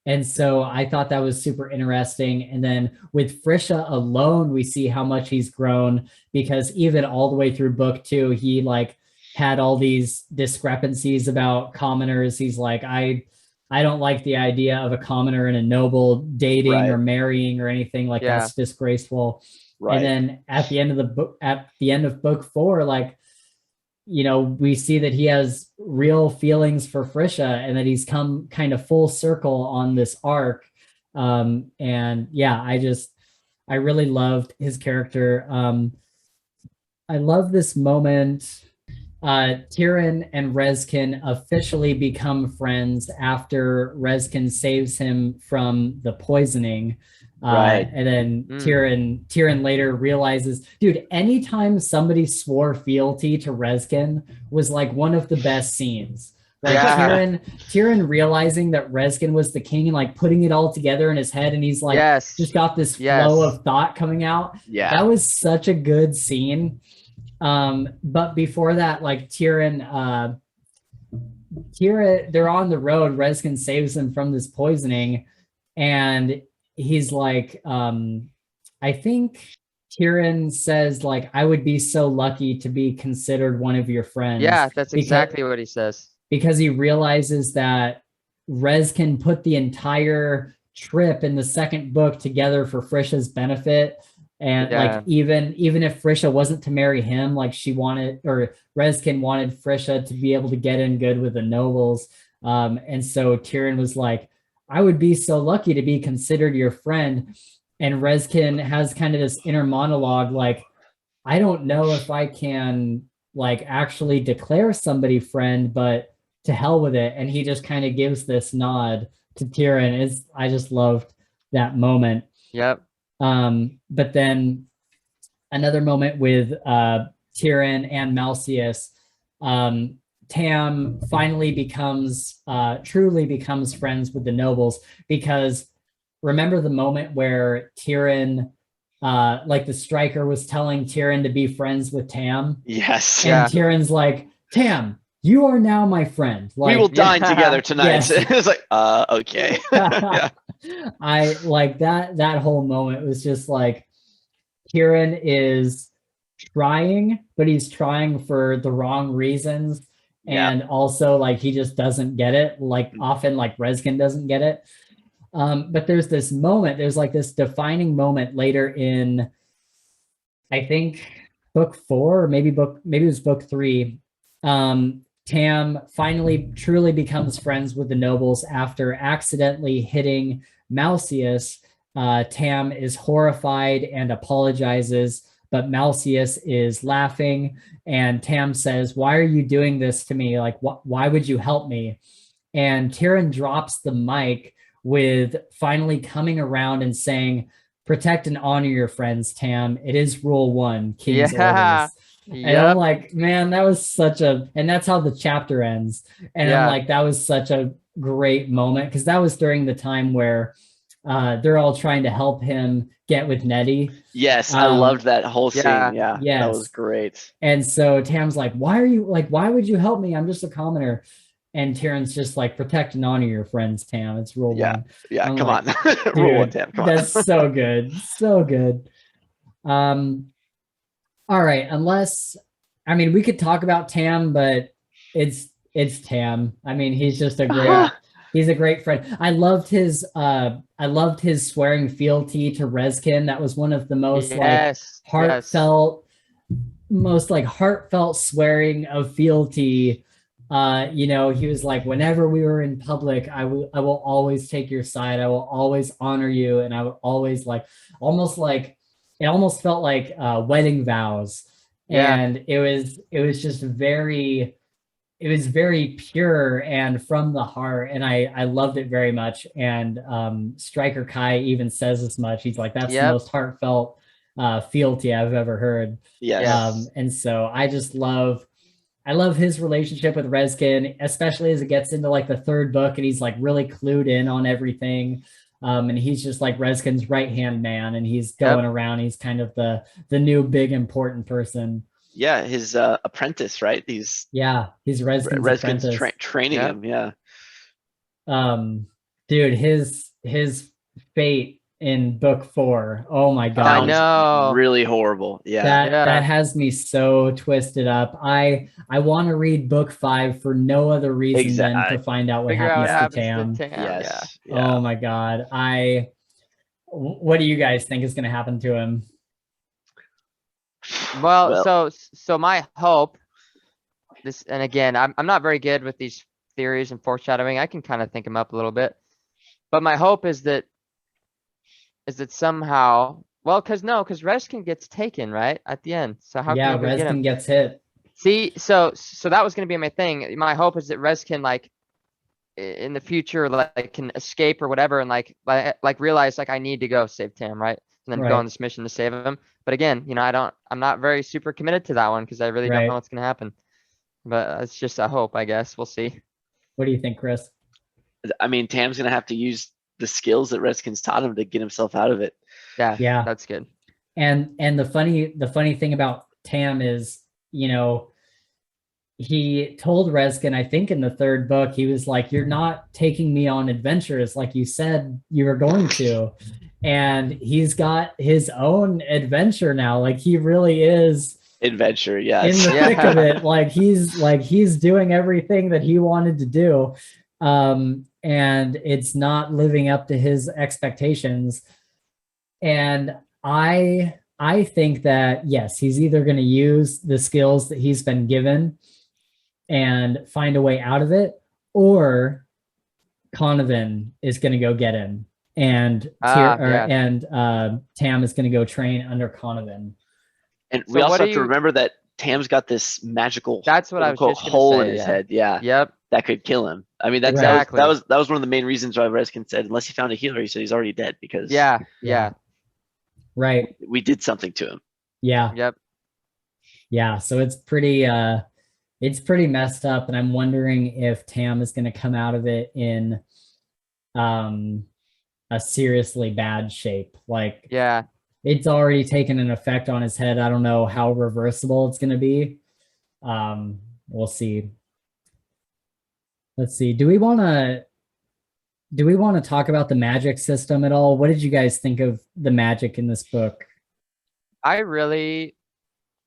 S1: And so I thought that was super interesting. And then with Frisha alone, we see how much he's grown, because even all the way through book 2, he like had all these discrepancies about commoners. He's like, I don't like the idea of a commoner and a noble dating or marrying or anything like that's disgraceful. And then at the end of book 4, like, you know, we see that he has real feelings for Frisha and that he's come kind of full circle on this arc. And I really loved his character. I love this moment. Tyrion and Rezkin officially become friends after Rezkin saves him from the poisoning. And then Tyrion later realizes, dude, anytime somebody swore fealty to Rezkin was like one of the best scenes. Like Tyrion realizing that Rezkin was the king and like putting it all together in his head, and he's like just got this flow of thought coming out. That was such a good scene. But before that, like Tyrion, they're on the road. Rezkin saves them from this poisoning, and he's like, I think Tyrion says like, I would be so lucky to be considered one of your friends.
S3: Yeah, that's exactly what he says.
S1: Because he realizes that Rezkin put the entire trip in the second book together for Frisha's benefit. And like even if Frisha wasn't to marry him, like she wanted, or Rezkin wanted Frisha to be able to get in good with the nobles. And so Tyrion was like, I would be so lucky to be considered your friend. And Rezkin has kind of this inner monologue, like, I don't know if I can like actually declare somebody friend, but to hell with it. And he just kind of gives this nod to Tyrion. I just loved that moment.
S3: Yep.
S1: But then another moment with Tyrion and Malseus, Tam finally truly becomes friends with the nobles, because remember the moment where Tyrion, like the striker was telling Tyrion to be friends with Tam?
S2: Yes.
S1: And Tyrion's like, Tam, you are now my friend. Like,
S2: we will dine together tonight.
S1: Yes.
S2: It's like, okay. Yeah.
S1: I like that whole moment was just like, Tyrion is trying, but he's trying for the wrong reasons. And also like he just doesn't get it, like often like Rezkin doesn't get it. But there's this moment, there's like this defining moment later in, I think, book 4, or maybe it was book 3. Tam finally truly becomes friends with the nobles after accidentally hitting Malseus. Tam is horrified and apologizes, but Malseus is laughing, and Tam says, why are you doing this to me? Like, why would you help me? And Tyrion drops the mic with finally coming around and saying, protect and honor your friends, Tam. It is rule 1, King's orders. And I'm like, man, that was and that's how the chapter ends. And I'm like, that was such a great moment, because that was during the time where they're all trying to help him get with Nettie.
S2: Yes, I loved that whole scene. Yeah,
S1: yes.
S2: That was great.
S1: And so Tam's like, why would you help me? I'm just a commoner. And Tyrion's just like, protect and honor your friends, Tam. It's rule 1.
S2: Yeah,
S1: I'm
S2: come
S1: like,
S2: on. Rule 1, Tam. Come on.
S1: That's so good. So good. All right, unless, I mean, we could talk about Tam, but it's Tam. I mean, he's just he's a great friend. I loved his swearing fealty to Rezkin. That was one of the most heartfelt swearing of fealty. He was like, whenever we were in public, I will always take your side. I will always honor you. And I will always it almost felt like wedding vows. And it was just very pure and from the heart. And I loved it very much. And Striker Kai even says as much. He's like, that's the most heartfelt fealty I've ever heard.
S2: Yes.
S1: And so I love his relationship with Rezkin, especially as it gets into like the 3rd book and he's like really clued in on everything. And he's just like Rezkin's right-hand man, and he's going around. He's kind of the new big important person.
S2: Yeah, his apprentice, right? He's
S1: Rezkin's apprentice.
S2: Training him. Yeah.
S1: Dude, his fate in book 4. Oh my god.
S3: I know.
S2: Really horrible. Yeah.
S1: That has me so twisted up. I want to read book 5 for no other reason than to find out what happens to Tam.
S2: Yes.
S1: Oh my god. What do you guys think is going to happen to him?
S3: Well, so my hope, and again, I'm not very good with these theories and foreshadowing. I can kind of think them up a little bit, but my hope is that somehow, because Rezkin gets taken right at the end. So how can
S1: Rezkin gets hit?
S3: See, so that was going to be my thing. My hope is that Rezkin, like in the future, like can escape or whatever, and like realize like I need to go save Tam, right? And then go on this mission to save him. But again, I'm not very super committed to that one, because I really don't know what's going to happen. But it's just a hope, I guess. We'll see.
S1: What do you think, Chris?
S2: I mean, Tam's going to have to use the skills that Rezkin's taught him to get himself out of it.
S3: Yeah, that's good.
S1: And the funny thing about Tam is, he told Reskin, I think in the third book, he was like, "You're not taking me on adventures like you said you were going to." And he's got his own adventure now. Like he really is
S2: adventure, yes.
S1: in the thick of it. Like he's doing everything that he wanted to do. And it's not living up to his expectations. And I think that yes, he's either going to use the skills that he's been given and find a way out of it, or Conovan is going to go get him, and Tam is going to go train under Conovan.
S2: And we also have to remember that Tam's got this magical
S3: that's what I was just
S2: hole in his head. Yeah.
S3: Yep.
S2: That could kill him. I mean, that was one of the main reasons why Reskin said, unless he found a healer, he said he's already dead because
S1: right.
S2: We did something to him.
S1: Yeah.
S3: Yep.
S1: Yeah. So it's pretty messed up, and I'm wondering if Tam is going to come out of it in a seriously bad shape. Like,
S3: yeah,
S1: it's already taken an effect on his head. I don't know how reversible it's going to be. We'll see. Let's see. Do we want to talk about the magic system at all? What did you guys think of the magic in this book?
S3: I really,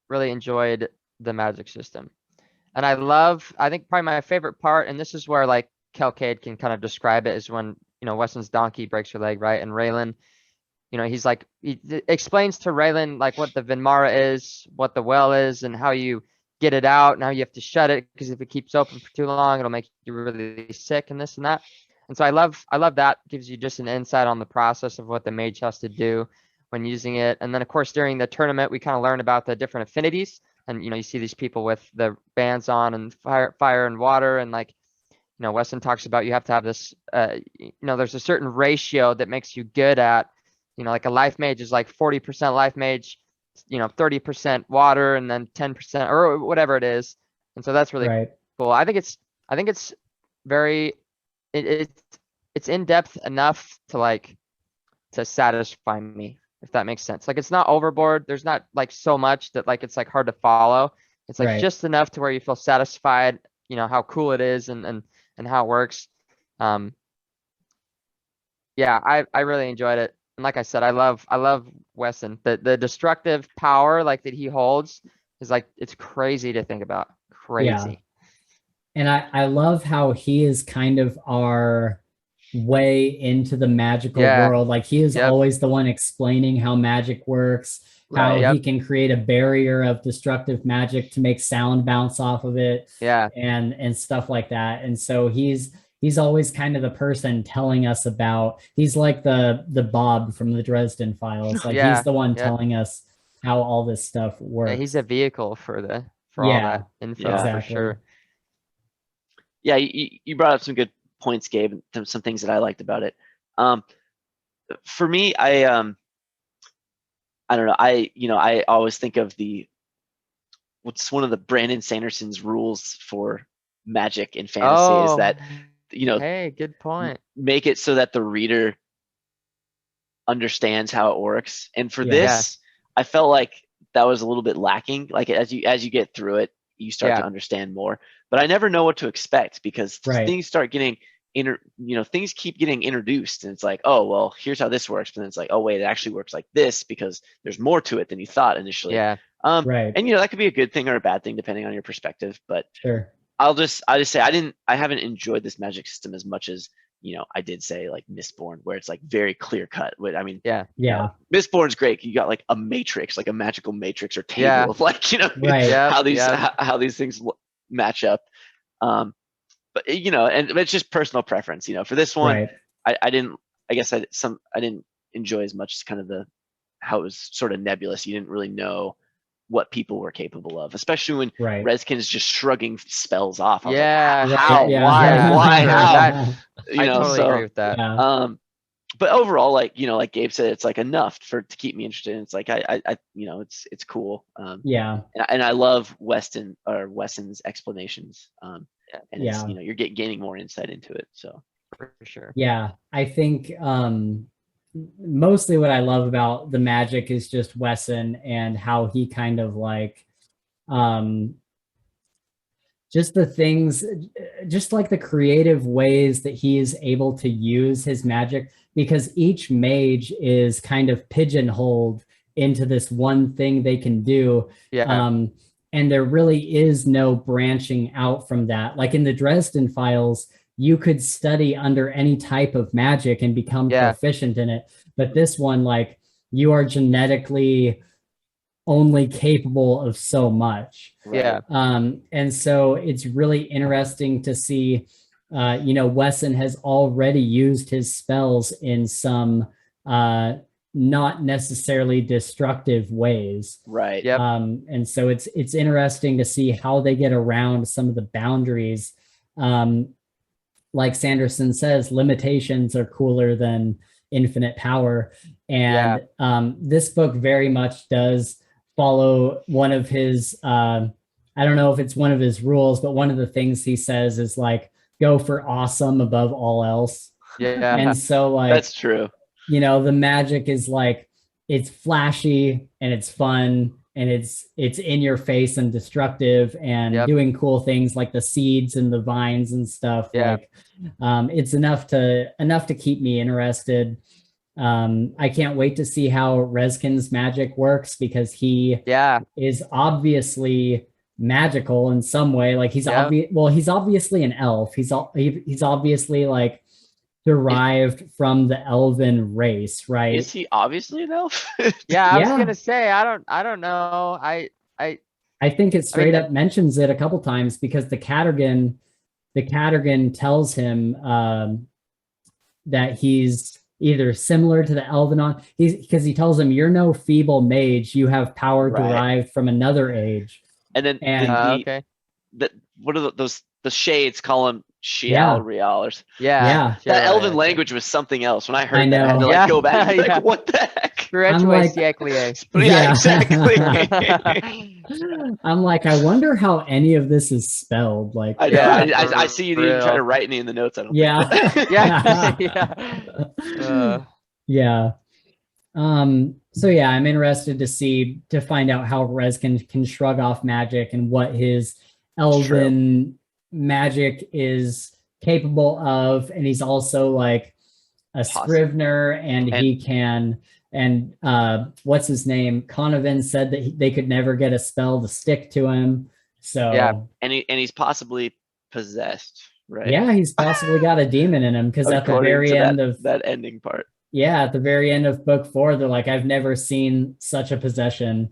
S3: really enjoyed the magic system. And I think probably my favorite part, and this is where like Kel Kade can kind of describe it, is when, Weston's donkey breaks her leg, right? And Raylan, he explains to Raylan like what the Vinmara is, what the well is, and how you get it out, and how you have to shut it, because if it keeps open for too long, it'll make you really sick and this and that. And so I love that. Gives you just an insight on the process of what the mage has to do when using it. And then of course, during the tournament, we kind of learn about the different affinities. And, you see these people with the bands on and fire and water. And like, Weston talks about, you have to have this, there's a certain ratio that makes you good at, like a life mage is like 40% life mage, 30% water, and then 10% or whatever it is. And so that's really cool. I think it's very, it's in depth enough to satisfy me, if that makes sense. Like, it's not overboard. There's not like so much that like it's like hard to follow. It's like just enough to where you feel satisfied, how cool it is and how it works. Yeah, I really enjoyed it. And like I said, I love Weston. The destructive power like that he holds is like, it's crazy to think about. Crazy.
S1: Yeah. And I love how he is kind of our way into the magical world. Like, he is always the one explaining how magic works, how he can create a barrier of destructive magic to make sound bounce off of it, and stuff like that. And so he's always kind of the person telling us about, he's like the Bob from the Dresden Files. Like, he's the one telling us how all this stuff works.
S3: Yeah, he's a vehicle for all that info, for sure.
S2: Yeah, you brought up some good points, Gabe, and some things that I liked about it. For me, I don't know. I always think of what's one of the Brandon Sanderson's rules for magic in fantasy is that,
S3: hey, good point.
S2: Make it so that the reader understands how it works. And for this, I felt like that was a little bit lacking. Like, as you get through it, you start to understand more. But I never know what to expect, because things start getting things keep getting introduced, and it's like, oh, well, here's how this works. But then it's like, oh, wait, it actually works like this because there's more to it than you thought initially.
S3: Yeah.
S2: And that could be a good thing or a bad thing depending on your perspective. But
S1: sure.
S2: I'll just say I haven't enjoyed this magic system as much as I did say like Mistborn, where it's like very clear cut. I mean, Mistborn's great. You got like a matrix, like a magical matrix or table of like how these things match up. But and it's just personal preference. For this one, I didn't enjoy as much as kind of how it was sort of nebulous. You didn't really know what people were capable of, especially when Reskin is just shrugging spells off. I was like, how? Why? How?
S3: I totally agree with that.
S2: But overall, like Gabe said, it's like enough to keep me interested. It's like it's cool. And I love Weston's explanations. And it's, you're gaining more insight into it. So
S3: for sure.
S1: Yeah, I think mostly what I love about the magic is just Wesson and how he kind of like just the things, just like the creative ways that he is able to use his magic, because each mage is kind of pigeonholed into this one thing they can do.
S3: Yeah.
S1: And there really is no branching out from that. Like in the Dresden Files, you could study under any type of magic and become proficient in it. But this one, like, you are genetically only capable of so much.
S3: Yeah.
S1: And so it's really interesting to see, Wesson has already used his spells in some not necessarily destructive ways.
S2: Right.
S3: Yep.
S1: And so it's interesting to see how they get around some of the boundaries. Like Sanderson says, limitations are cooler than infinite power. And this book very much does follow one of his, I don't know if it's one of his rules, but one of the things he says is like, go for awesome above all else.
S3: Yeah.
S1: And so like,
S2: that's true.
S1: The magic is like, it's flashy and it's fun and it's in your face and destructive and doing cool things like the seeds and the vines and stuff. Like, it's enough to keep me interested. I can't wait to see how Rezkin's magic works, because he is obviously magical in some way. Like he's he's obviously an elf. He's obviously like derived from the elven race, right?
S2: Is he obviously an elf?
S3: I was gonna say I don't know. I
S1: think it straight up mentions it a couple times, because the Cadogan tells him that he's either similar to the Elvenon, because he tells him, you're no feeble mage, you have power derived from another age.
S2: And then what are those the shades call him Shial Realers.
S1: Yeah.
S2: That elven language was something else. When I heard
S1: that,
S2: I had to like go back and be like, what the heck?
S1: I'm like,
S2: exactly.
S1: I'm like, I wonder how any of this is spelled. Like,
S2: I see you even trying to write me in the notes. I don't
S1: So I'm interested to find out how Rezkin can shrug off magic and what his elven magic is capable of. And he's also like a Scrivener, and he can, and what's his name? Conovan said that they could never get a spell to stick to him. So
S2: and he's possibly possessed, right?
S1: Yeah, he's possibly got a demon in him, because at the very end of
S2: that ending part.
S1: Yeah, at the very end of book 4, they're like, I've never seen such a possession.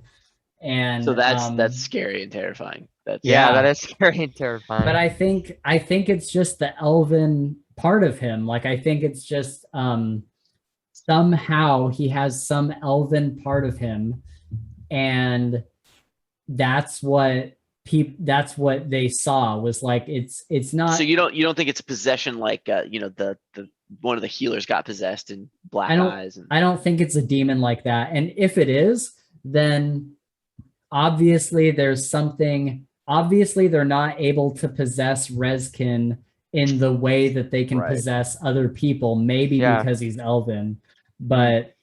S1: And
S2: so that's scary and terrifying.
S3: That is scary and terrifying.
S1: But I think it's just the elven part of him. Like, I think it's just somehow he has some elven part of him, and that's what they saw, was like, it's not.
S2: So you don't think it's possession like the one of the healers got possessed in Black Eyes?
S1: I don't think it's a demon like that. And if it is, then obviously there's something. Obviously, they're not able to possess Rezkin in the way that they can possess other people. Maybe because he's elven, but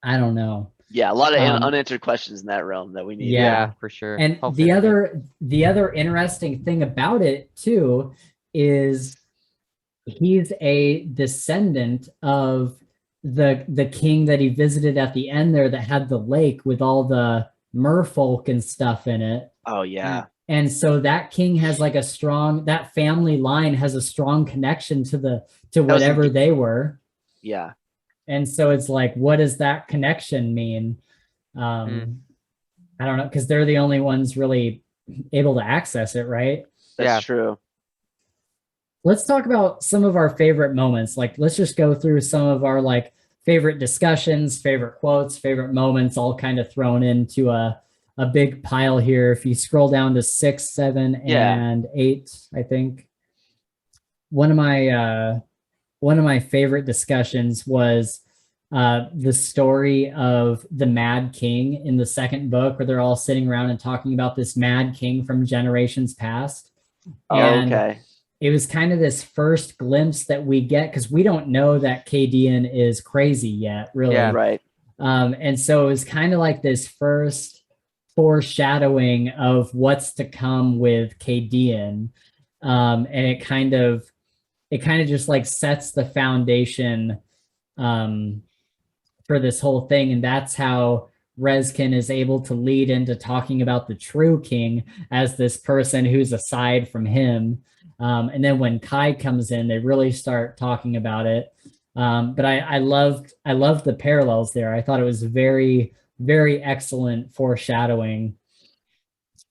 S1: I don't know.
S2: Yeah, a lot of unanswered questions in that realm that we need.
S3: Yeah, for sure.
S1: And the other interesting thing about it too is he's a descendant of the king that he visited at the end there, that had the lake with all the merfolk and stuff in it.
S2: Oh yeah.
S1: And so that king has like that family line has a strong connection to whatever they were.
S2: Yeah.
S1: And so it's like, what does that connection mean? I don't know, because they're the only ones really able to access it, right?
S2: That's true.
S1: Let's talk about some of our favorite moments. Like, let's just go through some of our like favorite discussions, favorite quotes, favorite moments, all kind of thrown into a big pile here. If you scroll down to 6, 7, and 8, I think one of my favorite discussions was the story of the Mad King in the second book, where they're all sitting around and talking about this Mad King from generations past. And it was kind of this first glimpse that we get, because we don't know that Kadean is crazy yet, really.
S2: Yeah, right.
S1: And so it was kind of like this first foreshadowing of what's to come with Kadean. And it kind of just like sets the foundation for this whole thing. And that's how Rezkin is able to lead into talking about the true king as this person who's aside from him. And then when Kai comes in, they really start talking about it. But I loved the parallels there. I thought it was very, very excellent foreshadowing.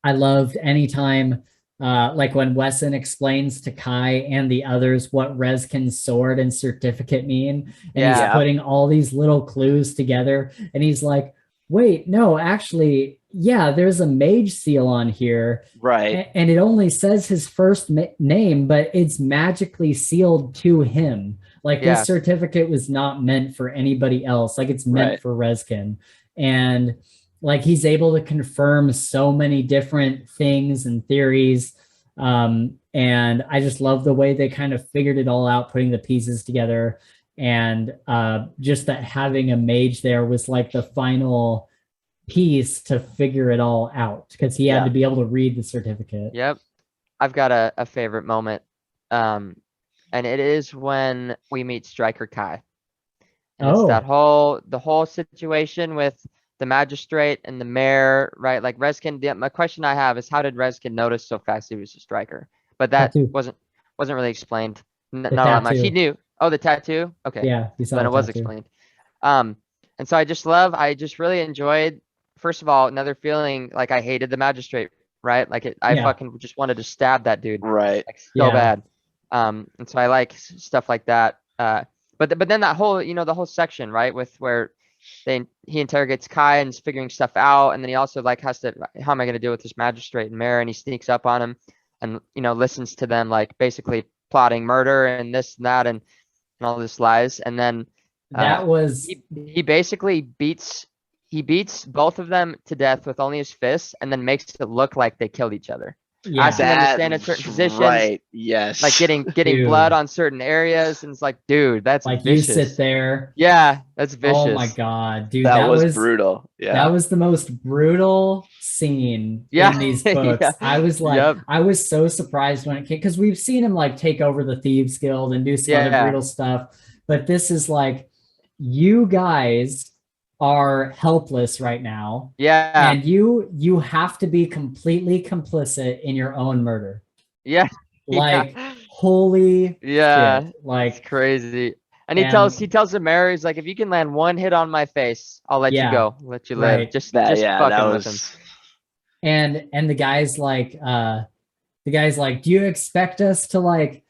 S1: I loved anytime, like when Wesson explains to Kai and the others what Rezkin's sword and certificate mean, and he's putting all these little clues together, and he's like, wait, no, actually, yeah, there's a mage seal on here.
S2: Right.
S1: And it only says his first name, but it's magically sealed to him. Like this certificate was not meant for anybody else. Like it's meant for Rezkin. And like he's able to confirm so many different things and theories. And I just love the way they kind of figured it all out, putting the pieces together. And just that having a mage there was like the final piece to figure it all out, because he had to be able to read the certificate.
S3: Yep. I've got a favorite moment. And it is when we meet Striker Kai. And it's that the whole situation with the magistrate and the mayor, right? Like Rezkin, my question I have is, how did Rezkin notice so fast he was a striker? But that wasn't really explained. Not that much. He knew. Oh, the tattoo? Okay.
S1: Yeah,
S3: then it was explained. And so I just really enjoyed, first of all, another feeling like I hated the magistrate, right? Like I fucking just wanted to stab that dude.
S2: Right.
S3: Like so bad. And so I like stuff like that. But then that whole, the whole section, right, with where he interrogates Kai and is figuring stuff out, and then he also like has to, how am I going to deal with this magistrate and mayor? And he sneaks up on him and listens to them, like basically plotting murder and this and that and all this lies. And then
S1: that was
S3: he basically beats both of them to death with only his fists, and then makes it look like they killed each other. Asking them to stand in certain positions,
S2: right? Yes,
S3: like getting blood on certain areas, and it's like, dude, that's
S1: like
S3: vicious.
S1: You sit there.
S3: Yeah, that's vicious.
S1: Oh my god, dude,
S2: that was brutal. Yeah,
S1: that was the most brutal scene in these books. I was like, I was so surprised when it came, because we've seen him like take over the Thieves Guild and do some other brutal stuff, but this is like, you guys are helpless right now.
S3: Yeah.
S1: And you have to be completely complicit in your own murder.
S3: Yeah.
S1: Like holy shit. Like
S3: it's crazy. And he tells the mayor, he's like, if you can land one hit on my face, I'll let you go. I'll let you live.
S1: Right.
S3: Just fucking with him.
S1: And the guy's like, do you expect us to like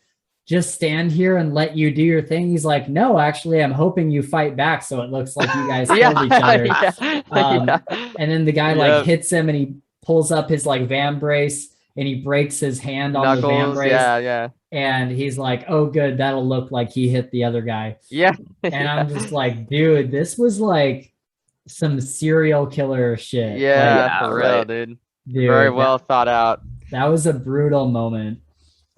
S1: just stand here and let you do your thing? He's like, no, actually, I'm hoping you fight back so it looks like you guys killed each other. And then the guy like hits him, and he pulls up his like van brace, and he breaks his hand on the van brace. And he's like, oh good, that'll look like he hit the other guy. And I'm just like, dude, this was like some serial killer shit.
S3: For real, dude. Very well thought out.
S1: That was a brutal moment.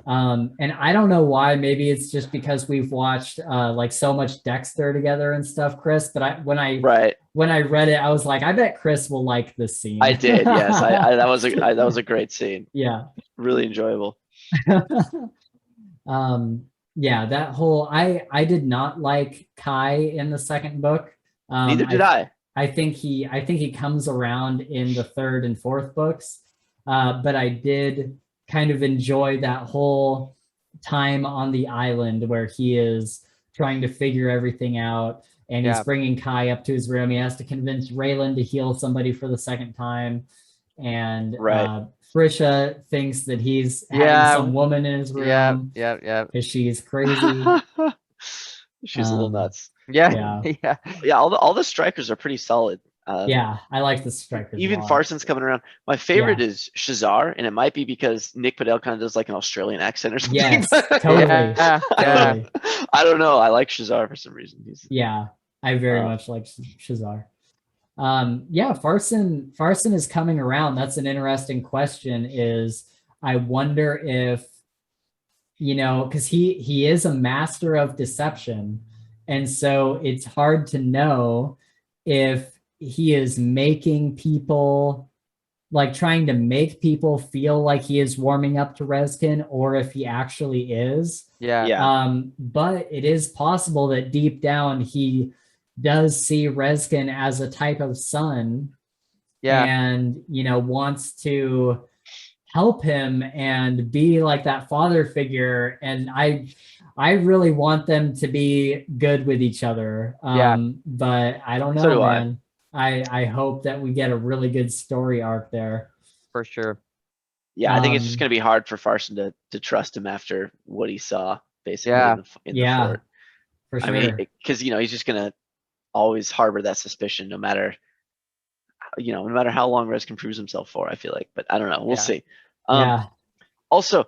S1: And I don't know why. Maybe it's just because we've watched like so much Dexter together and stuff, Chris. But when I read it, I was like, I bet Chris will like this scene.
S2: I did, yes. That was a great scene.
S1: Yeah,
S2: really enjoyable.
S1: That whole I did not like Kai in the second book.
S2: Neither did I.
S1: I think he comes around in the third and fourth books, but I did kind of enjoy that whole time on the island where he is trying to figure everything out, and he's bringing Kai up to his room. He has to convince Raylan to heal somebody for the second time, and Frisha thinks that he's having some woman in his room. Because she's crazy.
S2: She's a little nuts.
S3: All
S2: the strikers are pretty solid.
S1: I like the strikers.
S2: Even Farson's coming around. My favorite is Shazar, and it might be because Nick Padel kind of does like an Australian accent or something.
S1: Yes, totally.
S2: I don't know. I like Shazar for some reason.
S1: I very much like Shazar. Farson is coming around. That's an interesting question. I wonder if, because he is a master of deception, and so it's hard to know if he is making people like trying to make people feel like he is warming up to Rezkin or if he actually is.
S3: Yeah.
S1: But it is possible that deep down he does see Rezkin as a type of son and, you know, wants to help him and be like that father figure. And I really want them to be good with each other. But I don't know,
S2: So do I.
S1: man. I hope that we get a really good story arc there.
S3: For sure.
S2: Yeah, I think it's just going to be hard for Farson to trust him after what he saw basically in the fort.
S1: For sure.
S2: I mean, because you know he's just going to always harbor that suspicion, no matter how long Rezkin proves himself for. I feel like, but I don't know. We'll see. Also,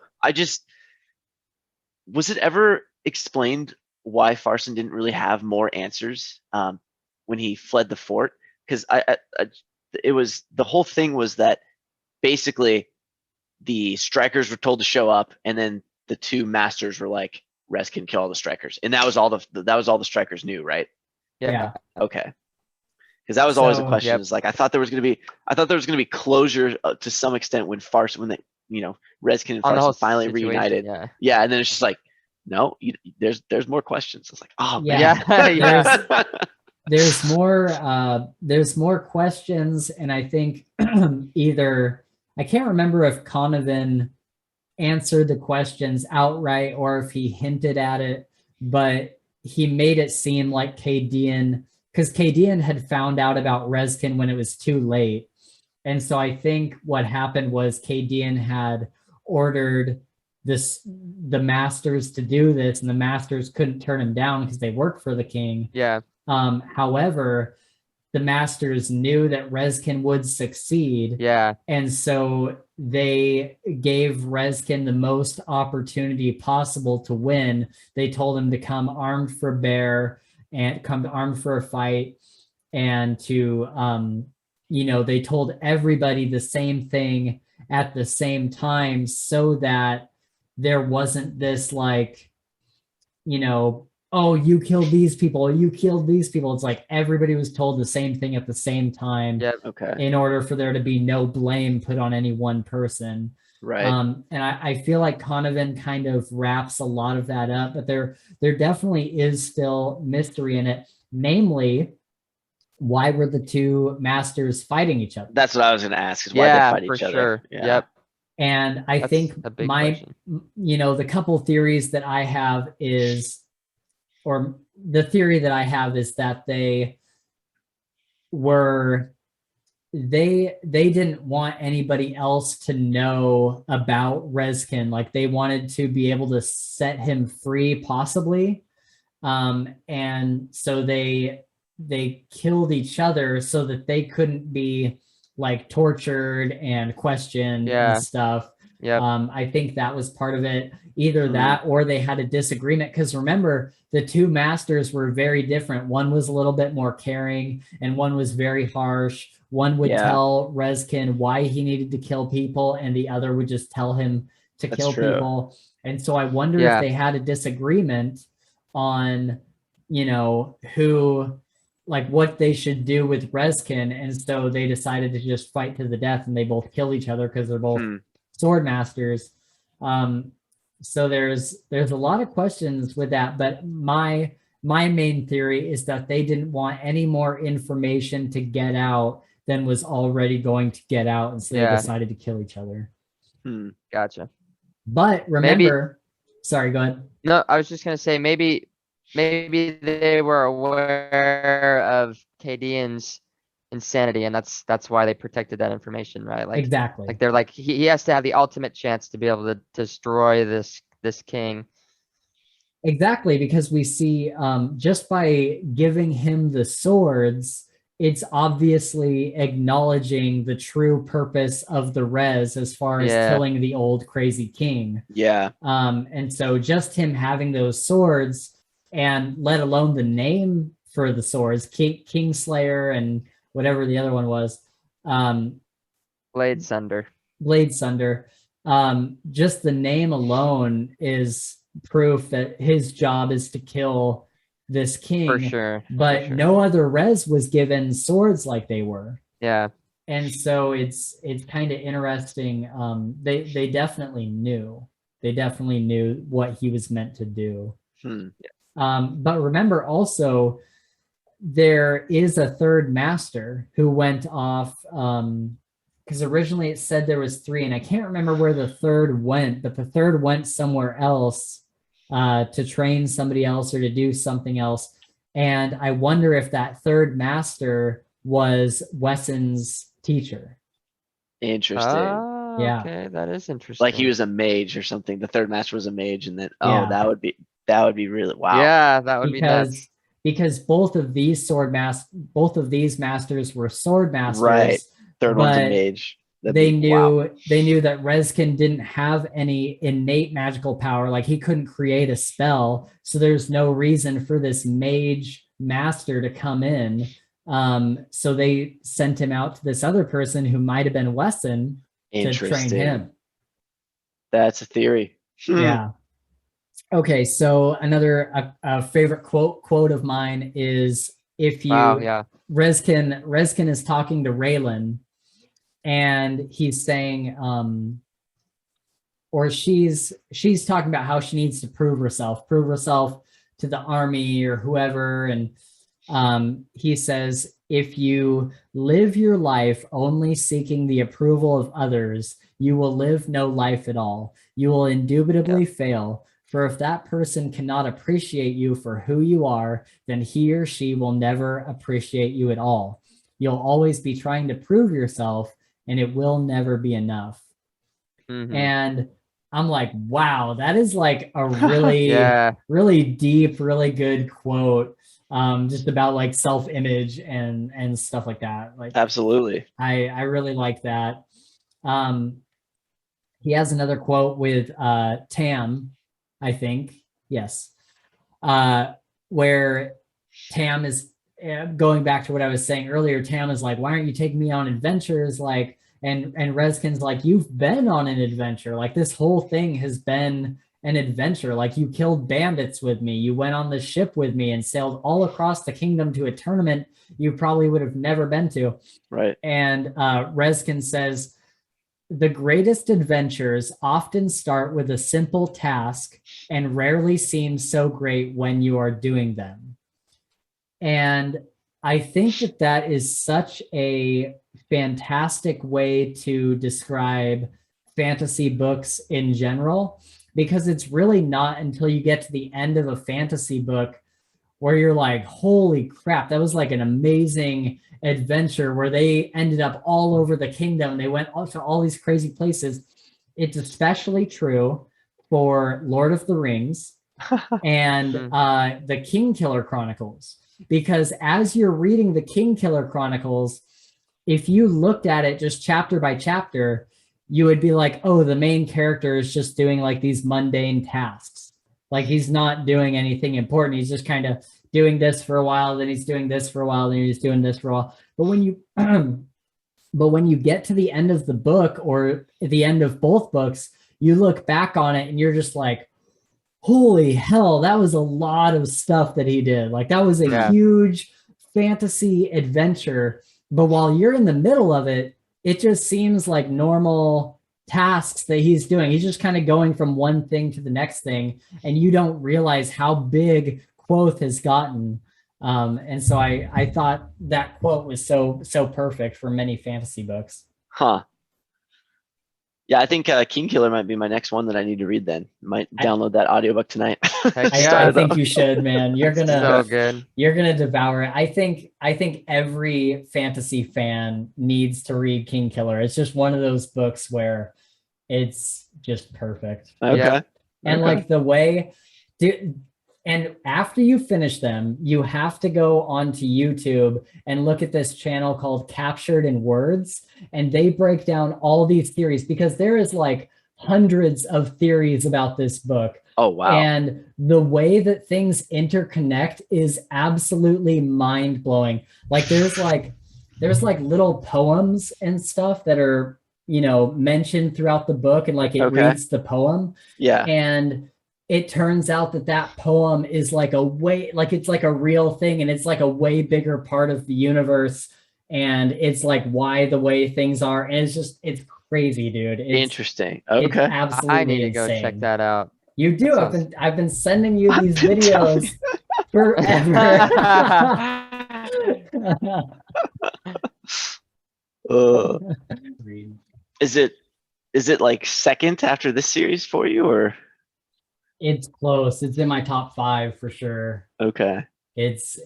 S2: was it ever explained why Farson didn't really have more answers when he fled the fort? Because it was the whole thing was that basically the strikers were told to show up, and then the two masters were like, "Rezkin, kill all the strikers," and that was all the strikers knew, right?
S3: Yeah.
S2: Okay. Because that was always a question. Is like I thought there was going to be closure to some extent when Rezkin and Farson finally reunited. Yeah, and then it's just like, no, there's more questions. It's like, oh man.
S1: There's more questions, and I think either I can't remember if Conovan answered the questions outright or if he hinted at it, but he made it seem like Kadean, because Kadean had found out about Rezkin when it was too late. And so I think what happened was Kadean had ordered the masters to do this, and the masters couldn't turn him down because they worked for the king. However, the masters knew that Rezkin would succeed. And so they gave Rezkin the most opportunity possible to win. They told him to come armed for bear and come armed for a fight, and to they told everybody the same thing at the same time, so that there wasn't this like, oh, you killed these people, you killed these people. It's like everybody was told the same thing at the same time. In order for there to be no blame put on any one person.
S2: Right.
S1: And I feel like Conovan kind of wraps a lot of that up, but there definitely is still mystery in it. Namely, why were the two masters fighting each other?
S2: That's what I was going to ask, is why they fight each other.
S3: Sure.
S2: Yeah.
S1: And I think the couple theories that I have is, or the theory that I have is that they didn't want anybody else to know about Rezkin. Like they wanted to be able to set him free, possibly. And so they killed each other so that they couldn't be like tortured and questioned and stuff. I think that was part of it. Either that or they had a disagreement, because remember, the two masters were very different. One was a little bit more caring and one was very harsh. One would tell Rezkin why he needed to kill people, and the other would just tell him to kill people. And so I wonder if they had a disagreement on, who, like what they should do with Rezkin. And so they decided to just fight to the death, and they both kill each other because they're both sword masters. So there's a lot of questions with that, but my main theory is that they didn't want any more information to get out than was already going to get out, and so they decided to kill each other.
S3: Gotcha.
S1: But remember, sorry, go ahead.
S3: No, I was just gonna say maybe they were aware of Kadean's insanity, and that's why they protected that information, right? Like
S1: exactly.
S3: Like they're like he has to have the ultimate chance to be able to destroy this king.
S1: Exactly, because we see just by giving him the swords, it's obviously acknowledging the true purpose of the res as far as killing the old crazy king. And so just him having those swords, and let alone the name for the swords, Kingslayer and whatever the other one was,
S3: Blade Sunder.
S1: Just the name alone is proof that his job is to kill this king.
S3: For sure.
S1: But no other res was given swords like they were. And so it's kind of interesting. They definitely knew. They definitely knew what he was meant to do. But remember also, there is a third master who went off, because originally it said there was 3, and I can't remember where the third went, but the third went somewhere else to train somebody else or to do something else. And I wonder if that third master was Wesson's teacher.
S2: Interesting.
S1: Yeah.
S3: Okay, that is interesting.
S2: Like he was a mage or something. The third master was a mage, and then
S1: Yeah.
S2: that would be really wow.
S3: Yeah, that would be nuts.
S1: Because both of these masters were sword masters.
S2: Right. Third one's a
S1: but
S2: mage.
S1: They knew that Rezkin didn't have any innate magical power. Like he couldn't create a spell. So there's no reason for this mage master to come in. So they sent him out to this other person who might have been Wesson to train him.
S2: That's a theory.
S1: Yeah. Okay, so another a favorite quote of mine is, if you Rezkin is talking to Raylan, and he's saying, or she's talking about how she needs to prove herself to the army or whoever, and he says, if you live your life only seeking the approval of others, you will live no life at all. You will indubitably fail. For if that person cannot appreciate you for who you are, then he or she will never appreciate you at all. You'll always be trying to prove yourself, and it will never be enough. And I'm like, wow, that is like a really, really deep, really good quote, just about like self-image and stuff like that. Like,
S2: absolutely.
S1: I really like that. He has another quote with Tam, I think, yes, where Tam is going back to what I was saying earlier. Tam is like, why aren't you taking me on adventures? Like, and Rezkin's like, you've been on an adventure. Like, this whole thing has been an adventure. Like, you killed bandits with me. You went on the ship with me and sailed all across the kingdom to a tournament you probably would have never been to.
S2: Right.
S1: And Rezkin says, the greatest adventures often start with a simple task and rarely seem so great when you are doing them. And I think that is such a fantastic way to describe fantasy books in general, because it's really not until you get to the end of a fantasy book where you're like, holy crap, that was like an amazing adventure where they ended up all over the kingdom. They went to all these crazy places. It's especially true for Lord of the Rings and the Kingkiller Chronicles, because as you're reading the Kingkiller Chronicles, if you looked at it just chapter by chapter, you would be like, oh, the main character is just doing like these mundane tasks. Like, he's not doing anything important. He's just kind of doing this for a while, then he's doing this for a while, then he's doing this for a while. But when you get to the end of the book, or the end of both books, you look back on it and you're just like, holy hell, that was a lot of stuff that he did. Like, that was a huge fantasy adventure. But while you're in the middle of it, it just seems like normal tasks that he's doing. He's just kind of going from one thing to the next thing, and you don't realize how big Quoth has gotten. And so I thought that quote was so perfect for many fantasy books.
S2: Yeah, I think Kingkiller might be my next one that I need to read then. Might download that audiobook tonight.
S1: I think you should, man. You're gonna
S3: so good.
S1: You're gonna devour it. I think every fantasy fan needs to read Kingkiller. It's just one of those books where it's just perfect.
S2: Okay.
S1: And like the way and after you finish them, you have to go onto YouTube and look at this channel called Captured in Words. And they break down all these theories, because there is like hundreds of theories about this book.
S2: Oh, wow.
S1: And the way that things interconnect is absolutely mind blowing. Like there's like little poems and stuff that are, mentioned throughout the book, and like it reads the poem.
S2: Yeah.
S1: And it turns out that poem is like it's like a real thing, and it's like a way bigger part of the universe. and it's like why the way things are, and it's crazy, dude.
S2: Interesting.
S1: It's
S2: Okay.
S1: absolutely
S3: I need to go
S1: insane.
S3: check that out.
S1: You do.
S3: That
S1: I've been sending you
S2: I've
S1: these
S2: been telling
S1: videos forever.
S2: Uh, is it like second after this series for you, or?
S1: It's close. It's in my top 5 for sure.
S2: Okay.
S1: It's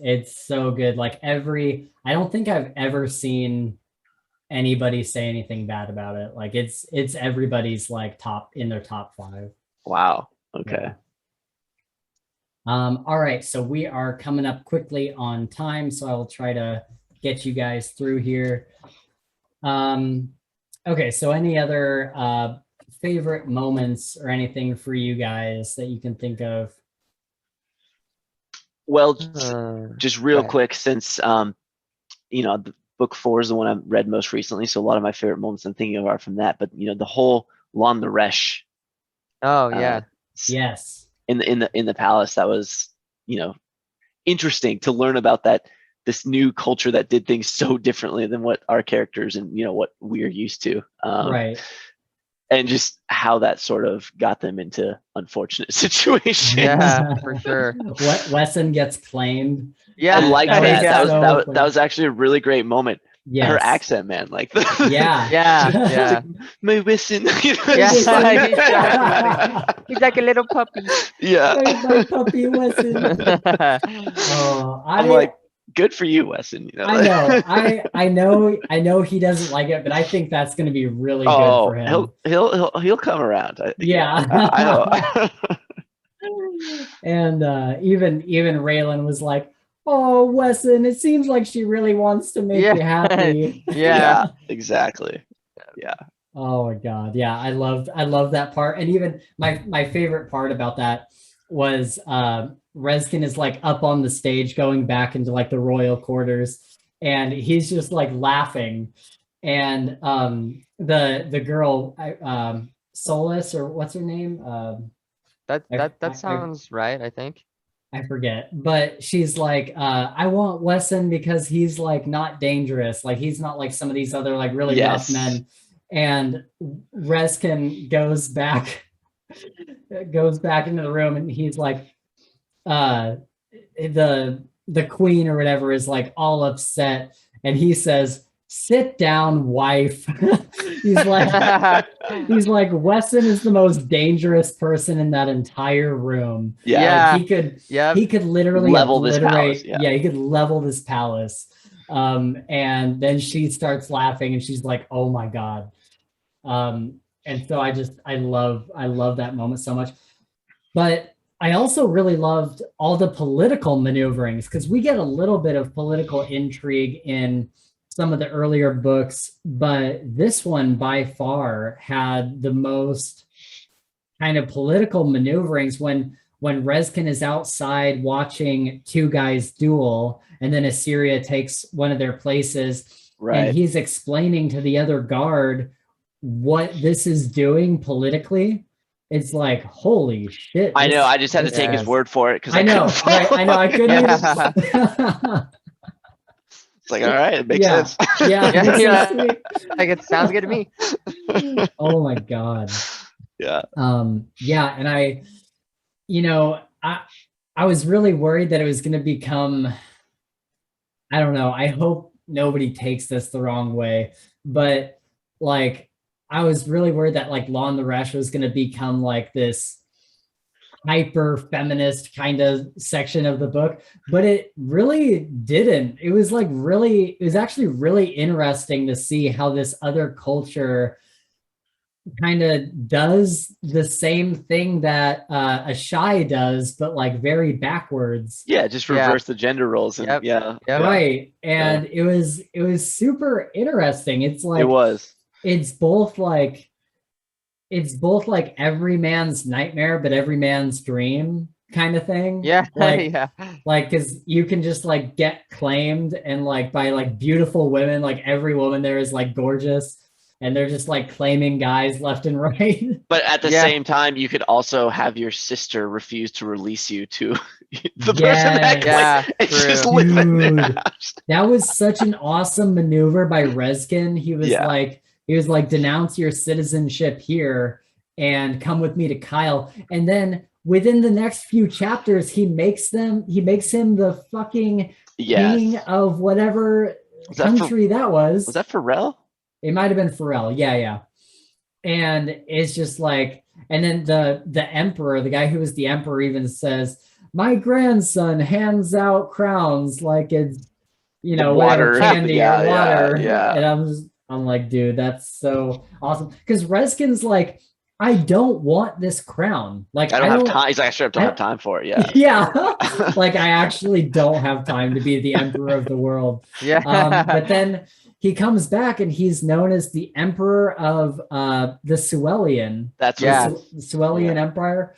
S1: so good. Like I don't think I've ever seen anybody say anything bad about it. Like it's everybody's like in their top 5.
S2: Wow. Okay.
S1: Yeah. All right, so we are coming up quickly on time, so I will try to get you guys through here. Okay, so any other favorite moments or anything for you guys that you can think of?
S2: Well, just real
S3: okay.
S2: quick, since the book 4 is the one I've read most recently, so a lot of my favorite moments I'm thinking of are from that. But the whole Lon the Resh.
S3: Oh yeah.
S1: Yes.
S2: In the palace, that was interesting to learn about this new culture that did things so differently than what our characters and what we're used to.
S1: Right.
S2: And just how that sort of got them into unfortunate situations.
S3: Yeah, for sure.
S1: Wesson gets claimed.
S3: Yeah.
S2: I like that.
S3: Yeah.
S2: That was actually a really great moment.
S1: Yes.
S2: Her accent, man, like
S1: yeah.
S3: Yeah.
S2: May Wesson.
S3: Yeah. He's like a little puppy.
S2: Yeah.
S1: My puppy Wesson. Oh,
S2: I'm like, good for you, Wesson.
S1: I know he doesn't like it, but I think that's going to be really good for him.
S2: He'll come around.
S1: Yeah.
S2: I hope.
S1: And even Raylan was like, "Oh, Wesson, it seems like she really wants to make you happy."
S3: Yeah,
S2: exactly. Yeah.
S1: Oh my God. Yeah, I love that part. And even my favorite part about that was Rezkin is like up on the stage going back into like the royal quarters, and he's just like laughing. And the girl Solus, or what's her name?
S3: that sounds right, I think.
S1: I forget, but she's like, I want Wesson because he's like not dangerous. Like he's not like some of these other like really rough men. And Rezkin goes back into the room, and he's like, the queen or whatever is like all upset, and he says, "Sit down, wife." he's like, Wesson is the most dangerous person in that entire room.
S3: Yeah.
S1: Like he could literally
S2: level this palace.
S1: Yeah, he could level this palace. And then she starts laughing, and she's like, "Oh my God." And so I love that moment so much. But I also really loved all the political maneuverings, because we get a little bit of political intrigue in some of the earlier books, but this one by far had the most kind of political maneuverings when Rezkin is outside watching two guys duel, and then Assyria takes one of their places,
S2: right,
S1: and he's explaining to the other guard what this is doing politically. It's like, holy shit.
S2: I know. I just had to take his word for it, because I know.
S1: I couldn't even.
S2: It's like, all right, it makes sense.
S1: Yeah.
S3: Like, it sounds good to me.
S1: Oh my God.
S2: Yeah.
S1: Yeah. And I was really worried that it was going to become, I don't know, I hope nobody takes this the wrong way, but like, I was really worried that like Lon the Resh was going to become like this hyper feminist kind of section of the book, but it really didn't. It was actually really interesting to see how this other culture kind of does the same thing that Ashai does, but like very backwards.
S2: Yeah, just reverse the gender roles. And
S1: Right. And it was super interesting. It's like, it's both like every man's nightmare, but every man's dream kind of thing.
S3: Yeah.
S1: Like, cause you can just like get claimed and like by like beautiful women, like every woman there is like gorgeous. and they're just like claiming guys left and right.
S2: But at the
S3: Yeah.
S2: same time, you could also have your sister refuse to release you to the person that
S3: Yeah,
S2: and just
S3: true.
S2: live in their
S1: Dude.
S2: house.
S1: That was such an awesome maneuver by Reskin. He was
S2: Yeah.
S1: like, denounce your citizenship here and come with me to Kyle. And then within the next few chapters, he makes him the fucking king
S2: Yes.
S1: of whatever
S2: Was that for-
S1: country that was.
S2: Was that Pharrell?
S1: It might have been Pharrell. Yeah. And it's just like, and then the emperor, the guy who was the emperor, even says, "My grandson hands out crowns like it's, you know, whatever,
S2: Water.
S1: candy
S2: Yeah,
S1: or water."
S2: yeah.
S1: And I'm like, dude, that's so awesome. Because Reskin's like, I don't want this crown. Like,
S2: I don't have time. He's like, I sure don't have time for it. Yeah.
S1: Yeah. Like, I actually don't have time to be the emperor of the world.
S3: Yeah.
S1: But then he comes back and he's known as the emperor of the Suelian.
S2: That's
S3: Yeah.
S2: what
S1: Suelian Empire.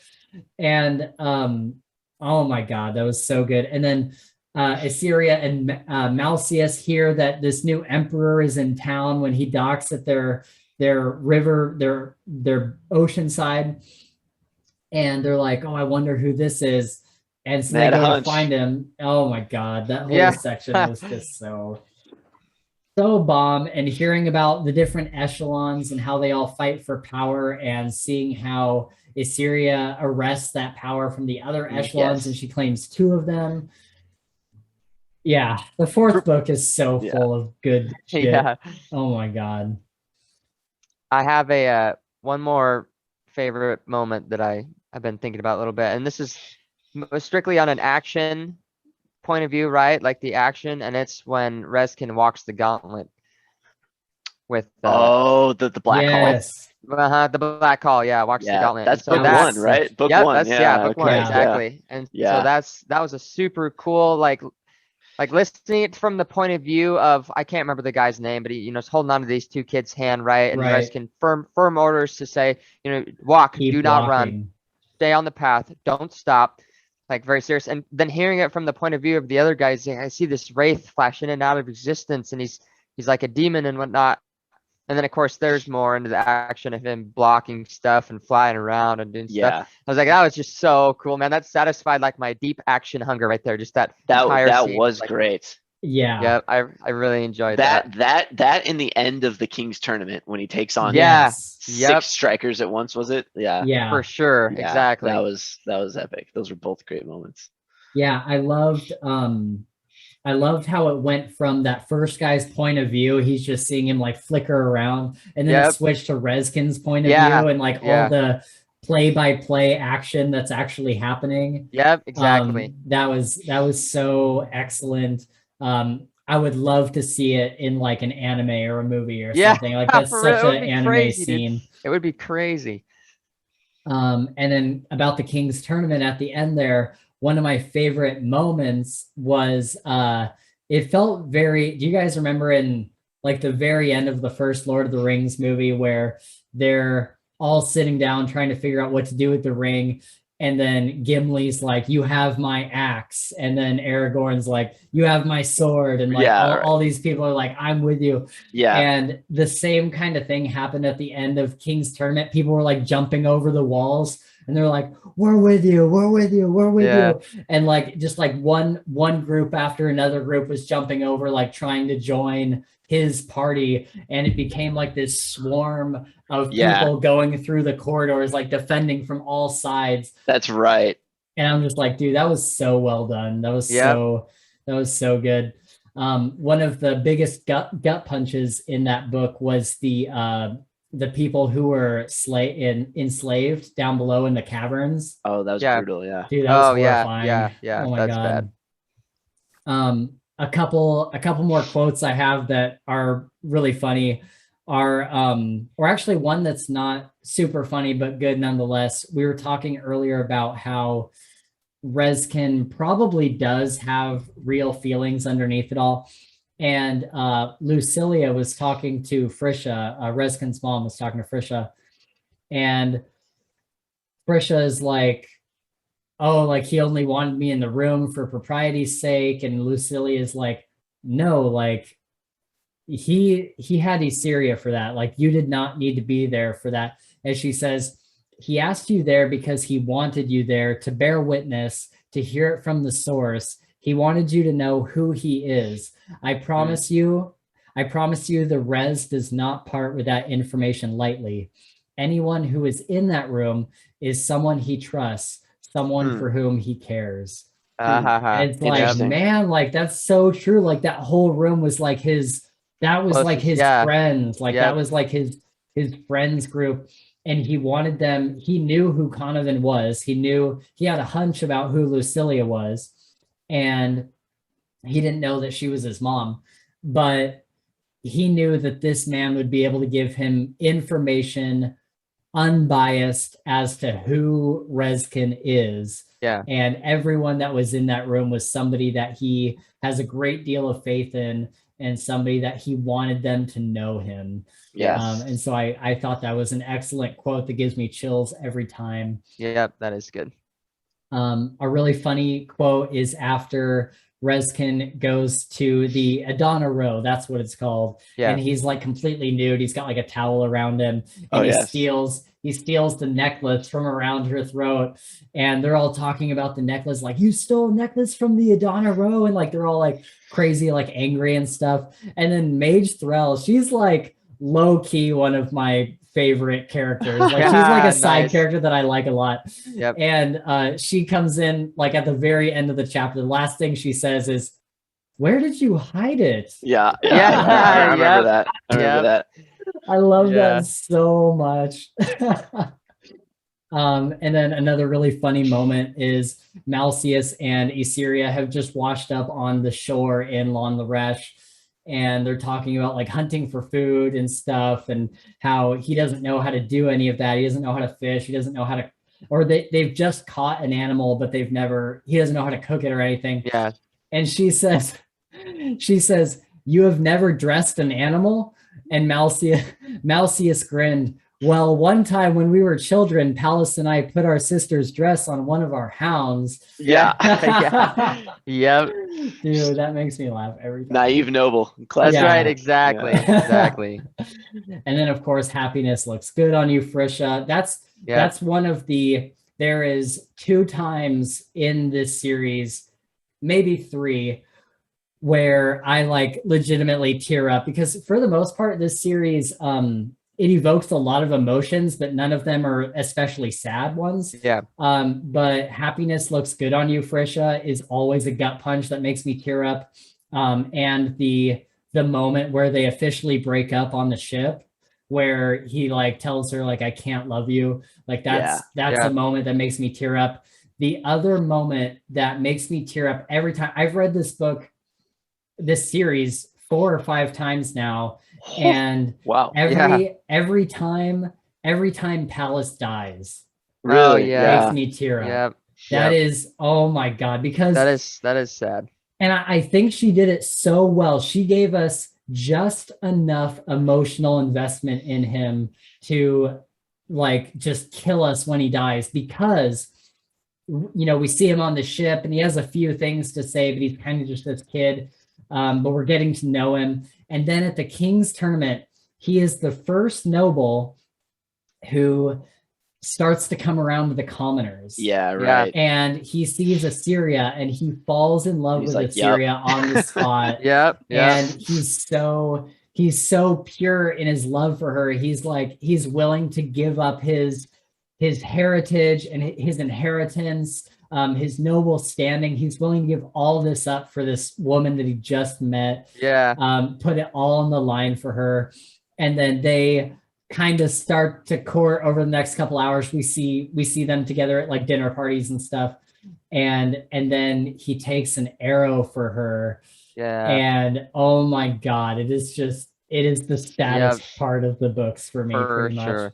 S1: And oh my God, that was so good. And then Assyria and Malseus hear that this new emperor is in town when he docks at their river, their ocean side. And they're like, "Oh, I wonder who this is." And so they go to find him. Oh my God, that whole section was just so bomb. And hearing about the different echelons and how they all fight for power, and seeing how Assyria arrests that power from the other echelons, and she claims 2 of them. Yeah, the 4th book is so full of good shit.
S3: Yeah.
S1: Oh my God.
S3: I have a one more favorite moment that I've been thinking about a little bit, and this is strictly on an action point of view, right? Like the action, and it's when Reskin walks the gauntlet with
S2: the black hole.
S3: The black hall, walks the gauntlet.
S2: That's
S3: so
S2: book 1, right? Book 1.
S3: Book 1, exactly. And so that was a super cool, like listening it from the point of view of, I can't remember the guy's name, but he, is holding on to these 2 kids' hand, right? And Reskin firm orders to say, walk, do not run, stay on the path, don't stop. Like, very serious. And then hearing it from the point of view of the other guys, I see this wraith flash in and out of existence, and he's like a demon and whatnot. And then, of course, there's more into the action of him blocking stuff and flying around and doing stuff. I was like, that was just so cool, man. That satisfied like my deep action hunger right there. Just that entire scene
S2: was
S3: like,
S2: great.
S3: Yeah, I really enjoyed
S2: that. That in the end of the King's Tournament when he takes on 6 strikers at once, was it? Yeah,
S3: for sure.
S2: Yeah,
S3: exactly.
S2: That was epic. Those were both great moments.
S1: Yeah, I loved how it went from that first guy's point of view. He's just seeing him like flicker around, and then it switched to Reskin's point of view, and like all the play-by-play action that's actually happening.
S3: Yep, exactly.
S1: That was so excellent. I would love to see it in like an anime or a movie or something. Like, that's such an anime
S3: crazy,
S1: scene.
S3: Dude. It would be crazy.
S1: And then about the King's Tournament at the end there, one of my favorite moments was it felt very, do you guys remember in like the very end of the first Lord of the Rings movie where they're all sitting down trying to figure out what to do with the ring, and then Gimli's like, "You have my axe," and then Aragorn's like, "You have my sword," and like all these people are like, "I'm with you." And the same kind of thing happened at the end of King's Tournament. People were like jumping over the walls, and they're like, "We're with you, we're with you, we're with you." And like just like one group after another group was jumping over, like trying to join his party, and it became like this swarm of people going through the corridors, like defending from all sides.
S2: That's right.
S1: And I'm just like, dude, that was so well done. That was so good. One of the biggest gut punches in that book was the people who were enslaved down below in the caverns.
S2: Oh, that was brutal. Yeah.
S1: Dude, that was horrifying.
S3: Yeah.
S1: Oh my God. Bad. A couple more quotes I have that are really funny are, or actually one that's not super funny, but good nonetheless. We were talking earlier about how Reskin probably does have real feelings underneath it all. And Lucilia was talking to Frisha, Reskin's mom was talking to Frisha, and Frisha is like, "Oh, like he only wanted me in the room for propriety's sake." And Lucilia is like, "No, like he had Eseria for that. Like, you did not need to be there for that. As she says, he asked you there because he wanted you there to bear witness, to hear it from the source. He wanted you to know who he is. I promise you, the res does not part with that information lightly. Anyone who is in that room is someone he trusts, someone for whom he cares. And it's like, man, like, that's so true. Like, that whole room was like his, that was like his friends. Like, that was like his friends group. And he wanted them, he knew who Conovan was. He had a hunch about who Lucilia was. And he didn't know that she was his mom. But he knew that this man would be able to give him information unbiased as to who Reskin is.
S3: Yeah.
S1: And everyone that was in that room was somebody that he has a great deal of faith in, and somebody that he wanted them to know him.
S2: Yes.
S1: And so I thought that was an excellent quote that gives me chills every time.
S3: Yep, that is good.
S1: A really funny quote is after Reskin goes to the Adana row, that's what it's called.
S3: Yeah.
S1: And he's like completely nude. He's got like a towel around him, and he steals the necklace from around her throat. And they're all talking about the necklace, like, you stole a necklace from the Adana row, and like they're all like crazy, like angry and stuff. And then Mage Thrall, she's like low-key one of my favorite characters. Like, she's like a side character that I like a lot.
S3: Yep.
S1: And she comes in like at the very end of the chapter. The last thing she says is, "Where did you hide it?"
S2: Yeah. I remember that. I remember that.
S1: I love that so much. And then another really funny moment is Malseus and Eseria have just washed up on the shore in Lon Laresh, and they're talking about like hunting for food and stuff, and how he doesn't know how to do any of that. He doesn't know how to fish. He doesn't know how to, or they've just caught an animal, but he doesn't know how to cook it or anything.
S3: Yeah.
S1: And she says, "You have never dressed an animal?" And Malseus grinned. "Well, one time when we were children, Pallas and I put our sister's dress on one of our hounds."
S2: Yeah.
S3: Yep.
S1: Dude, that makes me laugh every time.
S2: Naive noble.
S3: That's right. Exactly. Exactly.
S1: And then, of course, happiness looks good on you, Frisha. That's one of there is 2 times in this series, maybe 3, where I like legitimately tear up, because for the most part, this series, it evokes a lot of emotions, but none of them are especially sad ones.
S3: Yeah.
S1: But happiness looks good on you, Frisha, is always a gut punch that makes me tear up. And the moment where they officially break up on the ship, where he like tells her like, "I can't love you," like that's a moment that makes me tear up. The other moment that makes me tear up every time, I've read this series 4 or 5 times now, and
S2: wow,
S1: every time Pallas dies,
S2: really
S1: makes me tear up.
S3: Yep.
S1: That is, oh my God, because
S3: that is sad.
S1: And I think she did it so well. She gave us just enough emotional investment in him to like just kill us when he dies, because we see him on the ship and he has a few things to say, but he's kind of just this kid. But we're getting to know him. And then at the King's Tournament, he is the first noble who starts to come around with the commoners.
S2: Yeah, right.
S1: And he sees Eseria and he falls in love with Eseria on the spot. And he's so pure in his love for her. He's willing to give up his heritage and his inheritance, his noble standing. He's willing to give all this up for this woman that he just met. Put it all on the line for her. And then they kind of start to court over the next couple hours. We see them together at like dinner parties and stuff. And then he takes an arrow for her. And oh my God, it is the saddest part of the books for me, pretty much.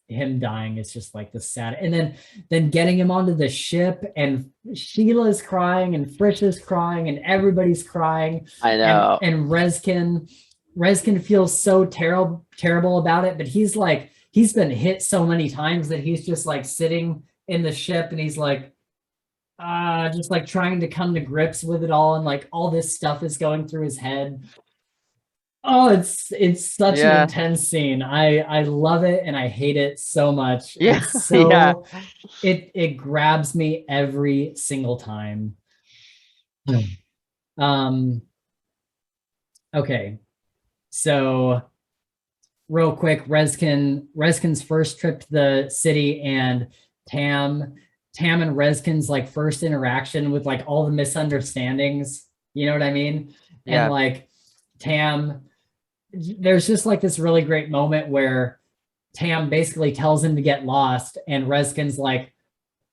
S1: Him dying is just like the sad. And then getting him onto the ship, and Sheila's crying and Frisha's crying and everybody's crying.
S2: I know.
S1: And Reskin feels so terrible about it, but he's been hit so many times that he's just like sitting in the ship and he's like, just like trying to come to grips with it all, and like all this stuff is going through his head. Oh, it's such an
S3: Yeah.
S1: intense scene. I love it and I hate it so much.
S3: Yeah.
S1: It's
S3: Yeah.
S1: so it grabs me every single time. Um okay. So real quick, Reskin's first trip to the city, and Tam and Reskin's like first interaction with like all the misunderstandings. You know what I mean? And
S3: Yeah.
S1: like Tam, there's just like this really great moment where Tam basically tells him to get lost, and Reskin's like,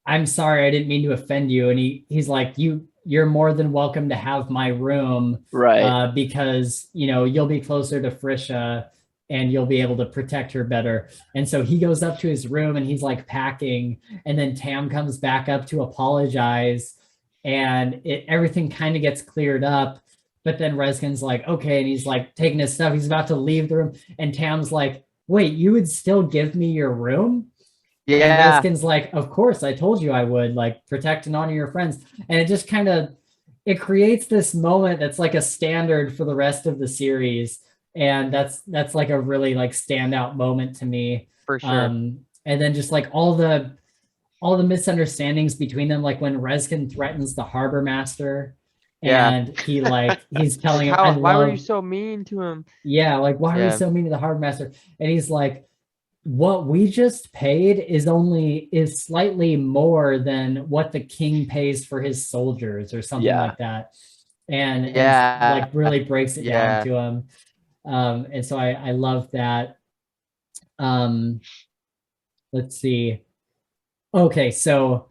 S1: "I'm sorry, I didn't mean to offend you," and he's like, "You're more than welcome to have my room,
S2: Right.
S1: because you know you'll be closer to Frisha, and you'll be able to protect her better." And so he goes up to his room and he's like packing, and then Tam comes back up to apologize, and everything kind of gets cleared up. But then Reskin's like, "Okay," and he's like taking his stuff, he's about to leave the room, and Tam's like, "Wait, you would still give me your room?" And
S3: Yeah.
S1: Reskin's like, "Of course, I told you I would, like, protect and honor your friends." And it just kind of it creates this moment that's like a standard for the rest of the series. And that's like a really like standout moment to me.
S3: For sure.
S1: And then just like all the misunderstandings between them, like when Reskin threatens the harbor master,
S3: Yeah.
S1: and he's
S3: Like,
S1: telling him, "I
S3: why were you
S1: love,"
S3: so mean to him?
S1: yeah, like, "Why are you
S3: Yeah.
S1: so mean to the harbor master?" And he's like, "What we just paid is slightly more than what the king pays for his soldiers," or something
S2: Yeah.
S1: like that. And
S3: Yeah.
S1: like really breaks it down
S3: Yeah.
S1: to him. And so I love that. Um, let's see. Okay, so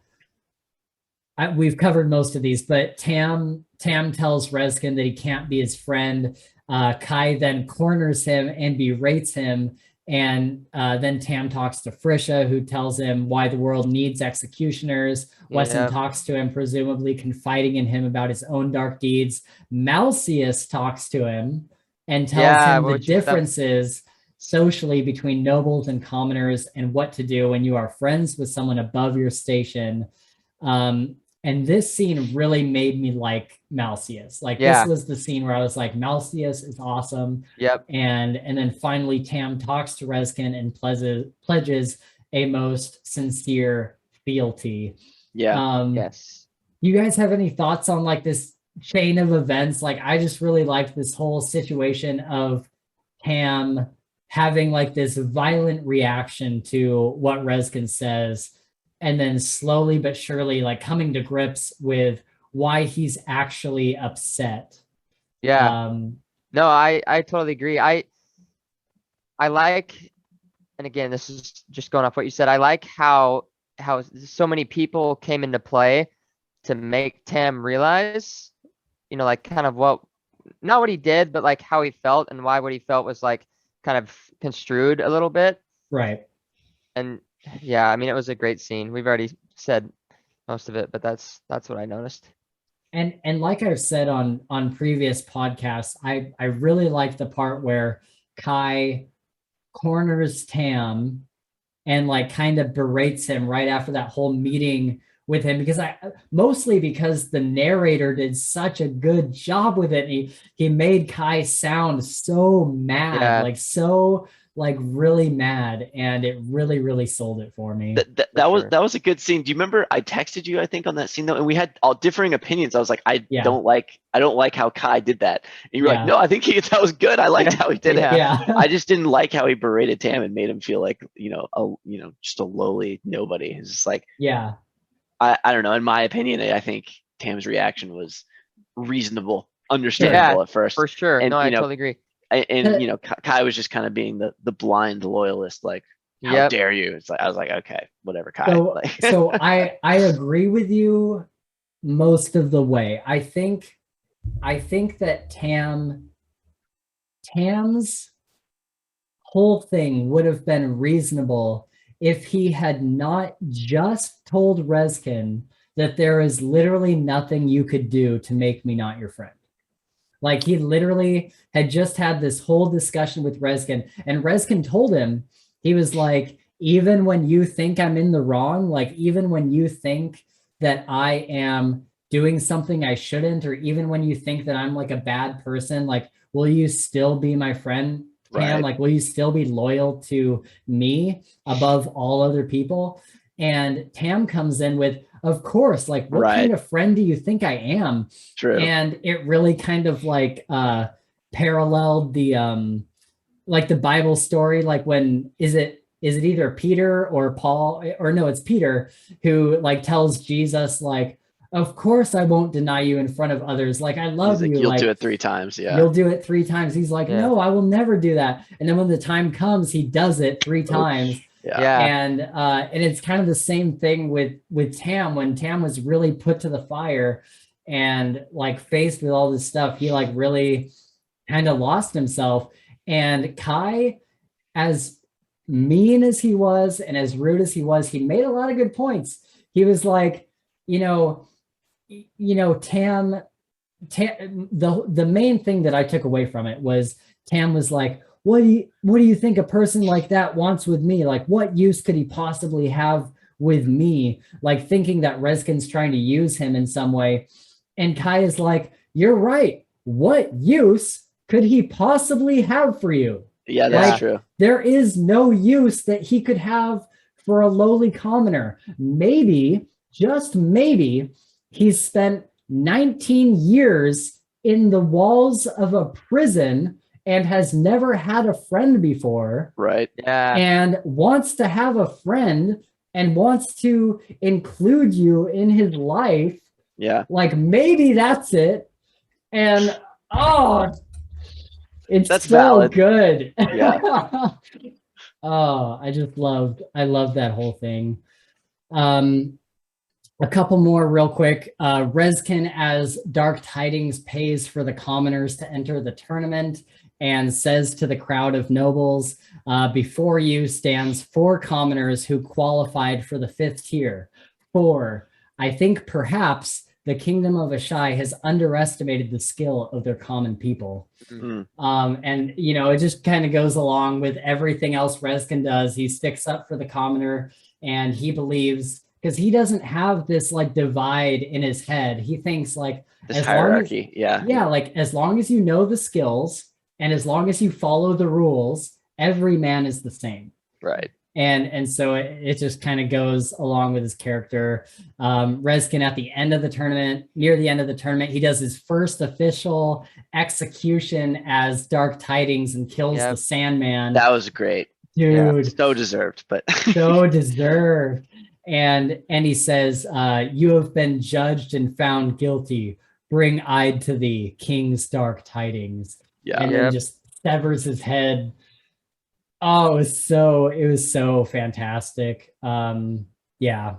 S1: we've covered most of these, but Tam tells Reskin that he can't be his friend. Kai then corners him and berates him, and then Tam talks to Frisha, who tells him why the world needs executioners. Wesson
S3: Yeah.
S1: talks to him, presumably confiding in him about his own dark deeds. Malcius talks to him and tells
S3: Yeah.
S1: him the differences socially between nobles and commoners, and what to do when you are friends with someone above your station. And this scene really made me like Malcius. Like, this
S3: Yeah.
S1: was the scene where I was like, Malcius is awesome.
S3: Yep.
S1: And then finally Tam talks to Reskin and pledges a most sincere fealty.
S2: Yeah.
S3: Yes.
S1: You guys have any thoughts on like this chain of events? Like, I just really liked this whole situation of Tam having like this violent reaction to what Reskin says, and then slowly but surely like coming to grips with why he's actually upset.
S3: Yeah. No, I totally agree. I like, and again, this is just going off what you said. I like how so many people came into play to make Tam realize, like kind of not what he did, but like how he felt and why what he felt was like kind of construed a little bit.
S1: Right.
S3: And yeah, I mean, it was a great scene. We've already said most of it, but that's what I noticed.
S1: And like I've said on previous podcasts, I really like the part where Kai corners Tam and like kind of berates him right after that whole meeting with him, because mostly because the narrator did such a good job with it. He made Kai sound so mad,
S3: Yeah.
S1: like so like really mad, and it really sold it for me.
S2: That was a good scene. Do you remember I texted you, I think, on that scene though, and we had all differing opinions. I was like, I don't like how Kai did that. And you were like, no, I think that was good. I liked how he did it.
S1: Yeah.
S2: I just didn't like how he berated Tam and made him feel like, just a lowly nobody. It's just like,
S1: yeah.
S2: I don't know. In my opinion, I think Tam's reaction was reasonable, understandable at first.
S3: For sure.
S2: And,
S3: no, I totally agree.
S2: And Kai was just kind of being the blind loyalist, like, how dare you? It's like, I was like, okay, whatever, Kai.
S1: So I agree with you most of the way. I think that Tam's whole thing would have been reasonable if he had not just told Reskin that there is literally nothing you could do to make me not your friend. Like, he literally had just had this whole discussion with Reskin, and Reskin told him, he was like, even when you think I'm in the wrong, like even when you think that I am doing something I shouldn't, or even when you think that I'm like a bad person, like, will you still be my friend, Tam?
S2: Right.
S1: Like, will you still be loyal to me above all other people? And Tam comes in with, of course, like, what kind of friend do you think I am?
S2: True.
S1: And it really kind of like paralleled the like the Bible story, like when is it either Peter or Paul, or no, it's Peter who like tells Jesus, like, of course I won't deny you in front of others. Like, I love you.
S2: You'll
S1: like,
S2: do it 3 times. Yeah.
S1: You'll do it 3 times. He's like,
S3: Yeah.
S1: no, I will never do that. And then when the time comes, he does it 3 times.
S3: Yeah.
S1: And it's kind of the same thing with Tam. When Tam was really put to the fire and like faced with all this stuff, he like really kind of lost himself. And Kai, as mean as he was and as rude as he was, he made a lot of good points. He was like, Tam, the main thing that I took away from it was Tam was like, what do you think a person like that wants with me? Like, what use could he possibly have with me? Like, thinking that Rezkin's trying to use him in some way. And Kai is like, you're right. What use could he possibly have for you?
S2: Yeah, that's true.
S1: There is no use that he could have for a lowly commoner. Maybe, just maybe, he's spent 19 years in the walls of a prison and has never had a friend before.
S2: Right.
S3: Yeah.
S1: And wants to have a friend and wants to include you in his life.
S2: Yeah.
S1: Like, maybe that's it. And that's so
S2: valid.
S1: good.
S2: Yeah.
S1: I love that whole thing. A couple more real quick. Rezkin as Dark Tidings pays for the commoners to enter the tournament and says to the crowd of nobles, before you stands 4 commoners who qualified for the 5th tier. 4, I think perhaps the kingdom of Ashai has underestimated the skill of their common people.
S2: Mm-hmm.
S1: And, it just kind of goes along with everything else Rezkin does. He sticks up for the commoner, and he believes, because he doesn't have this like divide in his head. He thinks like
S2: this hierarchy.
S1: Like as long as you know the skills and as long as you follow the rules, every man is the same.
S2: Right.
S1: And so it just kind of goes along with his character. Rezkin at the end of the tournament, near the end of the tournament, he does his first official execution as Dark Tidings and kills the Sandman.
S2: That was great.
S1: Dude.
S2: Yeah, so deserved, but
S1: so deserved. And he says, you have been judged and found guilty. Bring Ide to thee, King's Dark Tidings.
S2: Yeah.
S1: And then just severs his head. Oh, it was so fantastic. Yeah.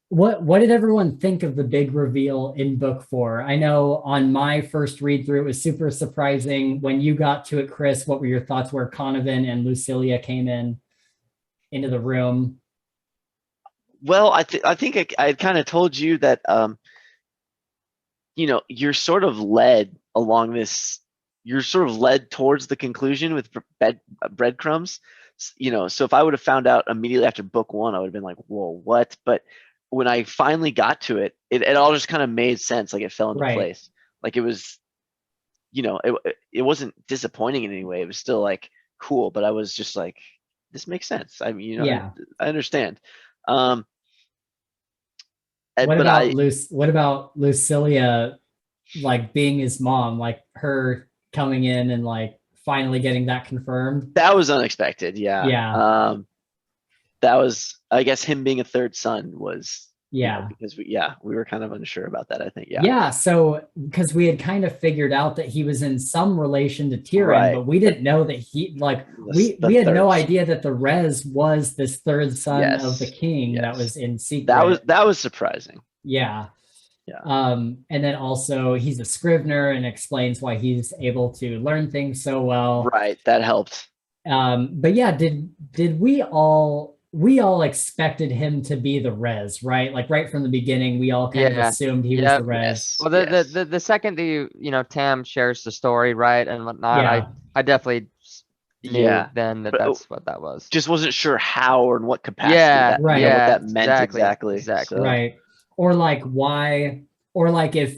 S1: What did everyone think of the big reveal in book 4? I know on my first read through, it was super surprising. When you got to it, Chris, what were your thoughts where Conovan and Lucilia came into the room?
S2: Well, I think I kind of told you that, you're sort of led along this, you're sort of led towards the conclusion with breadcrumbs, so if I would have found out immediately after book 1, I would have been like, whoa, what? But when I finally got to it, it all just kind of made sense. Like it fell into place. Like it was, it wasn't disappointing in any way. It was still like cool, but I was just like, this makes sense. I mean, I understand.
S1: What about Lucilia, like being his mom, like her coming in and like finally getting that confirmed?
S2: That was unexpected. Yeah.
S1: Yeah.
S2: That was, I guess, him being a 3rd son was, because we were kind of unsure about that, I think.
S1: Yeah. So because we had kind of figured out that he was in some relation to Tyrion, but we didn't know that he we had no idea that the Rez was this 3rd son of the king that was in secret.
S2: That was surprising.
S1: Yeah.
S2: Yeah.
S1: And then also he's a scrivener and explains why he's able to learn things so well.
S2: Right. That helped.
S1: But yeah, did we all expected him to be the Rez, right? Like right from the beginning, we all kind of assumed he was the Rez.
S3: Well, the second that Tam shares the story, right, and whatnot, I definitely knew then that's what that was.
S2: Just wasn't sure how or in what capacity. What that meant exactly.
S1: Right. or like why, or like if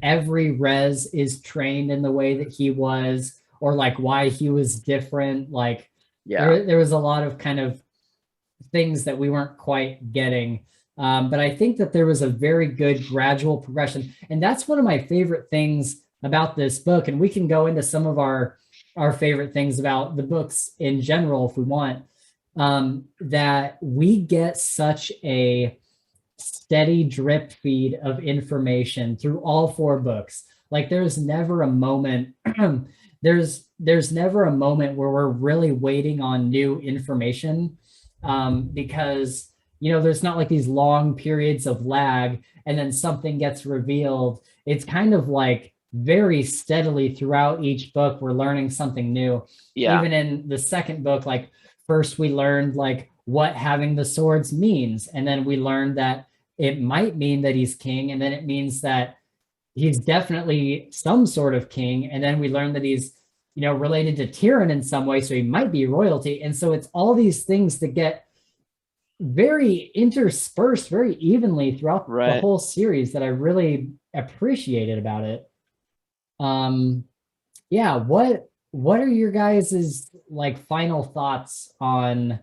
S1: every res is trained in the way that he was, or like why he was different. Like there was a lot of kind of things that we weren't quite getting. But I think that there was a very good gradual progression. And that's one of my favorite things about this book. And we can go into some of our favorite things about the books in general if we want. That we get such a steady drip feed of information through all 4 books. Like there's never a moment there's never a moment where we're really waiting on new information, because there's not like these long periods of lag and then something gets revealed. It's kind of like very steadily throughout each book we're learning something new. Even in the second book, like first we learned like what having the swords means, and then we learned that it might mean that he's king, and then it means that he's definitely some sort of king, and then we learn that he's related to Tyrion in some way, so he might be royalty. And so it's all these things that get very interspersed very evenly throughout the whole series that I really appreciated about it. Yeah, what are your guys's like final thoughts on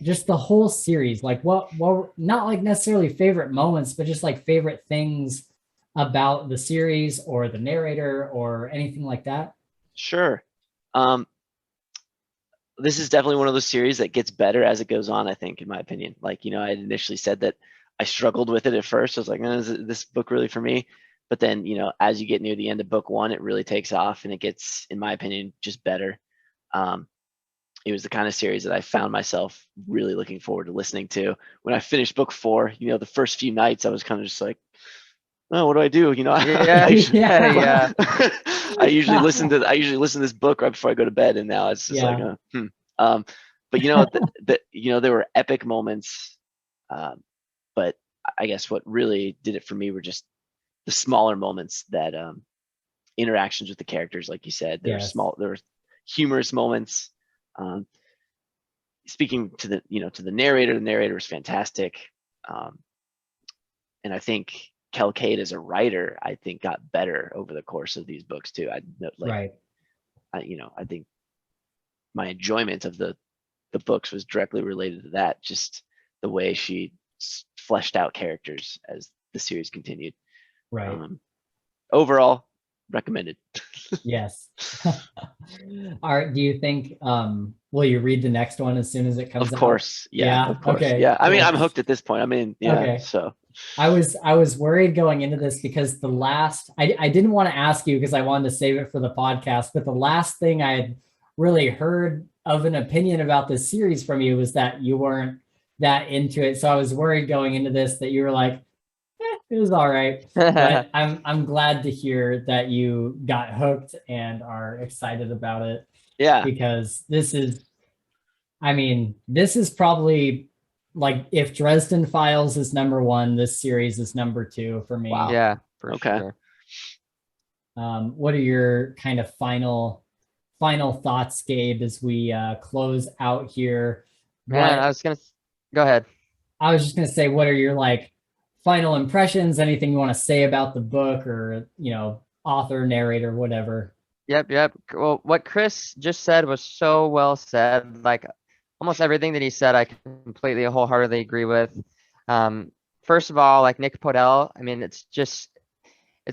S1: just the whole series? Like what not like necessarily favorite moments, but just like favorite things about the series or the narrator or anything like that?
S2: Sure. This is definitely one of those series that gets better as it goes on, I think, in my opinion. Like, I had initially said that I struggled with it at first. I was like, is this book really for me? But then, as you get near the end of book 1, it really takes off and it gets, in my opinion, just better. It was the kind of series that I found myself really looking forward to listening to. When I finished book 4, the first few nights I was kind of just like, oh, what do I do? I usually listen to this book right before I go to bed, and now it's just like, but there were epic moments, but I guess what really did it for me were just the smaller moments that interactions with the characters, like you said. There were humorous moments. Speaking to the narrator was fantastic, and I think Kel Kade as a writer, I think, got better over the course of these books too. I think my enjoyment of the books was directly related to that, just the way she fleshed out characters as the series continued. Overall, recommended.
S1: Yes. All right. Do you think will you read the next one as soon as it comes out?
S2: Of course. Yeah. Of course.
S1: Okay.
S2: Yeah. I mean, I'm hooked at this point. I mean, yeah.
S1: Okay.
S2: So
S1: I was worried going into this because the last I didn't want to ask you because I wanted to save it for the podcast, but the last thing I had really heard of an opinion about this series from you was that you weren't that into it. So I was worried going into this that you were like, it was all right. But I'm glad to hear that you got hooked and are excited about it.
S2: Yeah.
S1: Because this is probably like if Dresden Files is number 1, this series is number 2 for me.
S2: Wow.
S3: Yeah, for sure.
S1: What are your kind of final thoughts, Gabe, as we close out here?
S3: Man, go ahead.
S1: I was just gonna say, what are your like final impressions? Anything you want to say about the book, or author, narrator, whatever?
S3: Yep. Well, what Chris just said was so well said. Like almost everything that he said, I completely wholeheartedly agree with. First of all, like Nick Podell, I mean, it's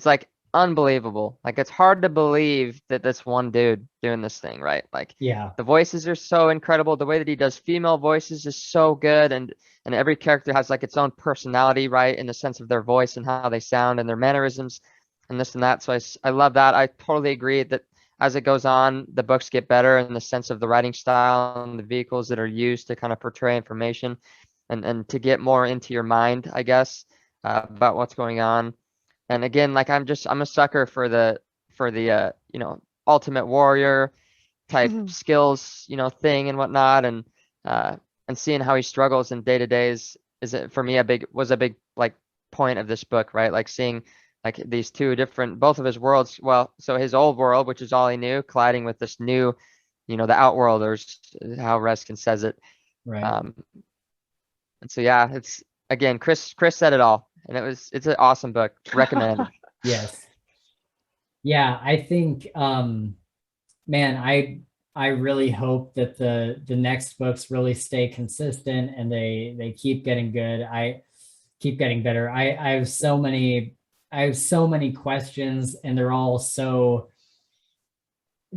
S3: like unbelievable. Like it's hard to believe that this one dude doing this thing, right? Like the voices are so incredible. The way that he does female voices is so good, and every character has like its own personality, right? In the sense of their voice and how they sound and their mannerisms and this and that. So I love that. I totally agree that as it goes on, the books get better in the sense of the writing style and the vehicles that are used to kind of portray information and to get more into your mind, I guess, about what's going on. And again, like I'm a sucker for the Ultimate Warrior type skills, thing and whatnot, and seeing how he struggles in day to days is for me was a big like point of this book, right? Like seeing like these two different, both of his worlds. Well, so his old world, which is all he knew, colliding with this new, the Outworlders, how Reskin says it.
S1: Right.
S3: And so yeah, again, Chris said it all, and it's an awesome book. Recommend.
S1: Yes. Yeah, I think man, I really hope that the next books really stay consistent and they keep getting good. I keep getting better. I have so many questions, and they're all so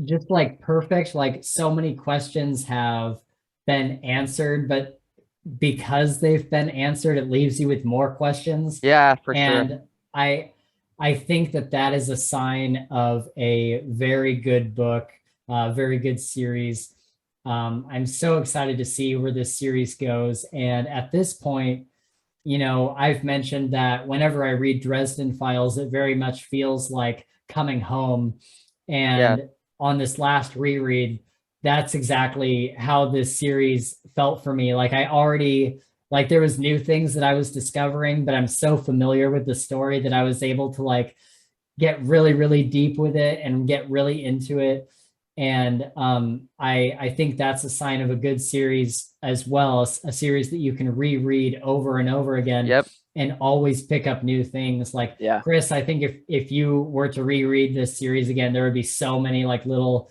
S1: just like perfect. Like so many questions have been answered, but because they've been answered, it leaves you with more questions.
S3: Yeah, for sure.
S1: And I think that is a sign of a very good book, very good series. I'm so excited to see where this series goes. And at this point, you know, I've mentioned that whenever I read Dresden Files, it very much feels like coming home. And on this last reread, that's exactly how this series felt for me. Like I already, like there was new things that I was discovering, but I'm so familiar with the story that I was able to like get really, really deep with it and get really into it. And I think that's a sign of a good series as well, a series that you can reread over and over again and always pick up new things. Like Chris, I think if you were to reread this series again, there would be so many like little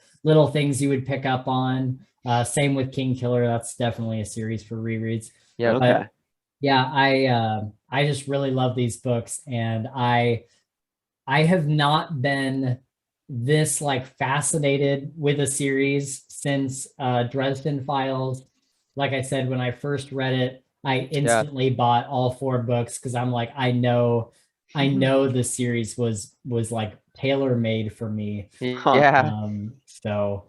S1: things you would pick up on. Same with King Killer. That's definitely a series for rereads.
S3: Yeah.
S2: Okay.
S1: But yeah, I just really love these books, and I have not been this like fascinated with a series since Dresden Files. Like I said, when I first read it, I instantly bought all 4 books because I'm like, I know the series was like tailor made for me.
S3: Yeah.
S1: So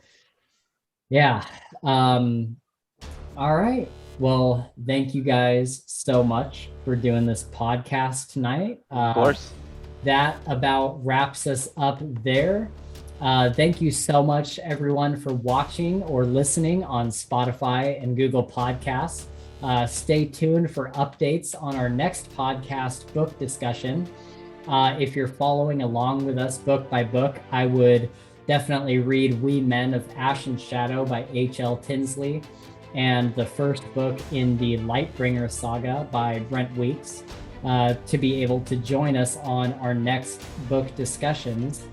S1: yeah. All right. Well, thank you guys so much for doing this podcast tonight.
S2: Of course.
S1: That about wraps us up there. Thank you so much, everyone, for watching or listening on Spotify and Google Podcasts. Stay tuned for updates on our next podcast book discussion. If you're following along with us book by book, I would definitely read We Men of Ash and Shadow by H.L. Tinsley and the first book in the Lightbringer saga by Brent Weeks to be able to join us on our next book discussions.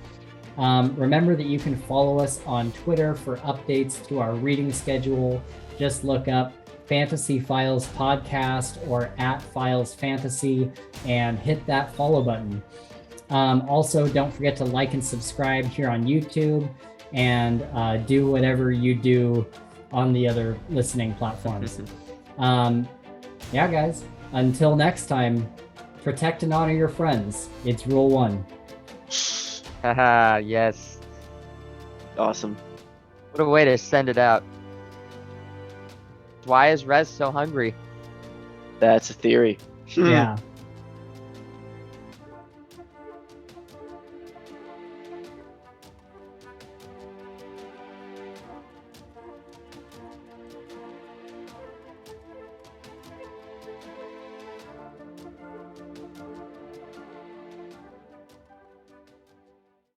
S1: Remember that you can follow us on Twitter for updates to our reading schedule. Just look up Fantasy Files Podcast or @Files Fantasy and hit that follow button. Also, don't forget to like and subscribe here on YouTube and do whatever you do on the other listening platforms. Yeah, guys, until next time, protect and honor your friends. It's rule 1.
S3: Haha, yes.
S2: Awesome.
S3: What a way to send it out. Why is Rez so hungry?
S2: That's a theory.
S1: Yeah.